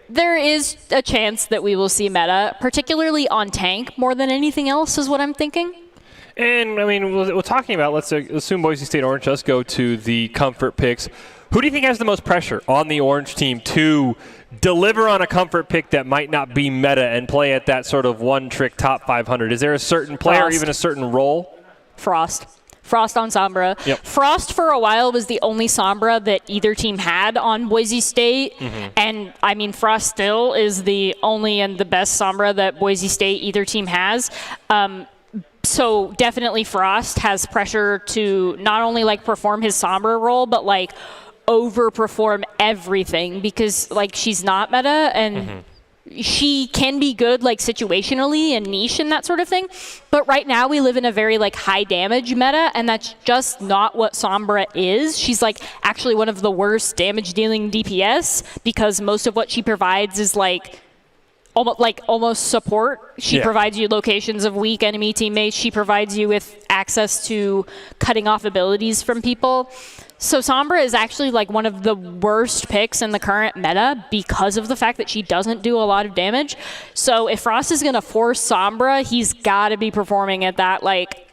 E: there is a chance that we will see meta, particularly on tank, more than anything else is what I'm thinking.
D: And, we're talking about, let's assume Boise State Orange does go to the comfort picks. Who do you think has the most pressure on the Orange team to deliver on a comfort pick that might not be meta and play at that sort of one-trick top 500? Is there a certain player or even a certain role?
E: Frost on Sombra.
D: Yep.
E: Frost for a while was the only Sombra that either team had on Boise State. And Frost still is the only and the best Sombra that Boise State either team has. So definitely Frost has pressure to not only like perform his Sombra role, but like overperform everything, because like she's not meta and she can be good like situationally and niche and that sort of thing. But right now we live in a very like high damage meta, and that's just not what Sombra is. She's like actually one of the worst damage dealing DPS, because most of what she provides is like almost support. She provides you locations of weak enemy teammates. She provides you with access to cutting off abilities from people. So Sombra is actually like one of the worst picks in the current meta because of the fact that she doesn't do a lot of damage. So if Frost is going to force Sombra, he's got to be performing at that like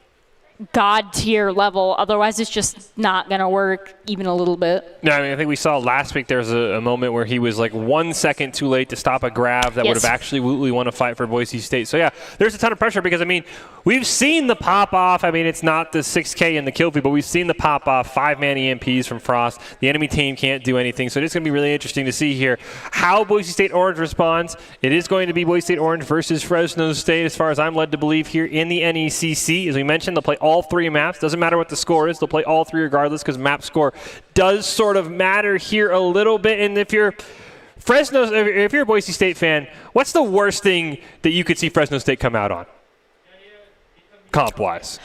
E: god tier level. Otherwise, it's just not going to work even a little bit.
D: No, I mean, I think we saw last week there was a moment where he was like 1 second too late to stop a grab that would have absolutely won a fight for Boise State. So, yeah, there's a ton of pressure because, I mean, we've seen the pop-off. I mean, it's not the 6K and the kill feed, but we've seen the pop-off, 5-man EMPs from Frost. The enemy team can't do anything. So it's going to be really interesting to see here how Boise State Orange responds. It is going to be Boise State Orange versus Fresno State, as far as I'm led to believe, here in the NECC. As we mentioned, they'll play all 3 maps. Doesn't matter what the score is. They'll play all 3 regardless because map score does sort of matter here a little bit. And if you're if you're a Boise State fan, what's the worst thing that you could see Fresno State come out on, comp-wise?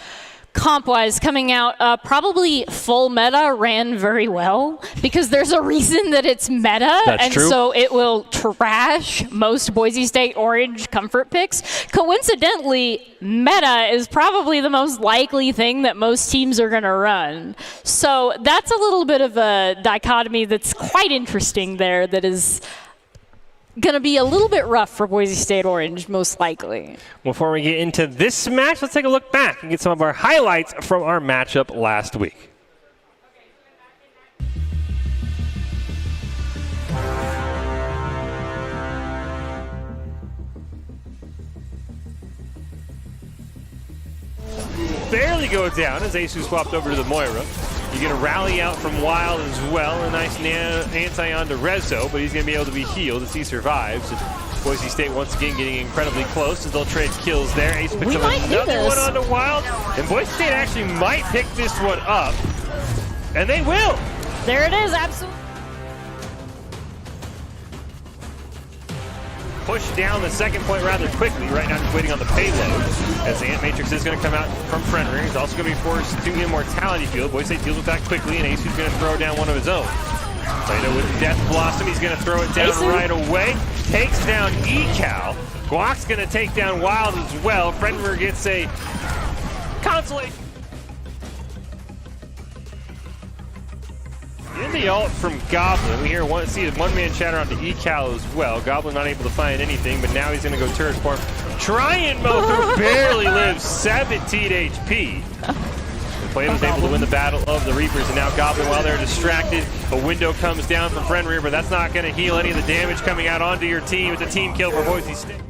E: Comp-wise, coming out, probably full meta ran very well because there's a reason that it's meta.
D: That's
E: and
D: true.
E: So it will trash most Boise State Orange comfort picks. Coincidentally, meta is probably the most likely thing that most teams are going to run. So that's a little bit of a dichotomy that's quite interesting there that is going to be a little bit rough for Boise State Orange, most likely.
D: Before we get into this match, let's take a look back and get some of our highlights from our matchup last week. Barely go down as Asu swapped over to the Moira. You get a rally out from Wild as well. A nice anti on to Rezo, but he's going to be able to be healed as he survives. And Boise State once again getting incredibly close as they'll trade kills there. Ace picks up another one onto Wild. And Boise State actually might pick this one up. And they will.
E: There it is, absolutely.
D: Push down the second point rather quickly. Right now just waiting on the payload as the Ant Matrix is going to come out from Frenrir. He's also going to be forced to Immortality Field. Boise State deals with that quickly, and Asu's going to throw down one of his own. Saito with Death Blossom. He's going to throw it down right away. Takes down Ecal. Guac's going to take down Wild as well. Frenrir gets a consolation. In the ult from Goblin, we see a one-man chatter onto Ecal as well. Goblin not able to find anything, but now he's going to go turret form. Try and mow through, barely lives, 17 HP. Plato's able to win the battle of the Reapers, and now Goblin, while they're distracted, a window comes down from Frenrir, but that's not going to heal any of the damage coming out onto your team. It's a team kill for Boise State.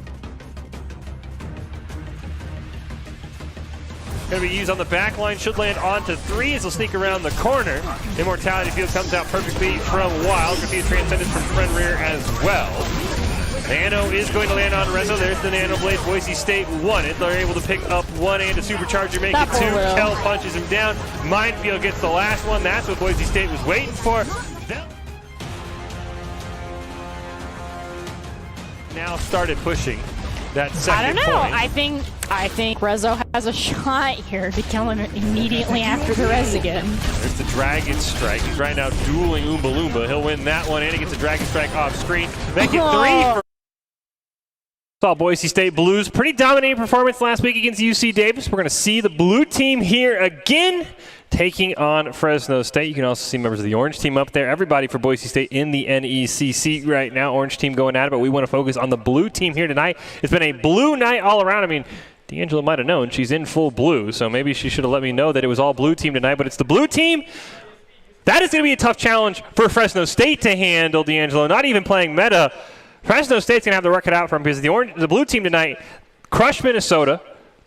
D: Going to be used on the back line, should land onto 3 as he'll sneak around the corner. Immortality Field comes out perfectly from Wild. Going to be a Transcendence from Frenrir as well. Nano is going to land on Rezo. There's the Nano Blade. Boise State won it. They're able to pick up 1 and a supercharger, make it 2. Kel punches him down. Minefield gets the last one. That's what Boise State was waiting for. Now started pushing that second point.
E: I think Rezo has a shot here to kill him immediately after the res again.
D: There's the Dragon Strike. He's right now dueling Oompa Loompa. He'll win that one, and he gets a Dragon Strike off screen. Make it 3 for... Saw Boise State Blues. Pretty dominating performance last week against UC Davis. We're going to see the blue team here again, taking on Fresno State. You can also see members of the orange team up there. Everybody for Boise State in the NECC right now. Orange team going at it, but we want to focus on the blue team here tonight. It's been a blue night all around. I mean, D'Angelo might have known she's in full blue, so maybe she should have let me know that it was all blue team tonight, but it's the blue team. That is going to be a tough challenge for Fresno State to handle, D'Angelo. Not even playing meta. Fresno State's going to have the work cut out for him because the blue team tonight crushed Minnesota,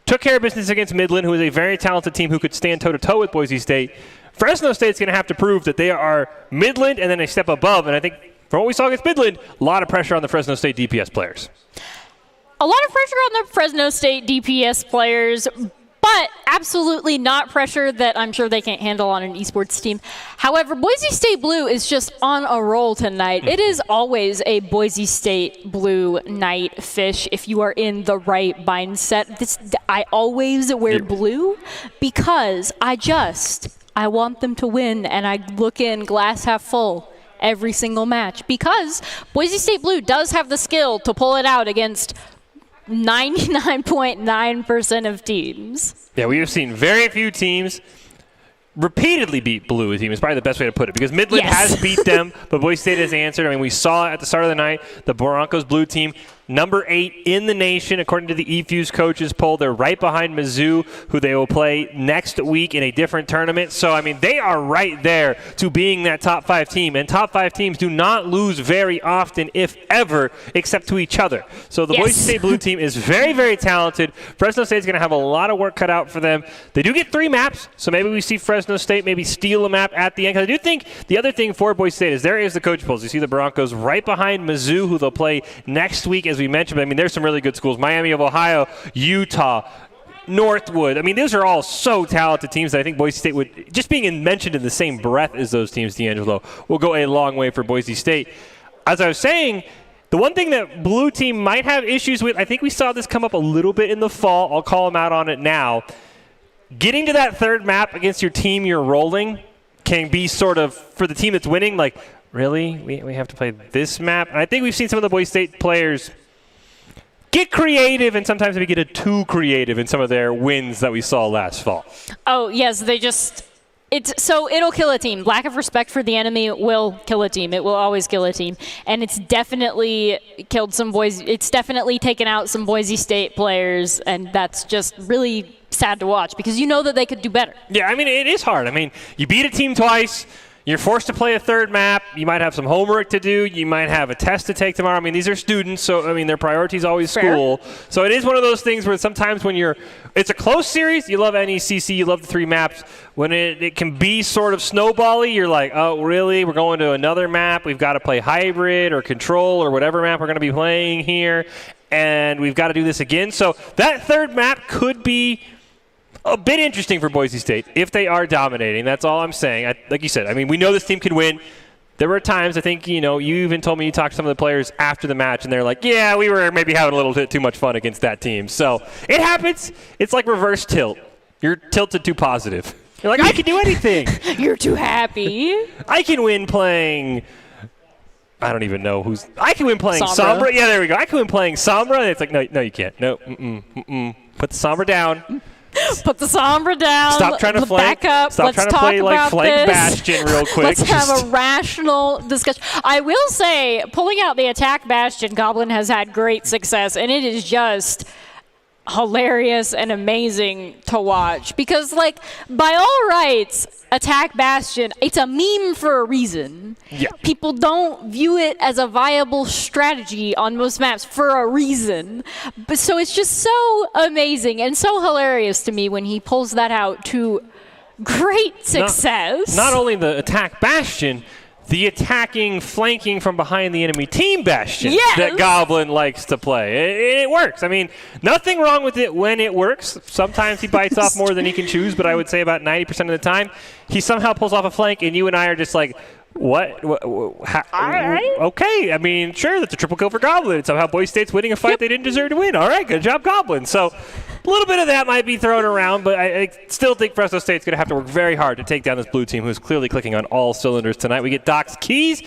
D: took care of business against Midland, who is a very talented team who could stand toe-to-toe with Boise State. Fresno State's going to have to prove that they are Midland and then a step above, and I think from what we saw against Midland, a lot of pressure on the Fresno State DPS players.
E: A lot of pressure on the Fresno State DPS players, but absolutely not pressure that I'm sure they can't handle on an esports team. However, Boise State Blue is just on a roll tonight. It is always a Boise State Blue night, Fish, if you are in the right mindset. I always wear blue because I want them to win, and I look in glass half full every single match because Boise State Blue does have the skill to pull it out against 99.9% of teams.
D: Yeah, we have seen very few teams repeatedly beat blue team is probably the best way to put it because Midland has beat them, but Boise State has answered. I mean, we saw at the start of the night the Broncos blue team number 8 in the nation, according to the eFuse coaches poll. They're right behind Mizzou, who they will play next week in a different tournament. So, I mean, they are right there to being that top 5 team. And top 5 teams do not lose very often, if ever, except to each other. So the Boise State Blue team is very, very talented. Fresno State's going to have a lot of work cut out for them. They do get 3 maps, so maybe we see Fresno State maybe steal a map at the end. 'Cause I do think the other thing for Boise State is there is the coach polls. You see the Broncos right behind Mizzou, who they'll play next week, as we mentioned. But, I mean, there's some really good schools. Miami of Ohio, Utah, Northwood. I mean, those are all so talented teams that I think Boise State would, just being mentioned in the same breath as those teams, D'Angelo, will go a long way for Boise State. As I was saying, the one thing that Blue team might have issues with, I think we saw this come up a little bit in the fall. I'll call them out on it now. Getting to that third map against your team you're rolling can be sort of, for the team that's winning, like, really? We have to play this map? And I think we've seen some of the Boise State players get creative, and sometimes maybe get too creative in some of their wins that we saw last fall.
E: Oh, yes, it'll kill a team. Lack of respect for the enemy will kill a team. It will always kill a team. And it's definitely killed some it's definitely taken out some Boise State players, and that's just really sad to watch because you know that they could do better.
D: Yeah, I mean, it is hard. I mean, you beat a team twice. You're forced to play a third map. You might have some homework to do. You might have a test to take tomorrow. I mean, these are students, so, I mean, their priority is always school. So it is one of those things where sometimes when it's a close series, you love NECC, you love the 3 maps. When it can be sort of snowbally, you're like, oh, really? We're going to another map. We've got to play hybrid or control or whatever map we're going to be playing here, and we've got to do this again. So that third map could be a bit interesting for Boise State if they are dominating. That's all I'm saying. Like you said, I mean, we know this team can win. There were times, I think, you even told me you talked to some of the players after the match, and they're like, yeah, we were maybe having a little bit too much fun against that team. So it happens. It's like reverse tilt. You're tilted too positive. You're like, I can do anything.
E: You're too happy.
D: I can win playing... I don't even know who's... I can win playing Sombra. Yeah, there we go. I can win playing Sombra. And it's like, no, you can't. No, Put the Sombra down.
E: Put the Sombra down.
D: Stop trying to flank.
E: Back up.
D: Stop trying to play like flank Bastion real quick.
E: Let's have a rational discussion. I will say, pulling out the attack Bastion, Goblin has had great success, and it is just hilarious and amazing to watch because, like, by all rights, attack Bastion, it's a meme for a reason.
D: Yeah.
E: People don't view it as a viable strategy on most maps for a reason. But so it's just so amazing and so hilarious to me when he pulls that out to great success.
D: Not only the attack Bastion, the attacking, flanking from behind the enemy team Bastion that Goblin likes to play. It works. I mean, nothing wrong with it when it works. Sometimes he bites off more than he can choose, but I would say about 90% of the time, he somehow pulls off a flank, and you and I are just like, what? How?
E: All right.
D: Okay. I mean, sure, that's a triple kill for Goblin. Somehow Boise State's winning a fight they didn't deserve to win. All right, good job, Goblin. So a little bit of that might be thrown around, but I still think Fresno State's going to have to work very hard to take down this Blue team, who's clearly clicking on all cylinders tonight. We get Doc's keys.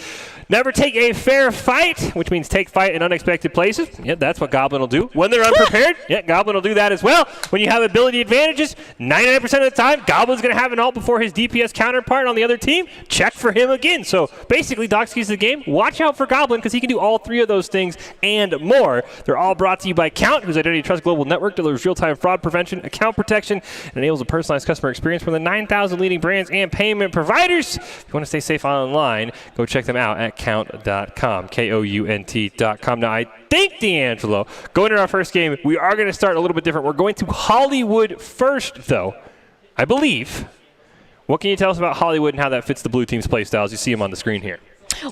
D: Never take a fair fight, which means take fight in unexpected places. Yeah, that's what Goblin will do. When they're unprepared, Goblin will do that as well. When you have ability advantages, 99% of the time, Goblin's going to have an ult before his DPS counterpart on the other team. Check for him again. So basically, Doc's keys to the game. Watch out for Goblin because he can do all 3 of those things and more. They're all brought to you by Count, whose Identity Trust Global Network delivers real-time fraud prevention, account protection, and enables a personalized customer experience from the 9,000 leading brands and payment providers. If you want to stay safe online, go check them out at count.com, KOUNT.com. Now, I think, D'Angelo, going into our first game, we are going to start a little bit different. We're going to Hollywood first, though, I believe. What can you tell us about Hollywood and how that fits the Blue team's play styles? You see them on the screen here.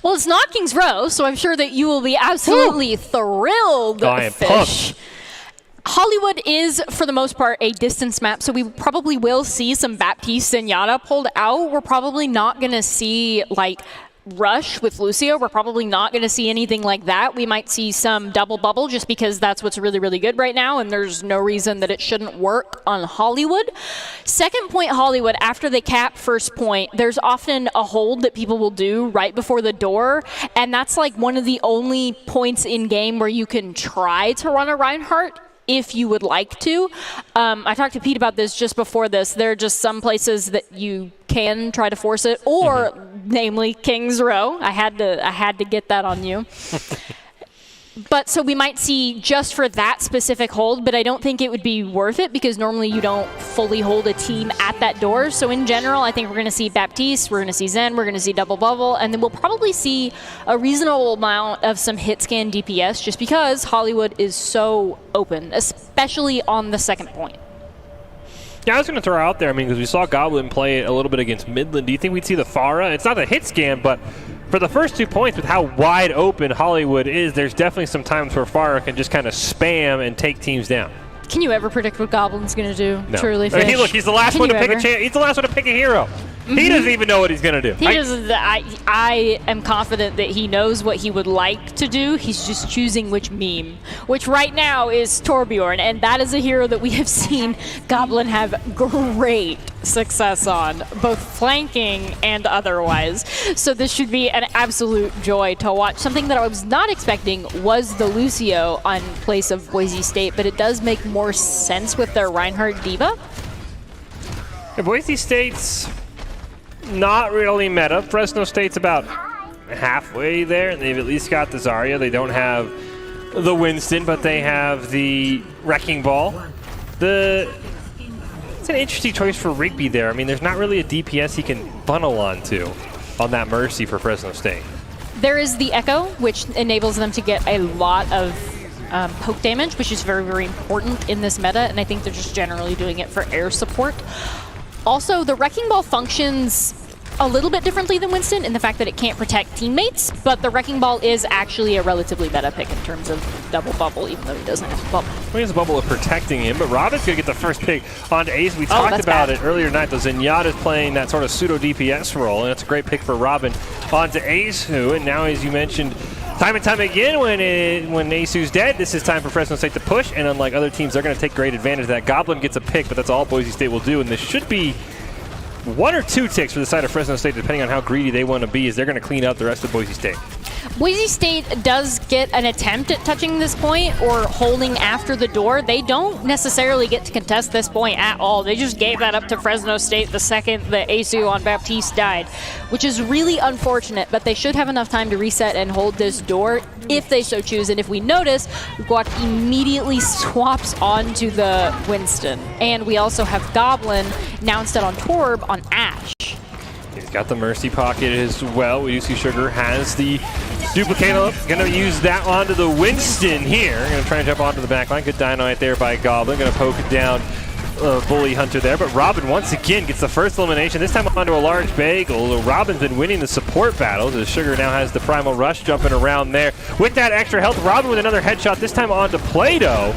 E: Well, it's not Kings Row, so I'm sure that you will be absolutely thrilled.
D: I am pumped.
E: Hollywood is, for the most part, a distance map, so we probably will see some Baptiste and Yada pulled out. We're probably not going to see, like, Rush with Lucio. We're probably not going to see anything like that. We might see some double bubble just because that's what's really, really good right now, and there's no reason that it shouldn't work on Hollywood. Second point Hollywood, after they cap first point, there's often a hold that people will do right before the door, and that's like one of the only points in game where you can try to run a Reinhardt if you would like to. I talked to Pete about this just before this. There are just some places that you can try to force it, or namely Kings Row. I had to get that on you. But so we might see just for that specific hold, but I don't think it would be worth it because normally you don't fully hold a team at that door. So in general, I think we're going to see Baptiste, we're going to see Zen, we're going to see Double Bubble, and then we'll probably see a reasonable amount of some hit scan DPS just because Hollywood is so open, especially on the second point.
D: Yeah, I was going to throw out there, because we saw Goblin play a little bit against Midland. Do you think we'd see the Pharah? It's not the hit scan, but for the first 2 points, with how wide open Hollywood is, there's definitely some times where Pharah can just kind of spam and take teams down.
E: Can you ever predict what Goblin's going to do?
D: No.
E: Truly,
D: Fish. Look, he's the last one to pick a he's the last one to pick a hero. He doesn't even know what he's going to do.
E: I am confident that he knows what he would like to do. He's just choosing which meme, which right now is Torbjorn, and that is a hero that we have seen Goblin have great success on, both flanking and otherwise. So this should be an absolute joy to watch. Something that I was not expecting was the Lucio on place of Boise State, but it does make more sense with their Reinhardt Diva.
D: Yeah, Boise State's not really meta. Fresno State's about halfway there, and they've at least got the Zarya. They don't have the Winston, but they have the Wrecking Ball. It's an interesting choice for Rigby there. There's not really a DPS he can funnel onto on that Mercy for Fresno State.
E: There is the Echo, which enables them to get a lot of poke damage, which is very, very important in this meta, and I think they're just generally doing it for air support. Also, the Wrecking Ball functions a little bit differently than Winston in the fact that it can't protect teammates, but the Wrecking Ball is actually a relatively meta pick in terms of Double Bubble, even though he doesn't have a bubble.
D: He has a bubble of protecting him, but Robin's going to get the first pick onto Ace. We talked about it earlier tonight. The Zenyatta's playing that sort of pseudo DPS role, and it's a great pick for Robin onto Ace, and now, as you mentioned, time and time again, when Asu's dead, this is time for Fresno State to push, and unlike other teams, they're going to take great advantage of that. Goblin gets a pick, but that's all Boise State will do, and this should be 1 or 2 ticks for the side of Fresno State, depending on how greedy they want to be, as they're going to clean out the rest of Boise State.
E: Boise State does get an attempt at touching this point or holding after the door. They don't necessarily get to contest this point at all. They just gave that up to Fresno State the second the Asu on Baptiste died, which is really unfortunate, but they should have enough time to reset and hold this door if they so choose. And if we notice, Guac immediately swaps onto the Winston. And we also have Goblin now instead on Torb on Ash.
D: He's got the Mercy pocket as well. We do see Sugar has the duplicator. Going to use that onto the Winston here. Going to try and jump onto the back line. Good dynamite there by Goblin. Going to poke it down. Bully Hunter there, but Robin once again gets the first elimination, this time onto a large bagel. Robin's been winning the support battles as Sugar now has the Primal Rush jumping around there. With that extra health, Robin with another headshot, this time onto Play-Doh.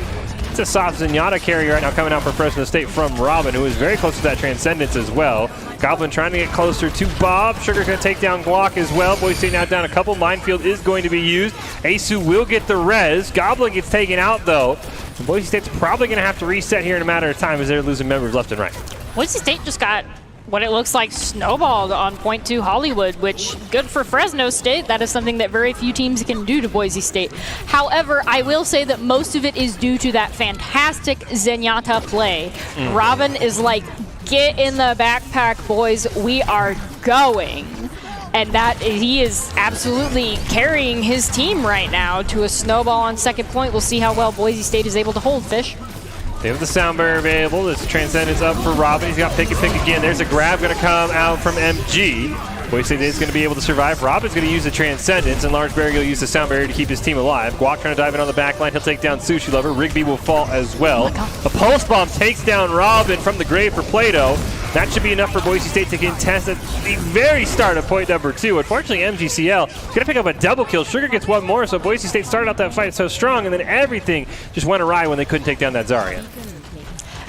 D: It's a soft Zenyatta carry right now coming out for Fresno State from Robin, who is very close to that Transcendence as well. Goblin trying to get closer to Bob. Sugar's going to take down Glock as well. Boise State now down a couple. Minefield is going to be used. Asu will get the res. Goblin gets taken out, though. And Boise State's probably going to have to reset here in a matter of time as they're losing members left and right.
E: Boise State just got what it looks like snowballed on point 2 Hollywood, which good for Fresno State. That is something that very few teams can do to Boise State. However, I will say that most of it is due to that fantastic Zenyatta play. Robin is like, get in the backpack, boys. We are going. And that he is absolutely carrying his team right now to a snowball on second point. We'll see how well Boise State is able to hold, Fish.
D: They have the sound barrier available. There's a Transcendence up for Robin. He's got pick and pick again. There's a grab going to come out from MG. Boise State is going to be able to survive. Robin's going to use the Transcendence, and Large Barrier will use the sound barrier to keep his team alive. Guac trying to dive in on the back line. He'll take down Sushi Lover. Rigby will fall as well. A Pulse Bomb takes down Robin from the grave for Play-Doh. That should be enough for Boise State to contest at the very start of point number 2. Unfortunately, MGCL is going to pick up a double kill. Sugar gets one more, so Boise State started out that fight so strong, and then everything just went awry when they couldn't take down that Zarya.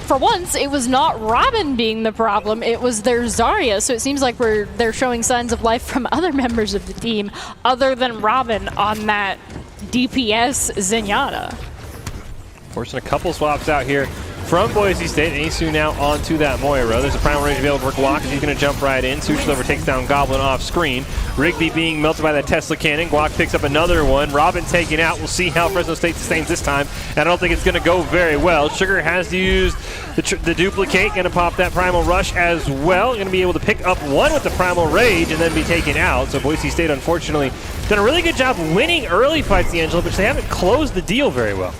E: For once, it was not Robin being the problem, it was their Zarya, so it seems like they're showing signs of life from other members of the team other than Robin on that DPS Zenyatta.
D: Forcing a couple swaps out here from Boise State. Asu now onto that Moira. There's a primal range available for Guac as he's going to jump right in. Sushi Lover takes down Goblin off screen. Rigby being melted by that Tesla cannon. Guac picks up another one. Robin taken out. We'll see how Fresno State sustains this time. And I don't think it's going to go very well. Sugar has used The duplicate going to pop that Primal Rush as well. Going to be able to pick up one with the Primal Rage and then be taken out. So Boise State, unfortunately, done a really good job winning early fights, D'Angelo, but they haven't closed the deal very well.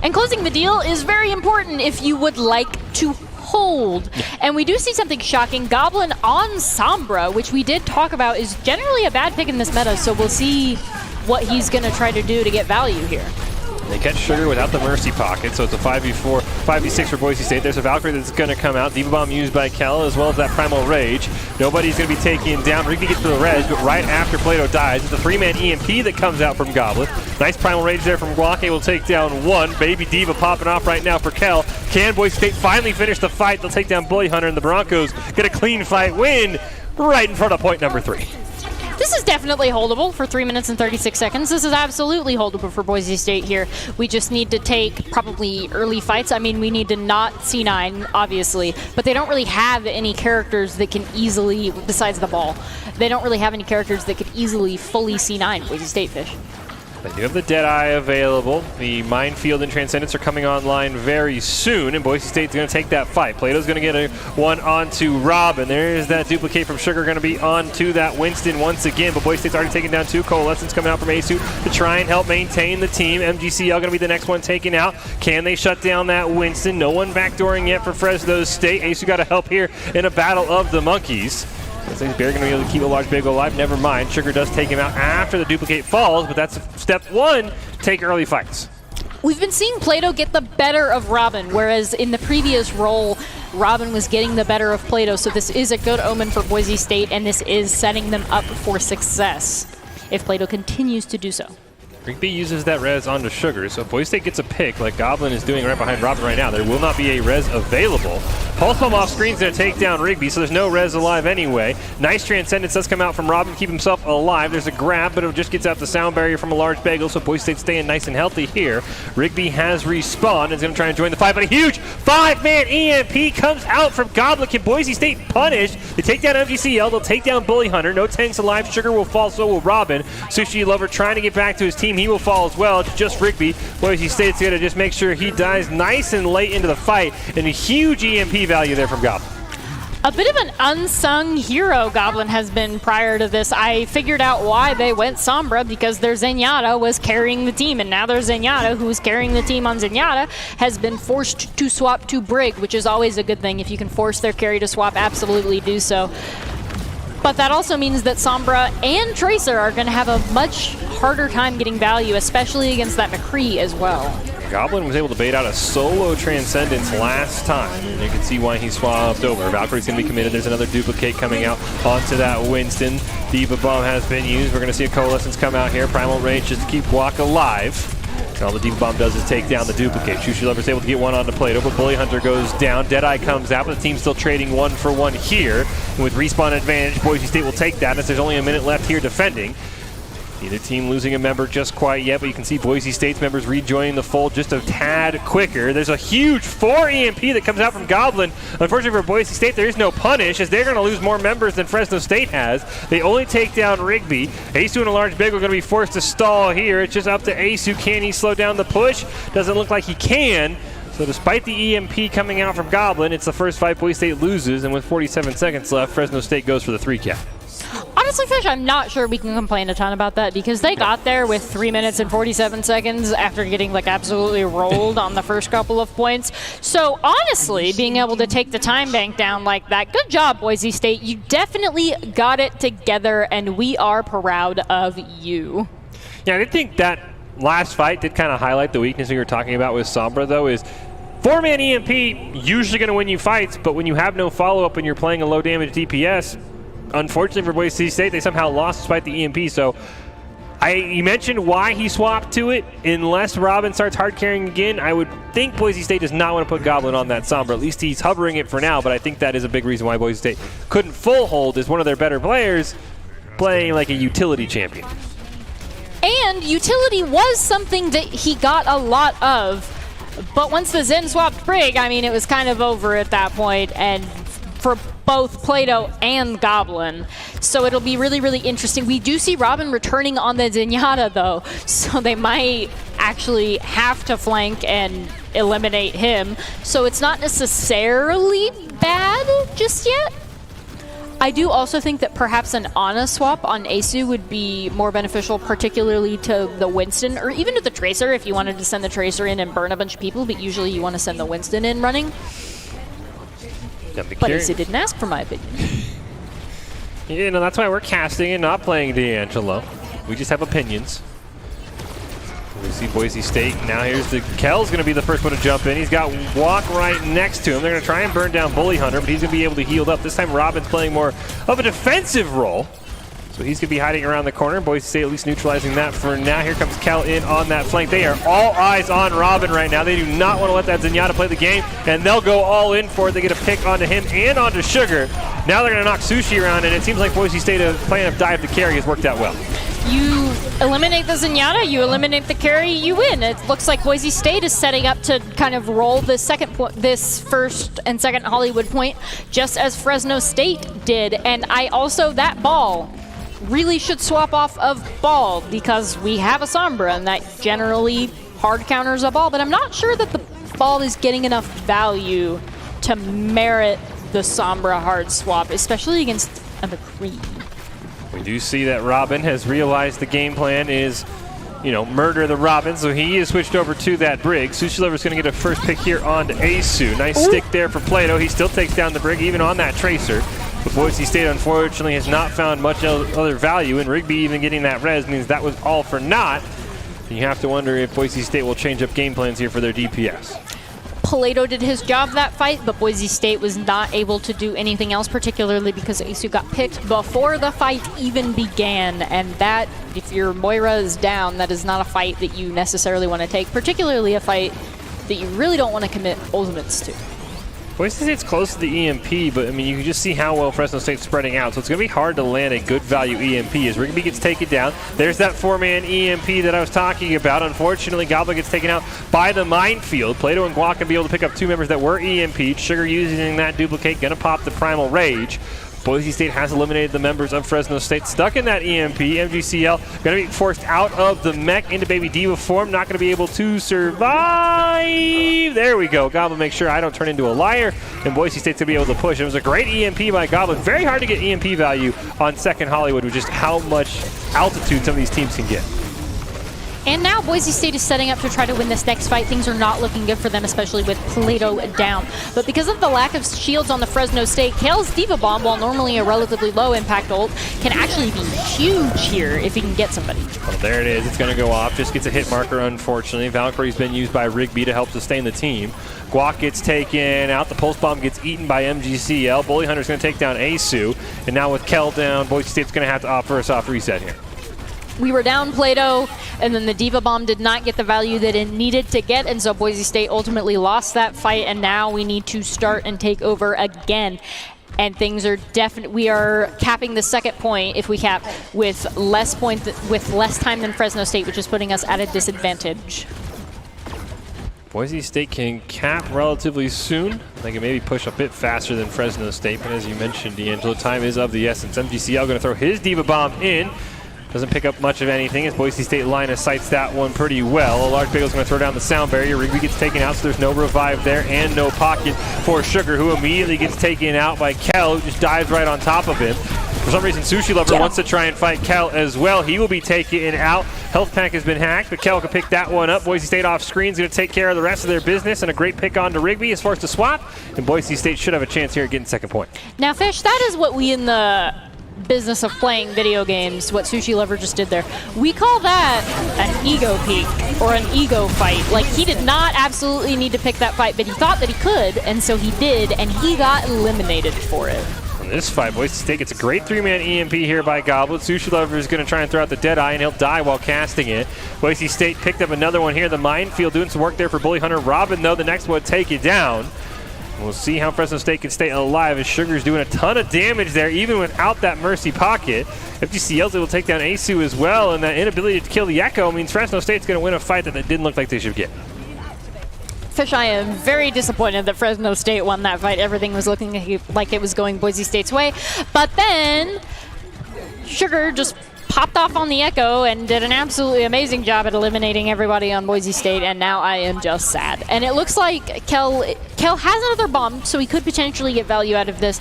E: And closing the deal is very important if you would like to hold. And we do see something shocking. Goblin on Sombra, which we did talk about, is generally a bad pick in this meta, so we'll see what he's going to try to do to get value here.
D: They catch Sugar without the Mercy Pocket, so it's a 5v4, 5v6 for Boise State. There's a Valkyrie that's going to come out. Diva Bomb used by Kel, as well as that Primal Rage. Nobody's going to be taken down. Rigby gets to the res, but right after Plato dies, it's a 3-man EMP that comes out from Goblin. Nice Primal Rage there from Glock, able to take down one. Baby Diva popping off right now for Kel. Can Boise State finally finish the fight? They'll take down Bully Hunter, and the Broncos get a clean fight win right in front of point number 3.
E: This is definitely holdable for 3 minutes and 36 seconds. This is absolutely holdable for Boise State here. We just need to take probably early fights. I mean, we need to not C9, obviously, but they don't really have any characters that can easily, besides the ball, they don't really have any characters that could easily fully C9 Boise State Fish.
D: They do have the Deadeye available. The Minefield and Transcendence are coming online very soon, and Boise State's going to take that fight. Plato's going to get one onto Robin. There's that duplicate from Sugar going to be onto that Winston once again, but Boise State's already taken down 2. Coalescence coming out from Asu to try and help maintain the team. MGCL going to be the next one taken out. Can they shut down that Winston? No one backdooring yet for Fresno State. Asu got to help here in a battle of the monkeys. Bear going to be able to keep a large big alive. Never mind. Sugar does take him out after the duplicate falls, but that's step 1. Take early fights.
E: We've been seeing Plato get the better of Robin, whereas in the previous role, Robin was getting the better of Plato. So this is a good omen for Boise State, and this is setting them up for success if Plato continues to do so.
D: Rigby uses that res onto Sugar, so if Boise State gets a pick like Goblin is doing right behind Robin right now, there will not be a res available. Pulse Bomb off screen is going to take down Rigby, so there's no res alive anyway. Nice Transcendence does come out from Robin to keep himself alive. There's a grab, but it just gets out the sound barrier from a large bagel, so Boise State staying nice and healthy here. Rigby has respawned and is going to try and join the fight, but a huge 5-man EMP comes out from Goblin. Can Boise State punish? They take down MGCL, they'll take down Bully Hunter. No tanks alive. Sugar will fall, so will Robin. Sushi Lover trying to get back to his team. He will fall as well. It's just Rigby. Boise State's going to just make sure he dies nice and late into the fight, and a huge EMP value there from Goblin.
E: A bit of an unsung hero Goblin has been prior to this. I figured out why they went Sombra, because their Zenyatta was carrying the team, and now their Zenyatta, who's carrying the team on Zenyatta, has been forced to swap to Brig, which is always a good thing. If you can force their carry to swap, absolutely do so. But that also means that Sombra and Tracer are going to have a much harder time getting value, especially against that McCree as well.
D: Goblin was able to bait out a solo Transcendence last time, and you can see why he swapped over. Valkyrie's going to be committed. There's another duplicate coming out onto that Winston. Diva Bomb has been used. We're going to see a Coalescence come out here. Primal Rage just to keep Guac alive. And all the Diva Bomb does is take down the duplicate. Shushy Lover's able to get one onto Plato, but Bully Hunter goes down. Deadeye comes out, but the team's still trading 1-for-1 here. And with respawn advantage, Boise State will take that as there's only a minute left here defending. Neither team losing a member just quite yet, but you can see Boise State's members rejoining the fold just a tad quicker. There's a huge 4 EMP that comes out from Goblin. Unfortunately for Boise State, there is no punish, as they're going to lose more members than Fresno State has. They only take down Rigby. Asu and a large big are going to be forced to stall here. It's just up to Asu. Can he slow down the push? Doesn't look like he can. So despite the EMP coming out from Goblin, it's the first fight Boise State loses, and with 47 seconds left, Fresno State goes for the 3 cap.
E: Honestly, Fish, I'm not sure we can complain a ton about that, because they got there with 3 minutes and 47 seconds after getting like absolutely rolled on the first couple of points. So honestly, being able to take the time bank down like that, good job, Boise State. You definitely got it together, and we are proud of you.
D: Yeah, I think that last fight did kind of highlight the weakness we were talking about with Sombra, though, is 4-man EMP usually going to win you fights, but when you have no follow-up and you're playing a low-damage DPS, unfortunately for Boise State, they somehow lost despite the EMP. So you mentioned why he swapped to it. Unless Robin starts hard carrying again, I would think Boise State does not want to put Goblin on that Sombra. At least he's hovering it for now, but I think that is a big reason why Boise State couldn't full hold, is one of their better players playing like a utility champion.
E: And utility was something that he got a lot of, but once the Zen swapped Brig, I mean, it was kind of over at that point. And for both Plato and Goblin. So it'll be really, really interesting. We do see Robin returning on the Zenyatta, though, so they might actually have to flank and eliminate him. So it's not necessarily bad just yet. I do also think that perhaps an Ana swap on Asu would be more beneficial, particularly to the Winston, or even to the Tracer if you wanted to send the Tracer in and burn a bunch of people, but usually you want to send the Winston in running. But Asu didn't ask for my opinion.
D: You know, that's why we're casting and not playing D'Angelo. We just have opinions. We see Boise State. Now here's the Kell's going to be the first one to jump in. He's got Walk right next to him. They're going to try and burn down Bully Hunter, but he's going to be able to heal up. This time Robin's playing more of a defensive role. So he's going to be hiding around the corner. Boise State at least neutralizing that for now. Here comes Kell in on that flank. They are all eyes on Robin right now. They do not want to let that Zenyatta play the game, and they'll go all in for it. They get a pick onto him and onto Sugar. Now they're going to knock Sushi around, and it seems like Boise State's plan of dive to carry has worked out well.
E: You eliminate the Zenyatta, you eliminate the carry, you win. It looks like Boise State is setting up to kind of roll this first and second Hollywood point, just as Fresno State did. And that ball really should swap off of ball because we have a Sombra, and that generally hard counters a ball. But I'm not sure that the ball is getting enough value to merit the Sombra hard swap, especially against a McCree.
D: We do see that Robin has realized the game plan is, murder the Robin, so he is switched over to that Brig. Sushi Lover's going to get a first pick here onto Asu. Nice stick there for Plato. He still takes down the Brig, even on that Tracer. But Boise State, unfortunately, has not found much other value, and Rigby even getting that res means that was all for naught. And you have to wonder if Boise State will change up game plans here for their DPS.
E: Plato did his job that fight, but Boise State was not able to do anything else, particularly because Asu got picked before the fight even began. And that, if your Moira is down, that is not a fight that you necessarily want to take, particularly a fight that you really don't want to commit ultimates to.
D: Boise State's close to the EMP, but you can just see how well Fresno State's spreading out. So it's going to be hard to land a good value EMP as Rigby gets taken down. There's that 4-man EMP that I was talking about. Unfortunately, Goblin gets taken out by the minefield. Plato and Guac can be able to pick up 2 members that were EMP'd. Sugar using that duplicate, going to pop the Primal Rage. Boise State has eliminated the members of Fresno State. Stuck in that EMP, MGCL going to be forced out of the mech into Baby Diva form. Not going to be able to survive. There we go. Goblin makes sure I don't turn into a liar. And Boise State's going to be able to push. It was a great EMP by Goblin. Very hard to get EMP value on second Hollywood with just how much altitude some of these teams can get.
E: And now Boise State is setting up to try to win this next fight. Things are not looking good for them, especially with Plato down. But because of the lack of shields on the Fresno State, Kale's Diva Bomb, while normally a relatively low impact ult, can actually be huge here if he can get somebody.
D: Well, there it is. It's going to go off. Just gets a hit marker, unfortunately. Valkyrie's been used by Rigby to help sustain the team. Guac gets taken out. The Pulse Bomb gets eaten by MGCL. Bully Hunter's going to take down Asu. And now with Kel down, Boise State's going to have to offer a soft reset here.
E: We were down Plato, and then the Diva Bomb did not get the value that it needed to get, and so Boise State ultimately lost that fight, and now we need to start and take over again. And things are we are capping the second point if we cap with less time than Fresno State, which is putting us at a disadvantage.
D: Boise State can cap relatively soon. They can maybe push a bit faster than Fresno State, but as you mentioned, D'Angelo, time is of the essence. MGCL going to throw his Diva Bomb in. Doesn't pick up much of anything as Boise State line of sights that one pretty well. A large Bagel's going to throw down the sound barrier. Rigby gets taken out, so there's no revive there and no pocket for Sugar, who immediately gets taken out by Kel, who just dives right on top of him. For some reason, Sushi Lover wants to try and fight Kel as well. He will be taken out. Health pack has been hacked, but Kel can pick that one up. Boise State off screen is going to take care of the rest of their business, and a great pick on to Rigby is forced to swap, and Boise State should have a chance here at getting second point.
E: Now, Fish, that is what we in the business of playing video games, what Sushi Lover just did there. We call that an ego peak or an ego fight. Like, he did not absolutely need to pick that fight, but he thought that he could, and so he did, and he got eliminated for it.
D: In this fight, Boise State gets a great 3-man EMP here by Goblin. Sushi Lover is going to try and throw out the Deadeye, and he'll die while casting it. Boise State picked up another one here. The Minefield doing some work there for Bully Hunter. Robin, though, the next one take it down. We'll see how Fresno State can stay alive as Sugar's doing a ton of damage there, even without that Mercy pocket. FGCL's able to take down Asu as well, and that inability to kill the Echo means Fresno State's going to win a fight that they didn't look like they should get.
E: Fish, I am very disappointed that Fresno State won that fight. Everything was looking like it was going Boise State's way. But then Sugar just popped off on the Echo and did an absolutely amazing job at eliminating everybody on Boise State, and now I am just sad. And it looks like Kel has another bomb, so he could potentially get value out of this,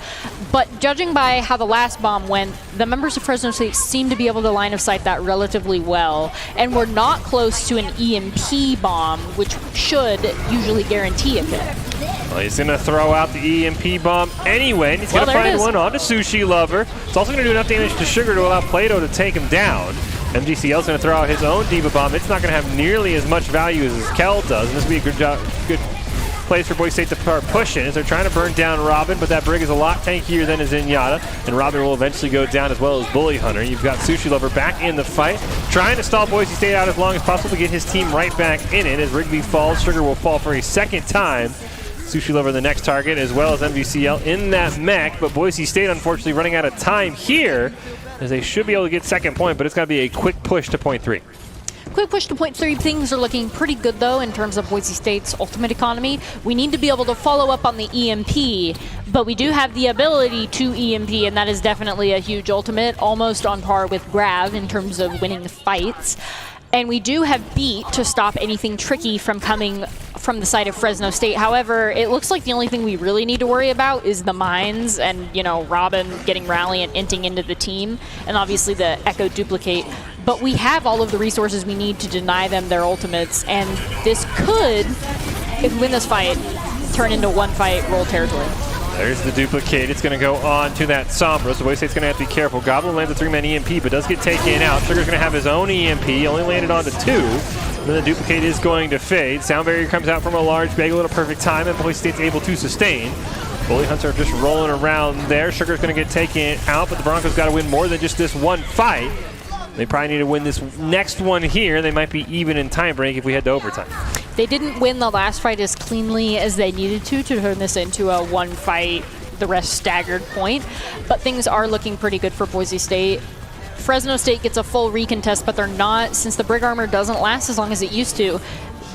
E: but judging by how the last bomb went, the members of Fresno State seem to be able to line of sight that relatively well, and we're not close to an EMP bomb, which should usually guarantee a kill.
D: Well, he's going to throw out the EMP bomb anyway, and he's going to find one onto Sushi Lover. It's also going to do enough damage to Sugar to allow Plato to take him down. MGCL's going to throw out his own Diva Bomb. It's not going to have nearly as much value as Kel does. And this would be a good place for Boise State to start pushing as they're trying to burn down Robin, but that Brig is a lot tankier than his Zenyatta, and Robin will eventually go down as well as Bully Hunter. You've got Sushi Lover back in the fight, trying to stall Boise State out as long as possible to get his team right back in it. As Rigby falls, Sugar will fall for a second time. Sushi Lover the next target, as well as MVCL in that mech, but Boise State unfortunately running out of time here, as they should be able to get second point, but it's got to be a quick push to point 3.
E: Quick push to point 3. Things are looking pretty good, though, in terms of Boise State's ultimate economy. We need to be able to follow up on the EMP, but we do have the ability to EMP, and that is definitely a huge ultimate, almost on par with Grav in terms of winning the fights. And we do have Beat to stop anything tricky from coming from the side of Fresno State. However, it looks like the only thing we really need to worry about is the mines and, you know, Robin getting Rally and inting into the team, and obviously the Echo duplicate. But we have all of the resources we need to deny them their ultimates, and this could, if we win this fight, turn into one fight, roll territory.
D: There's the duplicate. It's going to go on to that Sombra, so Boise State's going to have to be careful. Goblin lands a 3-man EMP, but does get taken out. Sugar's going to have his own EMP, only landed onto 2. And then the duplicate is going to fade. Sound Barrier comes out from a large bagel at a perfect time, and Boise State's able to sustain. Bully Hunter just rolling around there. Sugar's going to get taken out, but the Broncos got to win more than just this one fight. They probably need to win this next one here. They might be even in time break if we head to overtime.
E: They didn't win the last fight as cleanly as they needed to turn this into a one fight, the rest staggered point. But things are looking pretty good for Boise State. Fresno State gets a full recontest, but they're not, since the Brig Armor doesn't last as long as it used to,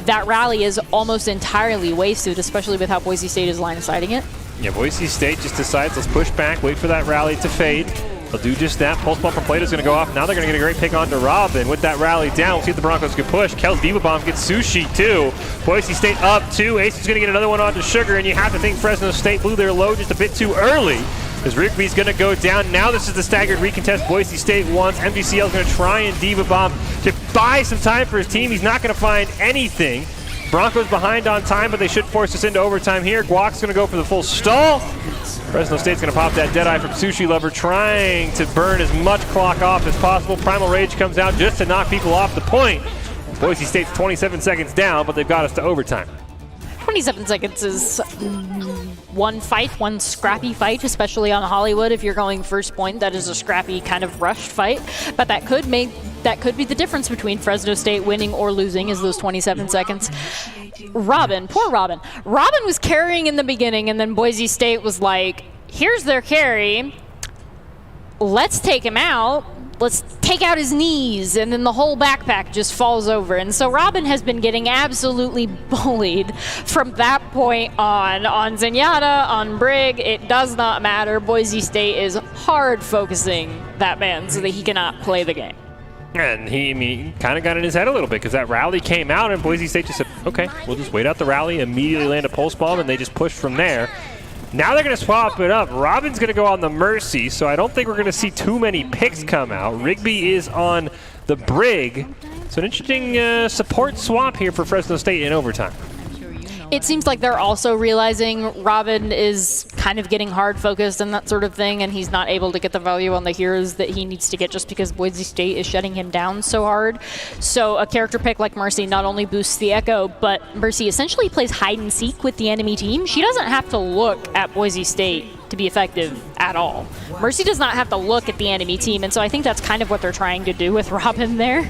E: that rally is almost entirely wasted, especially with how Boise State is line of sighting it.
D: Yeah, Boise State just decides, let's push back, wait for that rally to fade. They'll do just that. Pulse Bomb from Plato's going to go off. Now they're going to get a great pick onto Robin with that rally down. We'll see if the Broncos can push. Kel's Diva Bomb gets Sushi too. Boise State up 2. Ace is going to get another one onto Sugar, and you have to think Fresno State blew their load just a bit too early, as Rigby's going to go down. Now this is the staggered recontest Boise State wants. MGCL is going to try and Diva Bomb to buy some time for his team. He's not going to find anything. Broncos behind on time, but they should force us into overtime here. Guac's going to go for the full stall. Fresno State's going to pop that Deadeye from Sushi Lover, trying to burn as much clock off as possible. Primal Rage comes out just to knock people off the point. Boise State's 27 seconds down, but they've got us to overtime.
E: 27 seconds is one fight, one scrappy fight, especially on Hollywood. If you're going first point, that is a scrappy kind of rushed fight. But that could be the difference between Fresno State winning or losing, is those 27 seconds. Robin, poor Robin. Robin was carrying in the beginning, and then Boise State was like, here's their carry. Let's take him out. Let's take out his knees, and then the whole backpack just falls over. And so Robin has been getting absolutely bullied from that point on Zenyatta, on Brig. It does not matter. Boise State is hard focusing that man so that he cannot play the game.
D: And he kind of got in his head a little bit, because that rally came out and Boise State just said, okay, we'll just wait out the rally, immediately land a pulse bomb, and they just pushed from there. Now they're going to swap it up. Robin's going to go on the Mercy, so I don't think we're going to see too many picks come out. Rigby is on the Brig. So an interesting support swap here for Fresno State in overtime.
E: It seems like they're also realizing Robin is kind of getting hard focused and that sort of thing, and he's not able to get the value on the heroes that he needs to get just because Boise State is shutting him down so hard. So a character pick like Mercy not only boosts the Echo, but Mercy essentially plays hide and seek with the enemy team. She doesn't have to look at Boise State to be effective at all. Mercy does not have to look at the enemy team, and so I think that's kind of what they're trying to do with Robin there.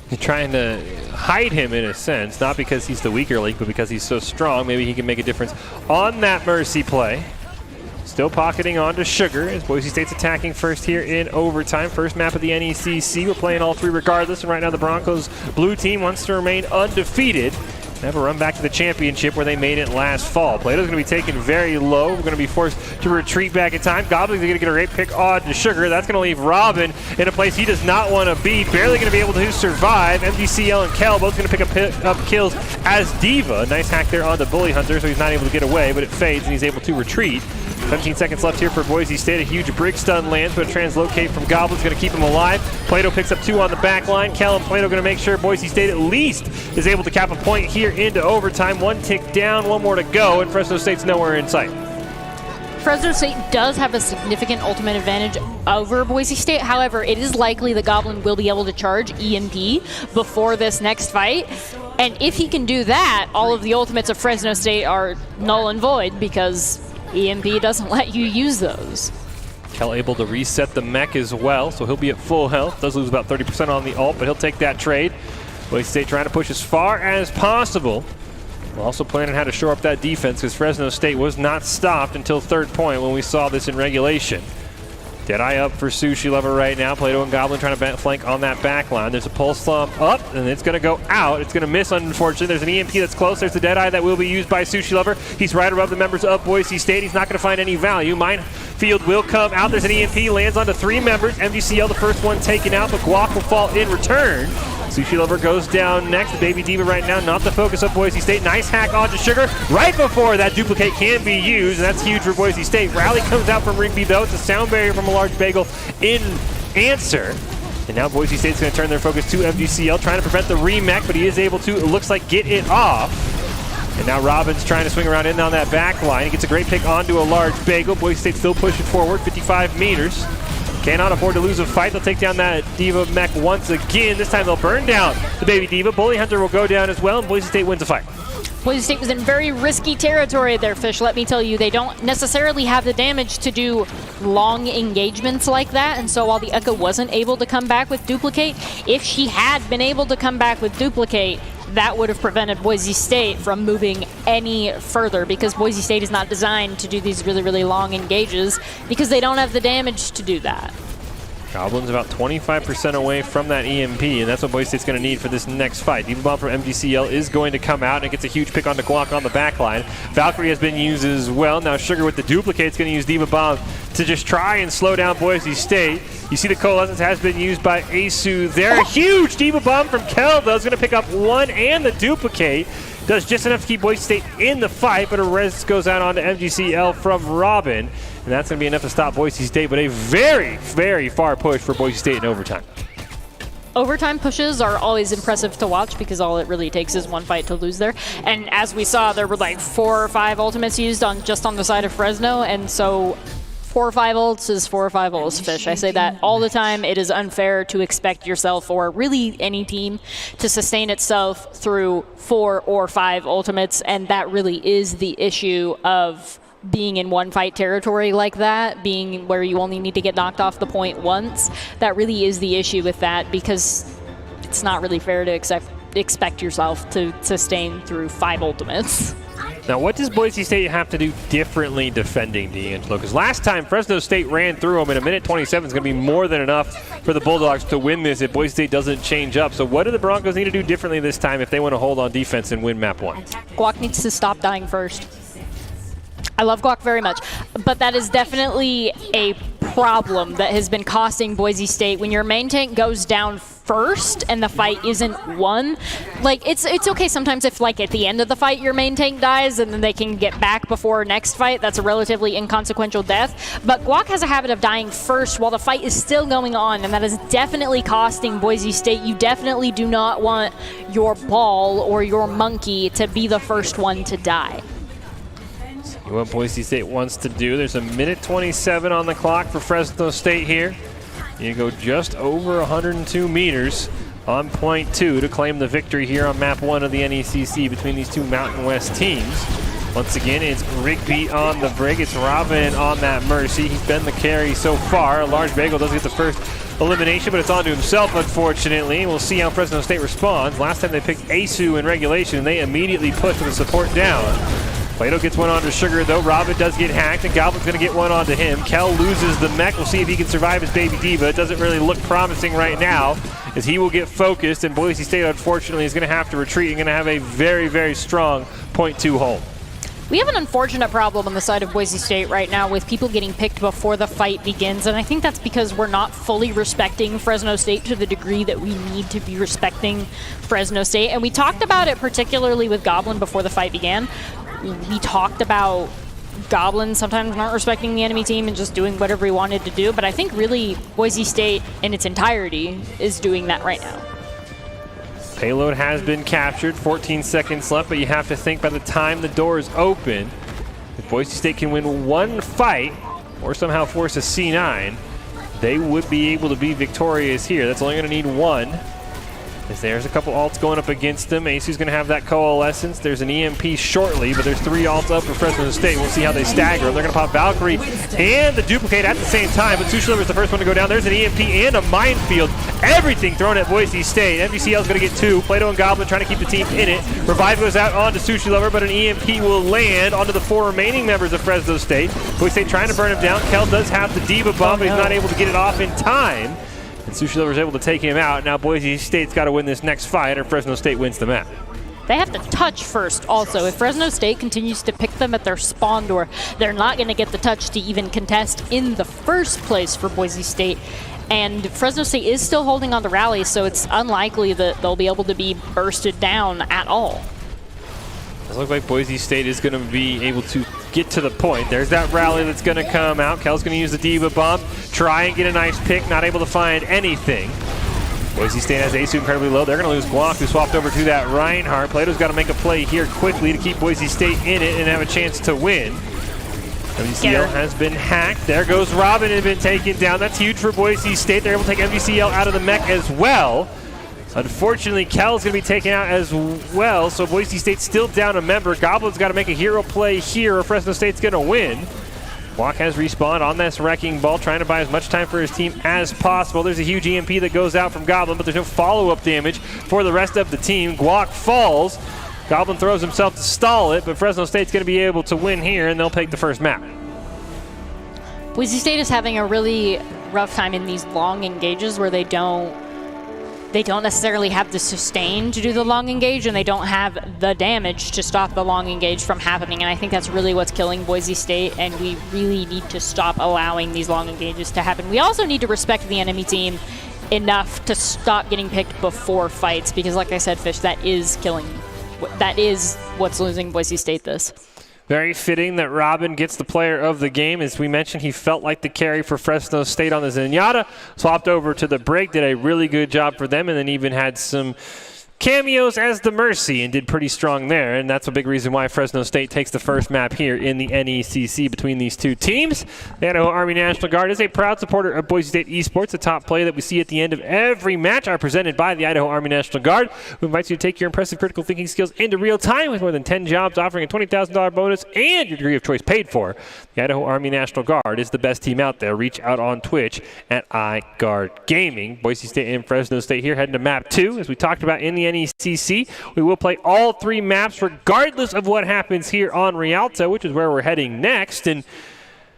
D: They're trying to hide him in a sense, not because he's the weaker link, but because he's so strong. Maybe he can make a difference on that Mercy play. Still pocketing onto Sugar as Boise State's attacking first here in overtime. First map of the NECC. We're playing all 3 regardless, and right now the Broncos blue team wants to remain undefeated. have a run back to the championship where they made it last fall. Plato's going to be taken very low. We're going to be forced to retreat back in time. Goblin's going to get a great pick on to Sugar. That's going to leave Robin in a place he does not want to be. Barely going to be able to survive. MDCL and Kel both going to pick up kills as Diva. Nice hack there on the Bully Hunter, so he's not able to get away, but it fades and he's able to retreat. 17 seconds left here for Boise State. A huge brick stun lands, but a translocate from Goblin's going to keep him alive. Plato picks up 2 on the back line. Kel and Plato going to make sure Boise State at least is able to cap a point here into overtime. 1 tick down, 1 more to go, and Fresno State's nowhere in sight.
E: Fresno State does have a significant ultimate advantage over Boise State. However, it is likely that Goblin will be able to charge EMP before this next fight. And if he can do that, all of the ultimates of Fresno State are null and void because EMP doesn't let you use those.
D: Kel able to reset the mech as well, so he'll be at full health. Does lose about 30% on the ult, but he'll take that trade. Boise State trying to push as far as possible. We're also planning how to shore up that defense because Fresno State was not stopped until third point when we saw this in regulation. Deadeye up for Sushi Lover right now. Plato and Goblin trying to flank on that back line. There's a pulse slump up, and it's going to go out. It's going to miss, unfortunately. There's an EMP that's close. There's the Deadeye that will be used by Sushi Lover. He's right above the members of Boise State. He's not going to find any value. Minefield will come out. There's an EMP. Lands onto 3 members. MGCL, the first one taken out, but Guac will fall in return. Sushi Lover goes down next. The Baby Diva right now, not the focus of Boise State. Nice hack onto Sugar right before that duplicate can be used, and that's huge for Boise State. Rally comes out from Rigby, though. It's a sound barrier from a large bagel in answer. And now Boise State's going to turn their focus to MGCL, trying to prevent the remech, but he is able to, it looks like, get it off. And now Robin's trying to swing around in on that back line. He gets a great pick onto a large bagel. Boise State still pushing forward, 55 meters. Cannot afford to lose a fight. They'll take down that Diva mech once again. This time they'll burn down the Baby Diva. Bully Hunter will go down as well, and Boise State wins the fight.
E: Boise State was in very risky territory there, Fish. Let me tell you, they don't necessarily have the damage to do long engagements like that. And so while the Echo wasn't able to come back with Duplicate, if she had been able to come back with Duplicate, that would have prevented Boise State from moving any further because Boise State is not designed to do these really, really long engages because they don't have the damage to do that.
D: Goblin's about 25% away from that EMP, and that's what Boise State's going to need for this next fight. Diva Bomb from MGCL is going to come out and gets a huge pick on the Guac on the back line. Valkyrie has been used as well. Now Sugar with the duplicate is going to use Diva Bomb to just try and slow down Boise State. You see the Coalescence has been used by Asu there. A huge Diva Bomb from Kel, though, is going to pick up 1 and the duplicate. Does just enough to keep Boise State in the fight, but a res goes out onto MGCL from Robin. And that's going to be enough to stop Boise State, but a very, very far push for Boise State in overtime.
E: Overtime pushes are always impressive to watch because all it really takes is one fight to lose there. And as we saw, there were like 4 or 5 ultimates used just on the side of Fresno, and so 4 or 5 ults is 4 or 5 ults, Fish. I say that all the time. It is unfair to expect yourself or really any team to sustain itself through 4 or 5 ultimates, and that really is the issue of being in one fight territory like that, being where you only need to get knocked off the point once. That really is the issue with that because it's not really fair to expect yourself to sustain through 5 ultimates.
D: Now, what does Boise State have to do differently defending D'Angelo? Because last time, Fresno State ran through them, and a minute 27 is going to be more than enough for the Bulldogs to win this if Boise State doesn't change up. So what do the Broncos need to do differently this time if they want to hold on defense and win map 1?
E: Guac needs to stop dying first. I love Guac very much, but that is definitely a problem that has been costing Boise State. When your main tank goes down first and the fight isn't won, like it's okay sometimes if like at the end of the fight your main tank dies and then they can get back before next fight. That's a relatively inconsequential death. But Guac has a habit of dying first while the fight is still going on, and that is definitely costing Boise State. You definitely do not want your ball or your monkey to be the first one to die.
D: What Boise State wants to do. There's a minute 27 on the clock for Fresno State here. You go just over 102 meters on point 2 to claim the victory here on map 1 of the NECC between these two Mountain West teams. Once again, it's Rigby on the Brig. It's Robin on that Mercy. He's been the carry so far. A large bagel does get the first elimination, but it's onto himself, unfortunately. We'll see how Fresno State responds. Last time they picked Asu in regulation, and they immediately pushed with the support down. Plato gets one onto Sugar, though. Robin does get hacked, and Goblin's going to get one onto him. Kel loses the mech. We'll see if he can survive his Baby Diva. It doesn't really look promising right now. as he will get focused, and Boise State, unfortunately, is going to have to retreat and going to have a very, very strong .2 hold.
E: We have an unfortunate problem on the side of Boise State right now with people getting picked before the fight begins, and I think that's because we're not fully respecting Fresno State to the degree that we need to be respecting Fresno State. And we talked about it particularly with Goblin before the fight began. We talked about Goblin sometimes not respecting the enemy team and just doing whatever he wanted to do, but I think really Boise State in its entirety is doing that right now.
D: Payload has been captured, 14 seconds left, but you have to think by the time the doors open, if Boise State can win one fight or somehow force a C9, they would be able to be victorious here. That's only going to need one. As there's a couple alts going up against them. Asu's going to have that coalescence. There's an EMP shortly, but there's 3 alts up for Fresno State. We'll see how they stagger. They're going to pop Valkyrie and the duplicate at the same time, but Sushi Lover's the first one to go down. There's an EMP and a minefield. Everything thrown at Boise State. MVCL is going to get 2. Plato and Goblin trying to keep the team in it. Revive goes out onto Sushi Lover, but an EMP will land onto the 4 remaining members of Fresno State. Boise State trying to burn him down. Kel does have the Diva bomb, but he's not able to get it off in time. And Sushi Lover is able to take him out. Now Boise State's got to win this next fight, or Fresno State wins the map.
E: They have to touch first also. If Fresno State continues to pick them at their spawn door, they're not going to get the touch to even contest in the first place for Boise State. And Fresno State is still holding on the rally, so it's unlikely that they'll be able to be bursted down at all.
D: It looks like Boise State is going to be able to get to the point. There's that rally that's going to come out. Kel's going to use the Diva bomb, try and get a nice pick, not able to find anything. Boise State has Asu incredibly low. They're going to lose Guac, who swapped over to that Reinhardt. Plato's got to make a play here quickly to keep Boise State in it and have a chance to win. MVCL has been hacked. There goes Robin and been taken down. That's huge for Boise State. They're able to take MVCL out of the mech as well. Unfortunately, Kel's going to be taken out as well, so Boise State's still down a member. Goblin's got to make a hero play here, or Fresno State's going to win. Walk has respawned on this wrecking ball, trying to buy as much time for his team as possible. There's a huge EMP that goes out from Goblin, but there's no follow-up damage for the rest of the team. Guac falls. Goblin throws himself to stall it, but Fresno State's going to be able to win here, and they'll take the first map.
E: Boise State is having a really rough time in these long engages where they don't necessarily have the sustain to do the long engage, and they don't have the damage to stop the long engage from happening. And I think that's really what's killing Boise State, and we really need to stop allowing these long engages to happen. We also need to respect the enemy team enough to stop getting picked before fights, because like I said, Fish, that is what's losing Boise State this.
D: Very fitting that Robin gets the player of the game. As we mentioned, he felt like the carry for Fresno State on the Zenyatta. Swapped over to the break, did a really good job for them, and then even had some cameos as the Mercy and did pretty strong there. And that's a big reason why Fresno State takes the first map here in the NECC between these two teams. The Idaho Army National Guard is a proud supporter of Boise State Esports. The top play that we see at the end of every match are presented by the Idaho Army National Guard, who invites you to take your impressive critical thinking skills into real time with more than 10 jobs offering a $20,000 bonus and your degree of choice paid for. The Idaho Army National Guard is the best team out there. Reach out on Twitch at iGuard Gaming. Boise State and Fresno State here heading to map 2. As we talked about in the NECC, we will play all 3 maps regardless of what happens here on Rialto, which is where we're heading next. And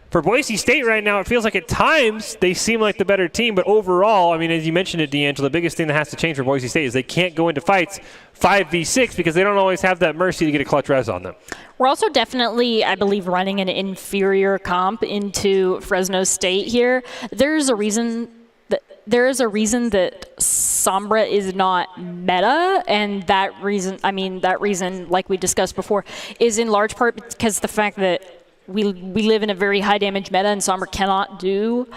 D: for Boise State right now, it feels like at times they seem like the better team, but overall, I mean, as you mentioned it, D'Angelo, the biggest thing that has to change for Boise State is they can't go into fights 5v6 because they don't always have that mercy to get a clutch res on them.
E: We're also definitely, I believe, running an inferior comp into Fresno State here. There's a reason that Sombra is not meta, and that reason, like we discussed before, is in large part because the fact that we live in a very high damage meta, and Sombra cannot do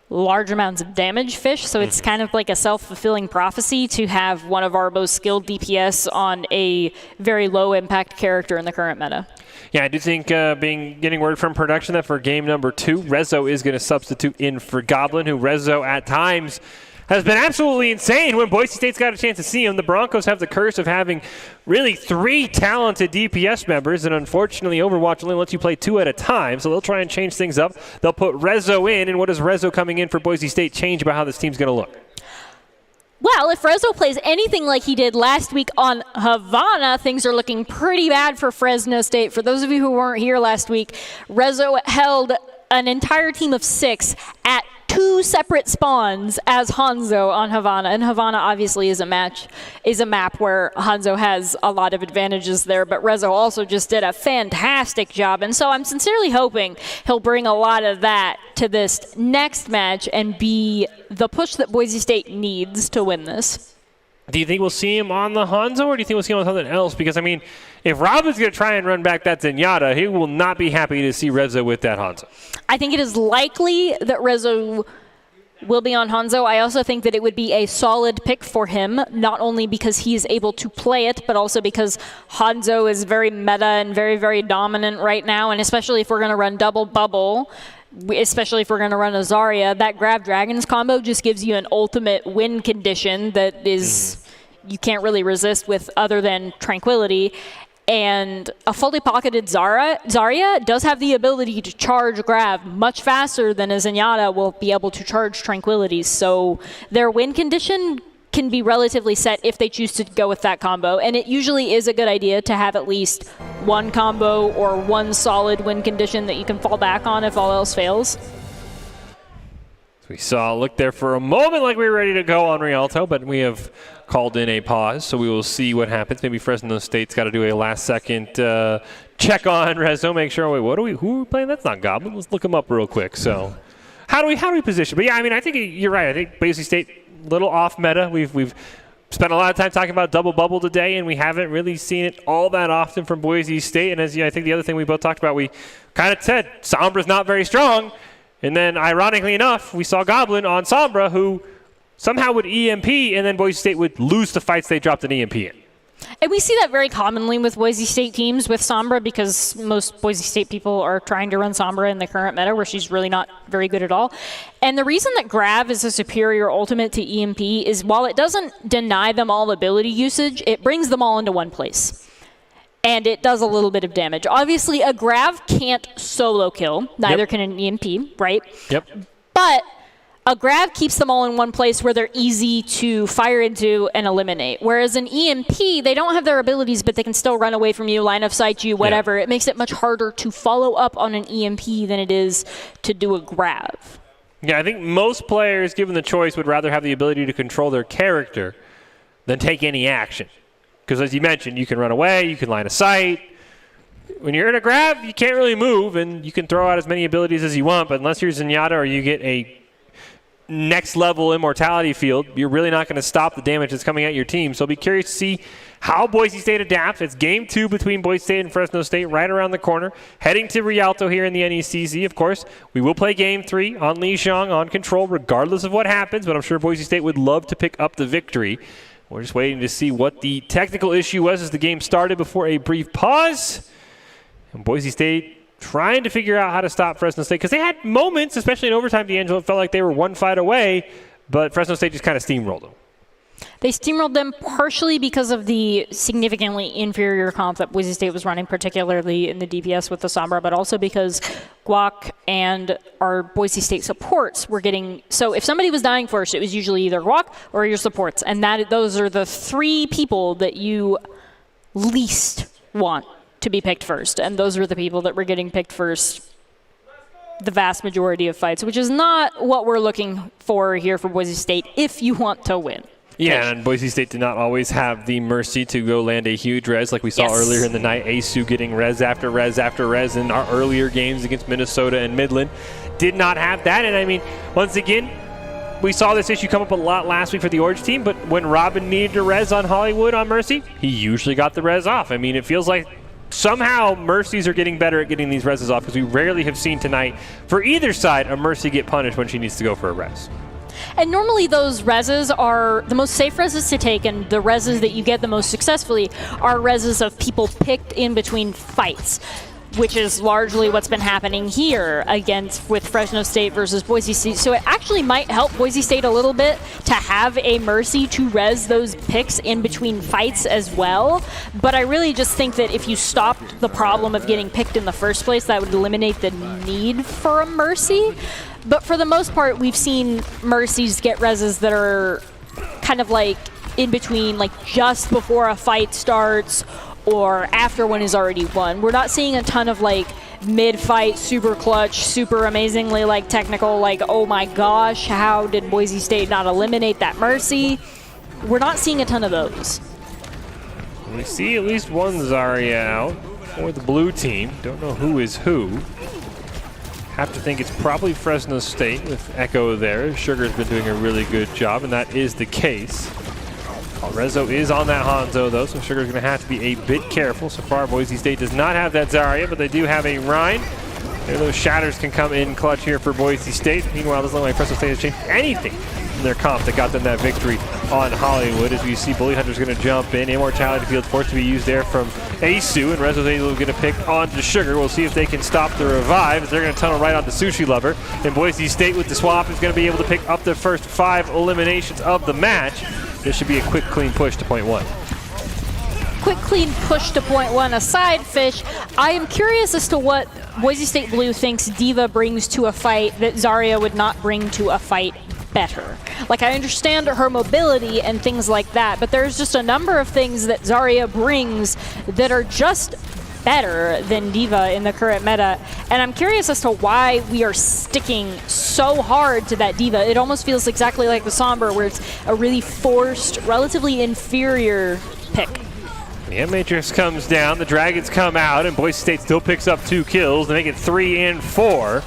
E: large amounts of damage, Fish, so it's kind of like a self-fulfilling prophecy to have one of our most skilled DPS on a very low impact character in the current meta.
D: Yeah, I do think getting word from production that for game number 2, Rezo is going to substitute in for Goblin, who Rezo at times has been absolutely insane when Boise State's got a chance to see him. The Broncos have the curse of having really 3 talented DPS members, and unfortunately Overwatch only lets you play 2 at a time, so they'll try and change things up. They'll put Rezo in, and what does Rezo coming in for Boise State change about how this team's going to look?
E: Well, if Rezo plays anything like he did last week on Havana, things are looking pretty bad for Fresno State. For those of you who weren't here last week, Rezo held an entire team of 6 at 2 2 separate spawns as Hanzo on Havana, and Havana obviously is a map where Hanzo has a lot of advantages there, but Rezo also just did a fantastic job, and so I'm sincerely hoping he'll bring a lot of that to this next match and be the push that Boise State needs to win this.
D: Do you think we'll see him on the Hanzo, or do you think we'll see him on something else? Because, I mean, if Robin's going to try and run back that Zenyatta, he will not be happy to see Rezo with that Hanzo.
E: I think it is likely that Rezo will be on Hanzo. I also think that it would be a solid pick for him, not only because he is able to play it, but also because Hanzo is very meta and very, very dominant right now, and especially if we're going to run double bubble, especially if we're going to run a Zarya, that Grab Dragons combo just gives you an ultimate win condition that is you can't really resist with other than Tranquility. And a fully pocketed Zarya does have the ability to charge Grab much faster than a Zenyatta will be able to charge Tranquility. So their win condition can be relatively set if they choose to go with that combo. And it usually is a good idea to have at least one combo or one solid win condition that you can fall back on if all else fails.
D: We saw a look there for a moment like we were ready to go on Rialto, but we have called in a pause, so we will see what happens. Maybe Fresno State's got to do a last-second check on Rezo, make sure, wait, who are we playing? That's not Goblin. Let's look him up real quick. So how do we position? But yeah, I mean, I think you're right. I think Boise State, little off meta. We've spent a lot of time talking about double bubble today, and we haven't really seen it all that often from Boise State. And as I think the other thing we both talked about, we kind of said Sombra's not very strong. And then, ironically enough, we saw Goblin on Sombra, who somehow would EMP, and then Boise State would lose the fights they dropped an EMP in.
E: And we see that very commonly with Boise State teams with Sombra, because most Boise State people are trying to run Sombra in the current meta where she's really not very good at all. And the reason that Grav is a superior ultimate to EMP is while it doesn't deny them all ability usage, it brings them all into one place. And it does a little bit of damage. Obviously, a Grav can't solo kill. Neither can an EMP, right?
D: Yep.
E: But a Grav keeps them all in one place where they're easy to fire into and eliminate. Whereas an EMP, they don't have their abilities, but they can still run away from you, line of sight you, whatever. Yeah. It makes it much harder to follow up on an EMP than it is to do a Grav.
D: Yeah, I think most players, given the choice, would rather have the ability to control their character than take any action. Because as you mentioned, you can run away, you can line of sight. When you're in a Grav, you can't really move, and you can throw out as many abilities as you want, but unless you're Zenyatta or you get a next-level immortality field, you're really not going to stop the damage that's coming at your team. So I'll be curious to see how Boise State adapts. It's Game 2 between Boise State and Fresno State right around the corner. Heading to Rialto here in the NECZ, of course. We will play Game 3 on Lijiang, on Control, regardless of what happens, but I'm sure Boise State would love to pick up the victory. We're just waiting to see what the technical issue was as the game started before a brief pause. And Boise State trying to figure out how to stop Fresno State, because they had moments, especially in overtime, D'Angelo, it felt like they were one fight away, but Fresno State just kind of steamrolled them.
E: They steamrolled them partially because of the significantly inferior comp that Boise State was running, particularly in the DPS with the Sombra, but also because Guac and our Boise State supports were getting... So if somebody was dying first, it was usually either Guac or your supports, and those are the 3 people that you least want to be picked first, and those are the people that were getting picked first the vast majority of fights, which is not what we're looking for here for Boise State if you want to win.
D: Yeah, and Boise State did not always have the mercy to go land a huge res like we saw earlier in the night. Asu getting res after res after res in our earlier games against Minnesota and Midland. Did not have that, and I mean, once again, we saw this issue come up a lot last week for the Orange team, but when Robin needed a res on Hollywood on Mercy, he usually got the res off. I mean, it feels like somehow Mercies are getting better at getting these reses off, because we rarely have seen tonight, for either side, a Mercy get punished when she needs to go for a res.
E: And normally those reses are the most safe reses to take, and the reses that you get the most successfully are reses of people picked in between fights, which is largely what's been happening here with Fresno State versus Boise State. So it actually might help Boise State a little bit to have a mercy to res those picks in between fights as well. But I really just think that if you stopped the problem of getting picked in the first place, that would eliminate the need for a mercy. But for the most part, we've seen mercies get reses that are kind of like in between, like just before a fight starts or after one is already won. We're not seeing a ton of like mid-fight, super clutch, super amazingly like technical, like, oh my gosh, how did Boise State not eliminate that Mercy? We're not seeing a ton of those.
D: We see at least one Zarya out for the blue team. Don't know who is who. Have to think it's probably Fresno State with Echo there. Sugar's been doing a really good job, and that is the case. Rezo is on that Hanzo, though, so Sugar's going to have to be a bit careful. So far, Boise State does not have that Zarya, but they do have a Rhine. Maybe those shatters can come in clutch here for Boise State. Meanwhile, it doesn't look like Fresno State has changed anything in their comp that got them that victory on Hollywood. As we see, Bully Hunter's going to jump in. Immortality Field forced to be used there from Asu, and Rezo's able to pick onto Sugar. We'll see if they can stop the revive, as they're going to tunnel right onto Sushi Lover. And Boise State with the swap is going to be able to pick up the first 5 eliminations of the match. This should be a quick, clean push to point 1.
E: Quick, clean push to point 1 aside, Fish. I am curious as to what Boise State Blue thinks Diva brings to a fight that Zarya would not bring to a fight better. Like, I understand her mobility and things like that, but there's just a number of things that Zarya brings that are just better than Diva in the current meta, and I'm curious as to why we are sticking so hard to that Diva. It almost feels exactly like the Somber, where it's a really forced, relatively inferior pick.
D: The M-Matrix comes down, the Dragons come out, and Boise State still picks up 2 kills to make it 3 and 4.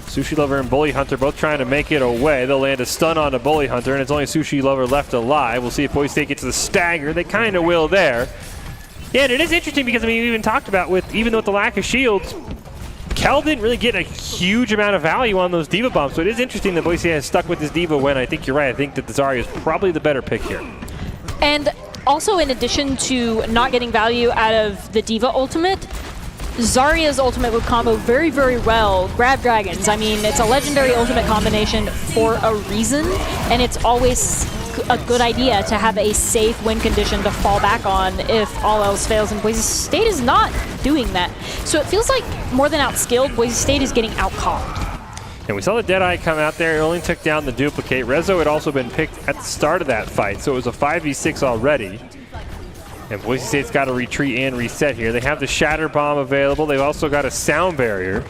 D: Sushi Lover and Bully Hunter both trying to make it away. They'll land a stun on a Bully Hunter, and it's only Sushi Lover left alive. We'll see if Boise State gets the stagger. They kind of will there. Yeah, and it is interesting because, I mean, we even talked about even with the lack of shields, Kel didn't really get a huge amount of value on those Diva bombs. So it is interesting that Boise has stuck with this Diva when I think you're right. I think that the Zarya is probably the better pick here.
E: And also, in addition to not getting value out of the Diva ultimate, Zarya's ultimate would combo very, very well Grab Dragons. I mean, it's a legendary ultimate combination for a reason, and it's always a good idea to have a safe win condition to fall back on if all else fails, and Boise State is not doing that. So it feels like more than outskilled, Boise State is getting outcomped.
D: And we saw the Deadeye come out there. It only took down the duplicate. Rezo had also been picked at the start of that fight, so it was a 5v6 already. And Boise State's got to retreat and reset here. They have the Shatter Bomb available. They've also got a Sound Barrier.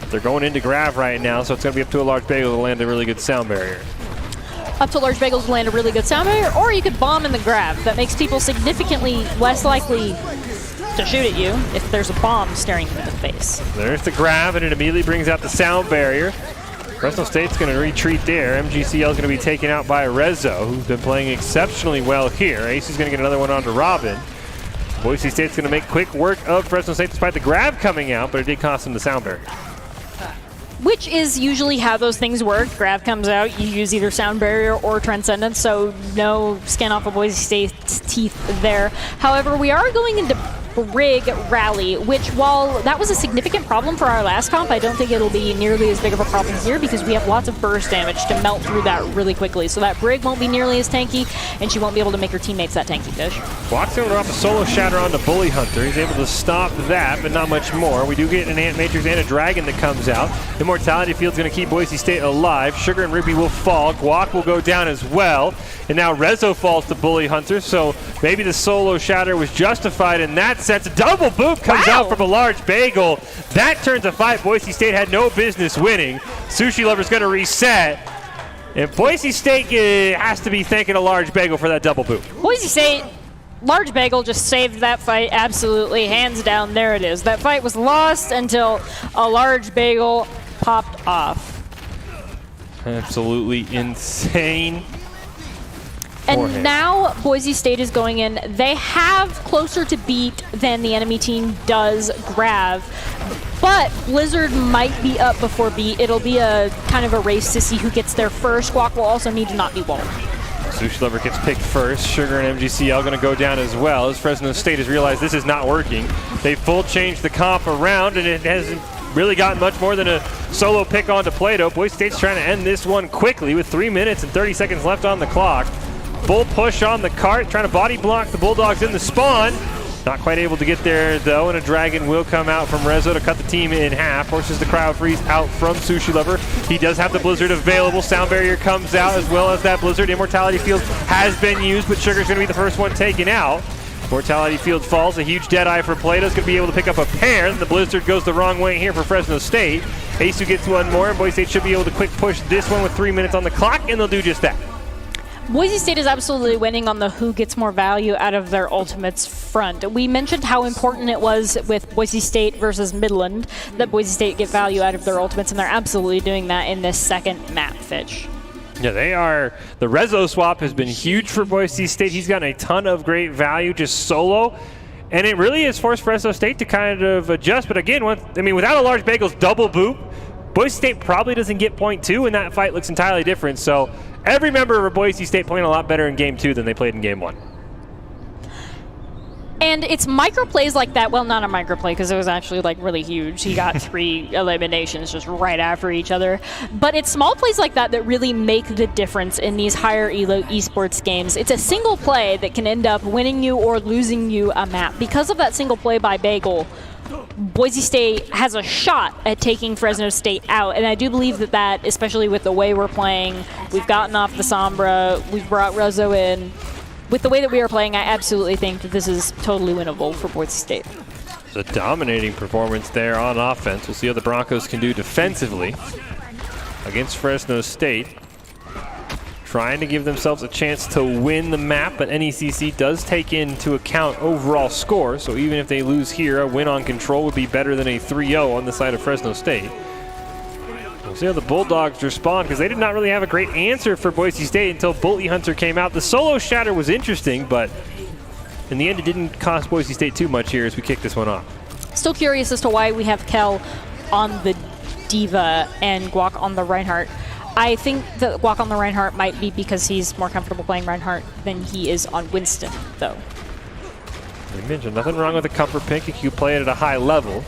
D: They're going into Grav right now, so it's going to be up to a Large Bagel to land a really good Sound Barrier.
E: Up to Large Bagels to land a really good Sound Barrier, or you could bomb in the Grav. That makes people significantly less likely to shoot at you if there's a bomb staring you in the face.
D: There's the Grav, and it immediately brings out the Sound Barrier. Fresno State's going to retreat there. MGCL is going to be taken out by Rezo, who's been playing exceptionally well here. Ace is going to get another one onto Robin. Boise State's going to make quick work of Fresno State despite the Grav coming out, but it did cost them the Sound Barrier.
E: Which is usually how those things work. Grav comes out, you use either Sound Barrier or Transcendence, so no skin off of Boise State's teeth there. However, we are going into Brig Rally, which, while that was a significant problem for our last comp, I don't think it'll be nearly as big of a problem here because we have lots of burst damage to melt through that really quickly. So that Brig won't be nearly as tanky, and she won't be able to make her teammates that tanky, Fish.
D: Walks over to drop a solo shatter onto Bully Hunter. He's able to stop that, but not much more. We do get an Ant Matrix and a Dragon that comes out. Immortality Field's going to keep Boise State alive. Sugar and Ruby will fall. Guac will go down as well. And now Rezo falls to Bully Hunter, so maybe the solo shatter was justified in that sense. A double boop comes out from a Large Bagel. That turns a fight Boise State had no business winning. Sushi Lover's going to reset. And Boise State has to be thanking a Large Bagel for that double boop.
E: Boise State, Large Bagel just saved that fight absolutely, hands down. There it is. That fight was lost until a Large Bagel popped off.
D: Absolutely insane.
E: And now Boise State is going in. They have closer to beat than the enemy team does Grav. But Blizzard might be up before beat. It'll be a kind of a race to see who gets there first. Guac will also need to not be walled.
D: Sushi Lover gets picked first. Sugar and MGCL going to go down as well as Fresno State has realized this is not working. They full changed the comp around, and it hasn't really gotten much more than a solo pick onto Plato. Boise State's trying to end this one quickly with 3 minutes and 30 seconds left on the clock. Bull push on the cart, trying to body block the Bulldogs in the spawn. Not quite able to get there, though, and a Dragon will come out from Rezo to cut the team in half. Forces the Crowd Freeze out from Sushi Lover. He does have the Blizzard available. Sound Barrier comes out as well as that Blizzard. Immortality Field has been used, but Sugar's going to be the first one taken out. Mortality Field falls. A huge deadeye for Plato's going to be able to pick up a pair. The Blizzard goes the wrong way here for Fresno State. Asu gets one more, and Boise State should be able to quick push this one with 3 minutes on the clock, and they'll do just that.
E: Boise State is absolutely winning on the who gets more value out of their ultimates front. We mentioned how important it was with Boise State versus Midland that Boise State get value out of their ultimates, and they're absolutely doing that in this second map, Fitch.
D: Yeah, they are. The Rezo swap has been huge for Boise State. He's gotten a ton of great value just solo. And it really has forced Fresno State to kind of adjust. But again, without a large bagels double boop, Boise State probably doesn't get point 2, and that fight looks entirely different. So every member of Boise State playing a lot better in game 2 than they played in game 1.
E: And it's micro plays like that. Well, not a micro play because it was actually like really huge. He got 3 eliminations just right after each other. But it's small plays like that that really make the difference in these higher elo esports games. It's a single play that can end up winning you or losing you a map. Because of that single play by Bagel, Boise State has a shot at taking Fresno State out. And I do believe that, especially with the way we're playing, we've gotten off the Sombra, we've brought Rezo in. With the way that we are playing, I absolutely think that this is totally winnable for Boise State.
D: It's a dominating performance there on offense. We'll see how the Broncos can do defensively against Fresno State. Trying to give themselves a chance to win the map, but NECC does take into account overall score. So even if they lose here, a win on control would be better than a 3-0 on the side of Fresno State. We'll see how the Bulldogs respond, because they did not really have a great answer for Boise State until Bully Hunter came out. The solo shatter was interesting, but in the end it didn't cost Boise State too much here as we kick this one off.
E: Still curious as to why we have Kel on the Diva and Guac on the Reinhardt. I think that Guac on the Reinhardt might be because he's more comfortable playing Reinhardt than he is on Winston, though.
D: We mentioned nothing wrong with the comfort pick if you play it at a high level.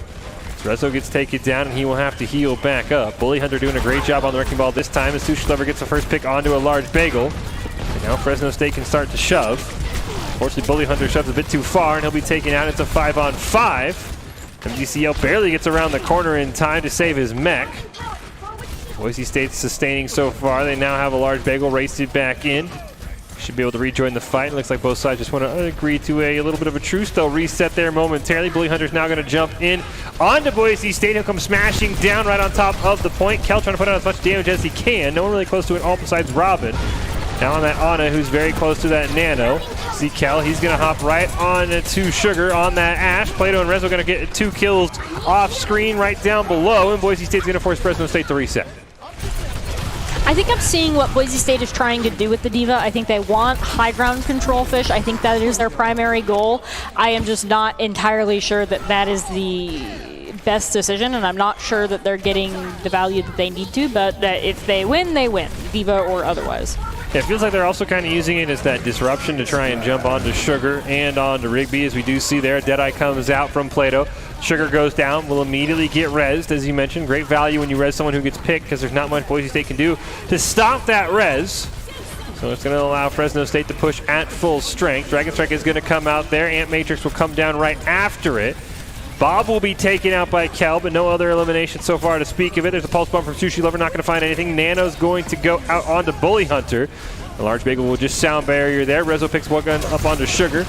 D: Rezo gets taken down, and he will have to heal back up. Bully Hunter doing a great job on the wrecking ball this time as Sushi Lover gets the first pick onto a large bagel. And now Fresno State can start to shove. Fortunately, Bully Hunter shoves a bit too far, and he'll be taken out. It's a 5-on-5. MGCL barely gets around the corner in time to save his mech. Boise State's sustaining so far. They now have a large bagel raced it back in. Should be able to rejoin the fight. It looks like both sides just want to agree to a little bit of a truce. They'll reset there momentarily. Bully Hunter's now going to jump in onto Boise State. He'll come smashing down right on top of the point. Kel trying to put out as much damage as he can. No one really close to it all besides Robin. Now on that Ana, who's very close to that Nano. See Kel, he's going to hop right on to Sugar on that Ash. Plato and Rezo going to get 2 kills off screen right down below, and Boise State's going to force Fresno State to reset.
E: I think I'm seeing what Boise State is trying to do with the Diva. I think they want high ground control, Fish. I think that is their primary goal. I am just not entirely sure that that is the best decision, and I'm not sure that they're getting the value that they need to, but that if they win, Diva or otherwise.
D: Yeah, it feels like they're also kind of using it as that disruption to try and jump onto Sugar and onto Rigby, as we do see there. Deadeye comes out from Plato. Sugar goes down, will immediately get rezzed, as you mentioned. Great value when you res someone who gets picked, because there's not much Boise State can do to stop that res. So it's going to allow Fresno State to push at full strength. Dragon Strike is going to come out there. Ant Matrix will come down right after it. Bob will be taken out by Kel, but no other elimination so far to speak of it. There's a pulse bomb from Sushi Lover, not going to find anything. Nano's going to go out onto Bully Hunter. The large bagel will just sound barrier there. Rezo picks one gun up onto Sugar.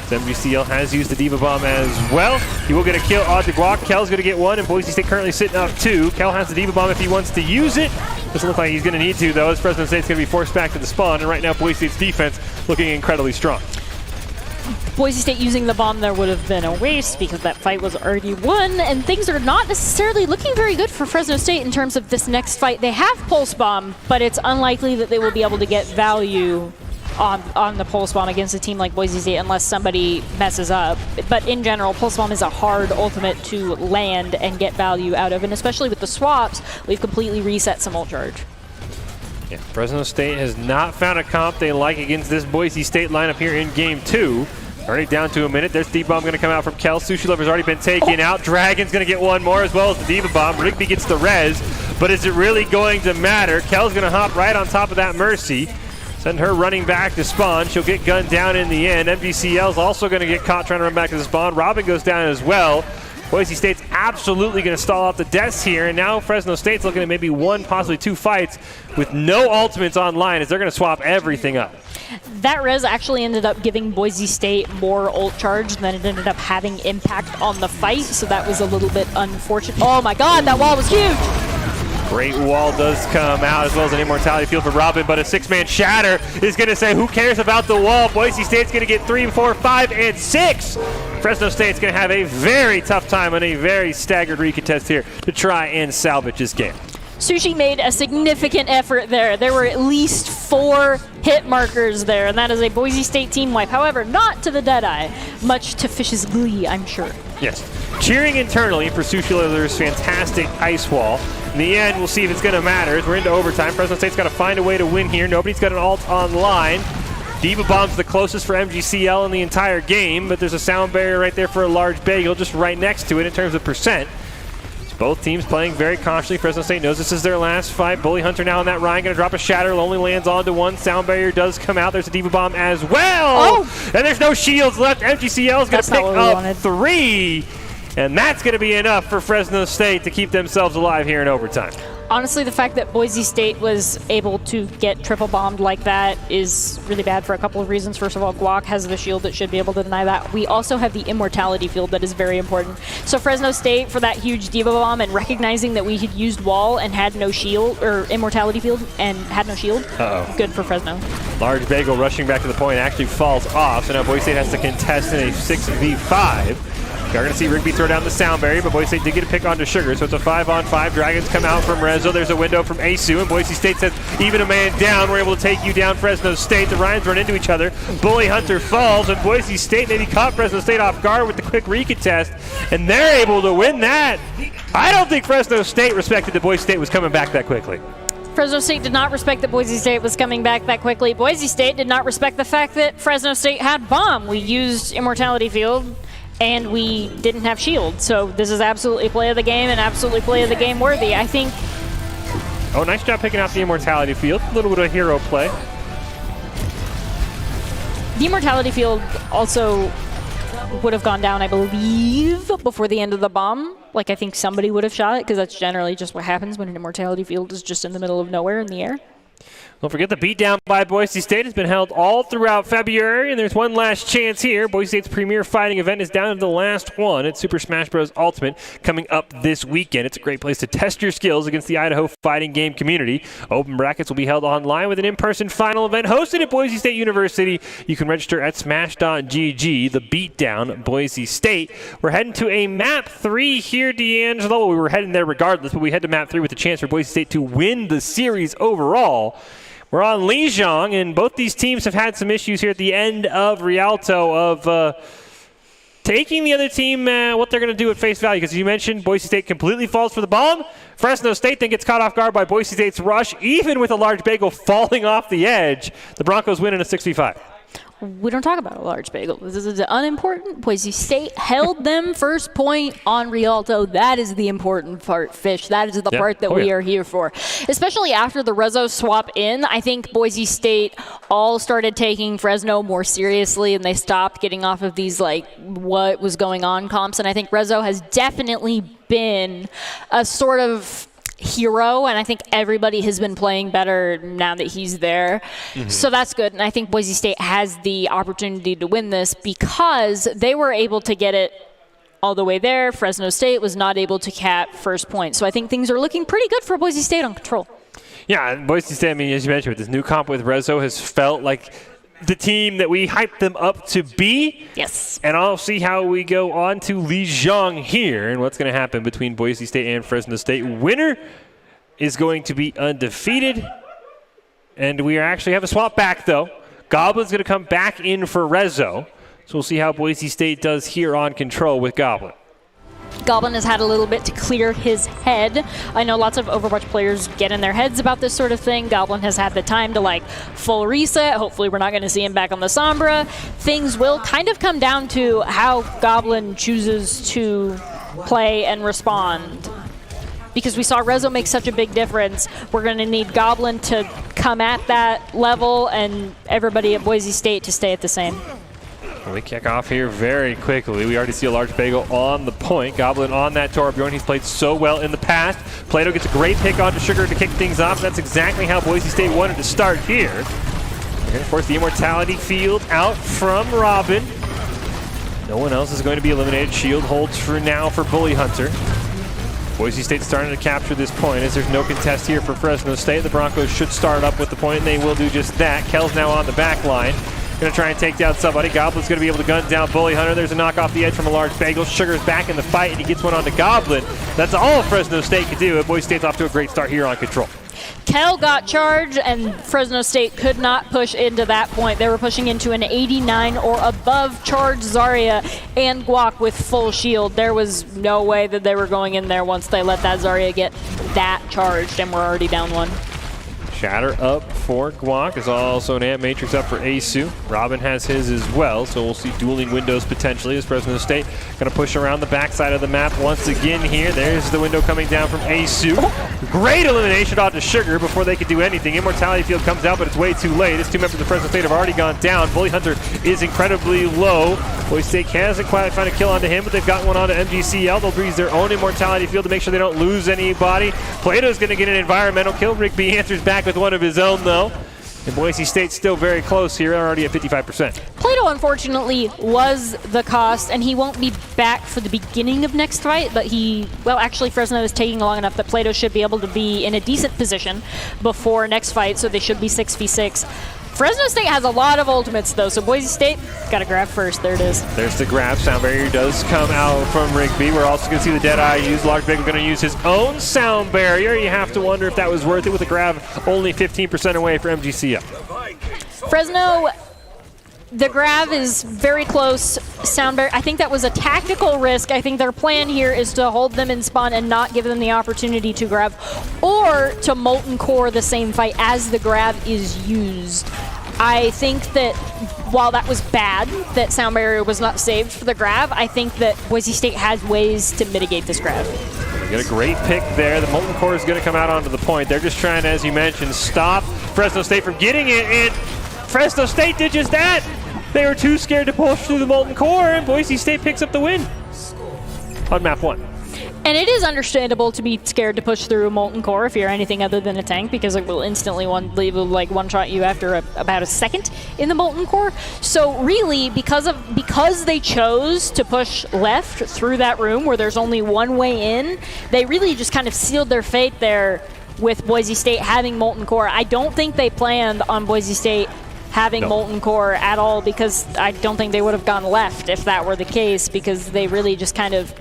D: MGCL has used the Diva Bomb as well. He will get a kill onto Guac. Kel's going to get 1, and Boise State currently sitting up 2. Kel has the Diva Bomb if he wants to use it. Doesn't look like he's going to need to, though, as Fresno State's going to be forced back to the spawn, and right now Boise State's defense looking incredibly strong.
E: Boise State using the bomb there would have been a waste because that fight was already won, and things are not necessarily looking very good for Fresno State in terms of this next fight. They have Pulse Bomb, but it's unlikely that they will be able to get value on the Pulse Bomb against a team like Boise State unless somebody messes up. But in general, Pulse Bomb is a hard ultimate to land and get value out of, and especially with the swaps, we've completely reset some ult charge.
D: Yeah, Fresno State has not found a comp they like against this Boise State lineup here in Game 2. Already down to a minute. There's Diva Bomb going to come out from Kel. Sushi Lover's already been taken out. Dragon's going to get 1 more as well as the Diva Bomb. Rigby gets the res, but is it really going to matter? Kel's going to hop right on top of that Mercy. Send her running back to spawn. She'll get gunned down in the end. MGCL's also going to get caught trying to run back to the spawn. Robin goes down as well. Boise State's absolutely going to stall out the deaths here, and now Fresno State's looking at maybe 1, possibly 2 fights with no ultimates online as they're going to swap everything up.
E: That res actually ended up giving Boise State more ult charge than it ended up having impact on the fight, so that was a little bit unfortunate. Oh my god, that wall was huge!
D: Great wall does come out, as well as an immortality field for Robin, but a 6-man shatter is going to say, who cares about the wall? Boise State's going to get 3, 4, 5, and 6. Fresno State's going to have a very tough time on a very staggered recontest here to try and salvage this game.
E: Sushi made a significant effort there. There were at least 4 hit markers there, and that is a Boise State team wipe. However, not to the Deadeye, much to Fish's glee, I'm sure.
D: Yes. Cheering internally for Sushi Leather's fantastic ice wall. In the end, we'll see if it's going to matter as we're into overtime. Fresno State's got to find a way to win here. Nobody's got an ult online. Diva Bomb's the closest for MGCL in the entire game, but there's a sound barrier right there for a large bagel just right next to it in terms of percent. Both teams playing very cautiously. Fresno State knows this is their last fight. Bully Hunter now on that Ryan, going to drop a shatter. Lonely lands onto one. Sound barrier does come out. There's a Diva Bomb as well. Oh. And there's no shields left. MGCL is going to pick up 3. And that's going to be enough for Fresno State to keep themselves alive here in overtime.
E: Honestly, the fact that Boise State was able to get triple bombed like that is really bad for a couple of reasons. First of all, Guac has the shield that should be able to deny that. We also have the immortality field that is very important. So Fresno State, for that huge Diva Bomb and recognizing that we had used wall and had no shield, or immortality field and had no shield, good for Fresno.
D: Large bagel rushing back to the point actually falls off, so now Boise State has to contest in a 6v5. You're going to see Rigby throw down the sound barrier, but Boise State did get a pick onto Sugar, so it's a 5-on-5. Dragons come out from Rezo. There's a window from Asu, and Boise State says, even a man down, we're able to take you down, Fresno State. The Ryans run into each other. Bully Hunter falls, and Boise State maybe caught Fresno State off guard with the quick recontest, and they're able to win that. I don't think Fresno State respected that Boise State was coming back that quickly.
E: Fresno State did not respect that Boise State was coming back that quickly. Boise State did not respect the fact that Fresno State had bomb. We used immortality field, and we didn't have shield. So this is absolutely play of the game and absolutely play of the game worthy. I think.
D: Oh, nice job picking out the immortality field. A little bit of hero play.
E: The immortality field also would have gone down, I believe, before the end of the bomb. Like, I think somebody would have shot it, because that's generally just what happens when an immortality field is just in the middle of nowhere in the air.
D: Don't forget the beatdown by Boise State has been held all throughout February, and there's one last chance here. Boise State's premier fighting event is down to the last one. It's Super Smash Bros. Ultimate coming up this weekend. It's a great place to test your skills against the Idaho fighting game community. Open brackets will be held online with an in-person final event hosted at Boise State University. You can register at smash.gg, the beatdown, Boise State. We're heading to a map 3 here, D'Angelo. We were heading there regardless, but we head to map 3 with a chance for Boise State to win the series overall. We're on Lijiang, and both these teams have had some issues here at the end of Rialto of taking the other team what they're going to do at face value. Because as you mentioned, Boise State completely falls for the bomb. Fresno State then gets caught off guard by Boise State's rush, even with a large bagel falling off the edge. The Broncos win in a 6v5.
E: We don't talk about a large bagel. This is unimportant. Boise State held them first point on Rialto. That is the important part, Fish. That is the part that we are here for. Especially after the Rezo swap in, I think Boise State all started taking Fresno more seriously, and they stopped getting off of these, like, what was going on comps. And I think Rezo has definitely been a sort of hero, and I think everybody has been playing better now that he's there. So that's good, and I think Boise State has the opportunity to win this because they were able to get it all the way there. Fresno State was not able to cap first point. So I think things are looking pretty good for Boise State on control.
D: Yeah, and Boise State, I mean, as you mentioned, with this new comp with Rezo, has felt like the team that we hyped them up to be.
E: Yes.
D: And I'll see how we go on to Lijiang here and what's going to happen between Boise State and Fresno State. Winner is going to be undefeated. And we actually have a swap back, though. Goblin's going to come back in for Rezo. So we'll see how Boise State does here on control with Goblin.
E: Goblin has had a little bit to clear his head. I know lots of Overwatch players get in their heads about this sort of thing. Goblin has had the time to, like, full reset. Hopefully we're not going to see him back on the Sombra. Things will kind of come down to how Goblin chooses to play and respond. Because we saw Rezo make such a big difference, we're going to need Goblin to come at that level and everybody at Boise State to stay at the same.
D: We kick off here very quickly. We already see a large bagel on the point. Goblin on that Torbjorn. He's played so well in the past. Plato gets a great pick onto Sugar to kick things off. That's exactly how Boise State wanted to start here. And of course, the Immortality Field out from Robin. No one else is going to be eliminated. Shield holds for now for Bully Hunter. Boise State starting to capture this point as there's no contest here for Fresno State. The Broncos should start up with the point, and they will do just that. Kell's now on the back line. Going to try and take down somebody. Goblin's going to be able to gun down Bully Hunter. There's a knock off the edge from a large bagel. Sugar's back in the fight, and he gets one on the Goblin. That's all Fresno State could do. Boise State's off to a great start here on control.
E: Kell got charged, and Fresno State could not push into that point. They were pushing into an 89 or above charge Zarya and Guac with full shield. There was no way that they were going in there once they let that Zarya get that charged, and we're already down one.
D: Shatter up for Guac. There's also an Ant Matrix up for Asu. Robin has his as well, so we'll see dueling windows potentially as Fresno State going to push around the backside of the map once again here. There's the window coming down from Asu. Great elimination onto Sugar before they could do anything. Immortality Field comes out, but it's way too late. His two members of Fresno State have already gone down. Bully Hunter is incredibly low. Boise State hasn't quite found a kill onto him, but they've got one onto MGCL. They'll breeze their own Immortality Field to make sure they don't lose anybody. Plato's going to get an environmental kill. Rigby answers back with one of his own, though. And Boise State's still very close here, already at 55%.
E: Plato, unfortunately, was the cost, and he won't be back for the beginning of next fight, but actually, Fresno is taking long enough that Plato should be able to be in a decent position before next fight, so they should be 6v6. Fresno State has a lot of ultimates, though, so Boise State got to grab first. There it is.
D: There's the grab. Sound barrier does come out from Rigby. We're also going to see the Deadeye use. Large Big going to use his own sound barrier. You have to wonder if that was worth it with the grab only 15% away for MGCL.
E: Fresno, the grab is very close. Sound barrier, I think that was a tactical risk. I think their plan here is to hold them in spawn and not give them the opportunity to grab, or to molten core the same fight as the grab is used. I think that while that was bad, that sound barrier was not saved for the grab, I think that Boise State has ways to mitigate this grab.
D: They get a great pick there. The molten core is going to come out onto the point. They're just trying to, as you mentioned, stop Fresno State from getting it, and Fresno State did just that. They were too scared to push through the molten core, and Boise State picks up the win on map 1.
E: And it is understandable to be scared to push through a molten core if you're anything other than a tank, because it will instantly one-shot you after about a second in the molten core. So really, because they chose to push left through that room where there's only one way in, they really just kind of sealed their fate there with Boise State having molten core. I don't think they planned on Boise State having molten core at all, because I don't think they would have gone left if that were the case, because they really just kind of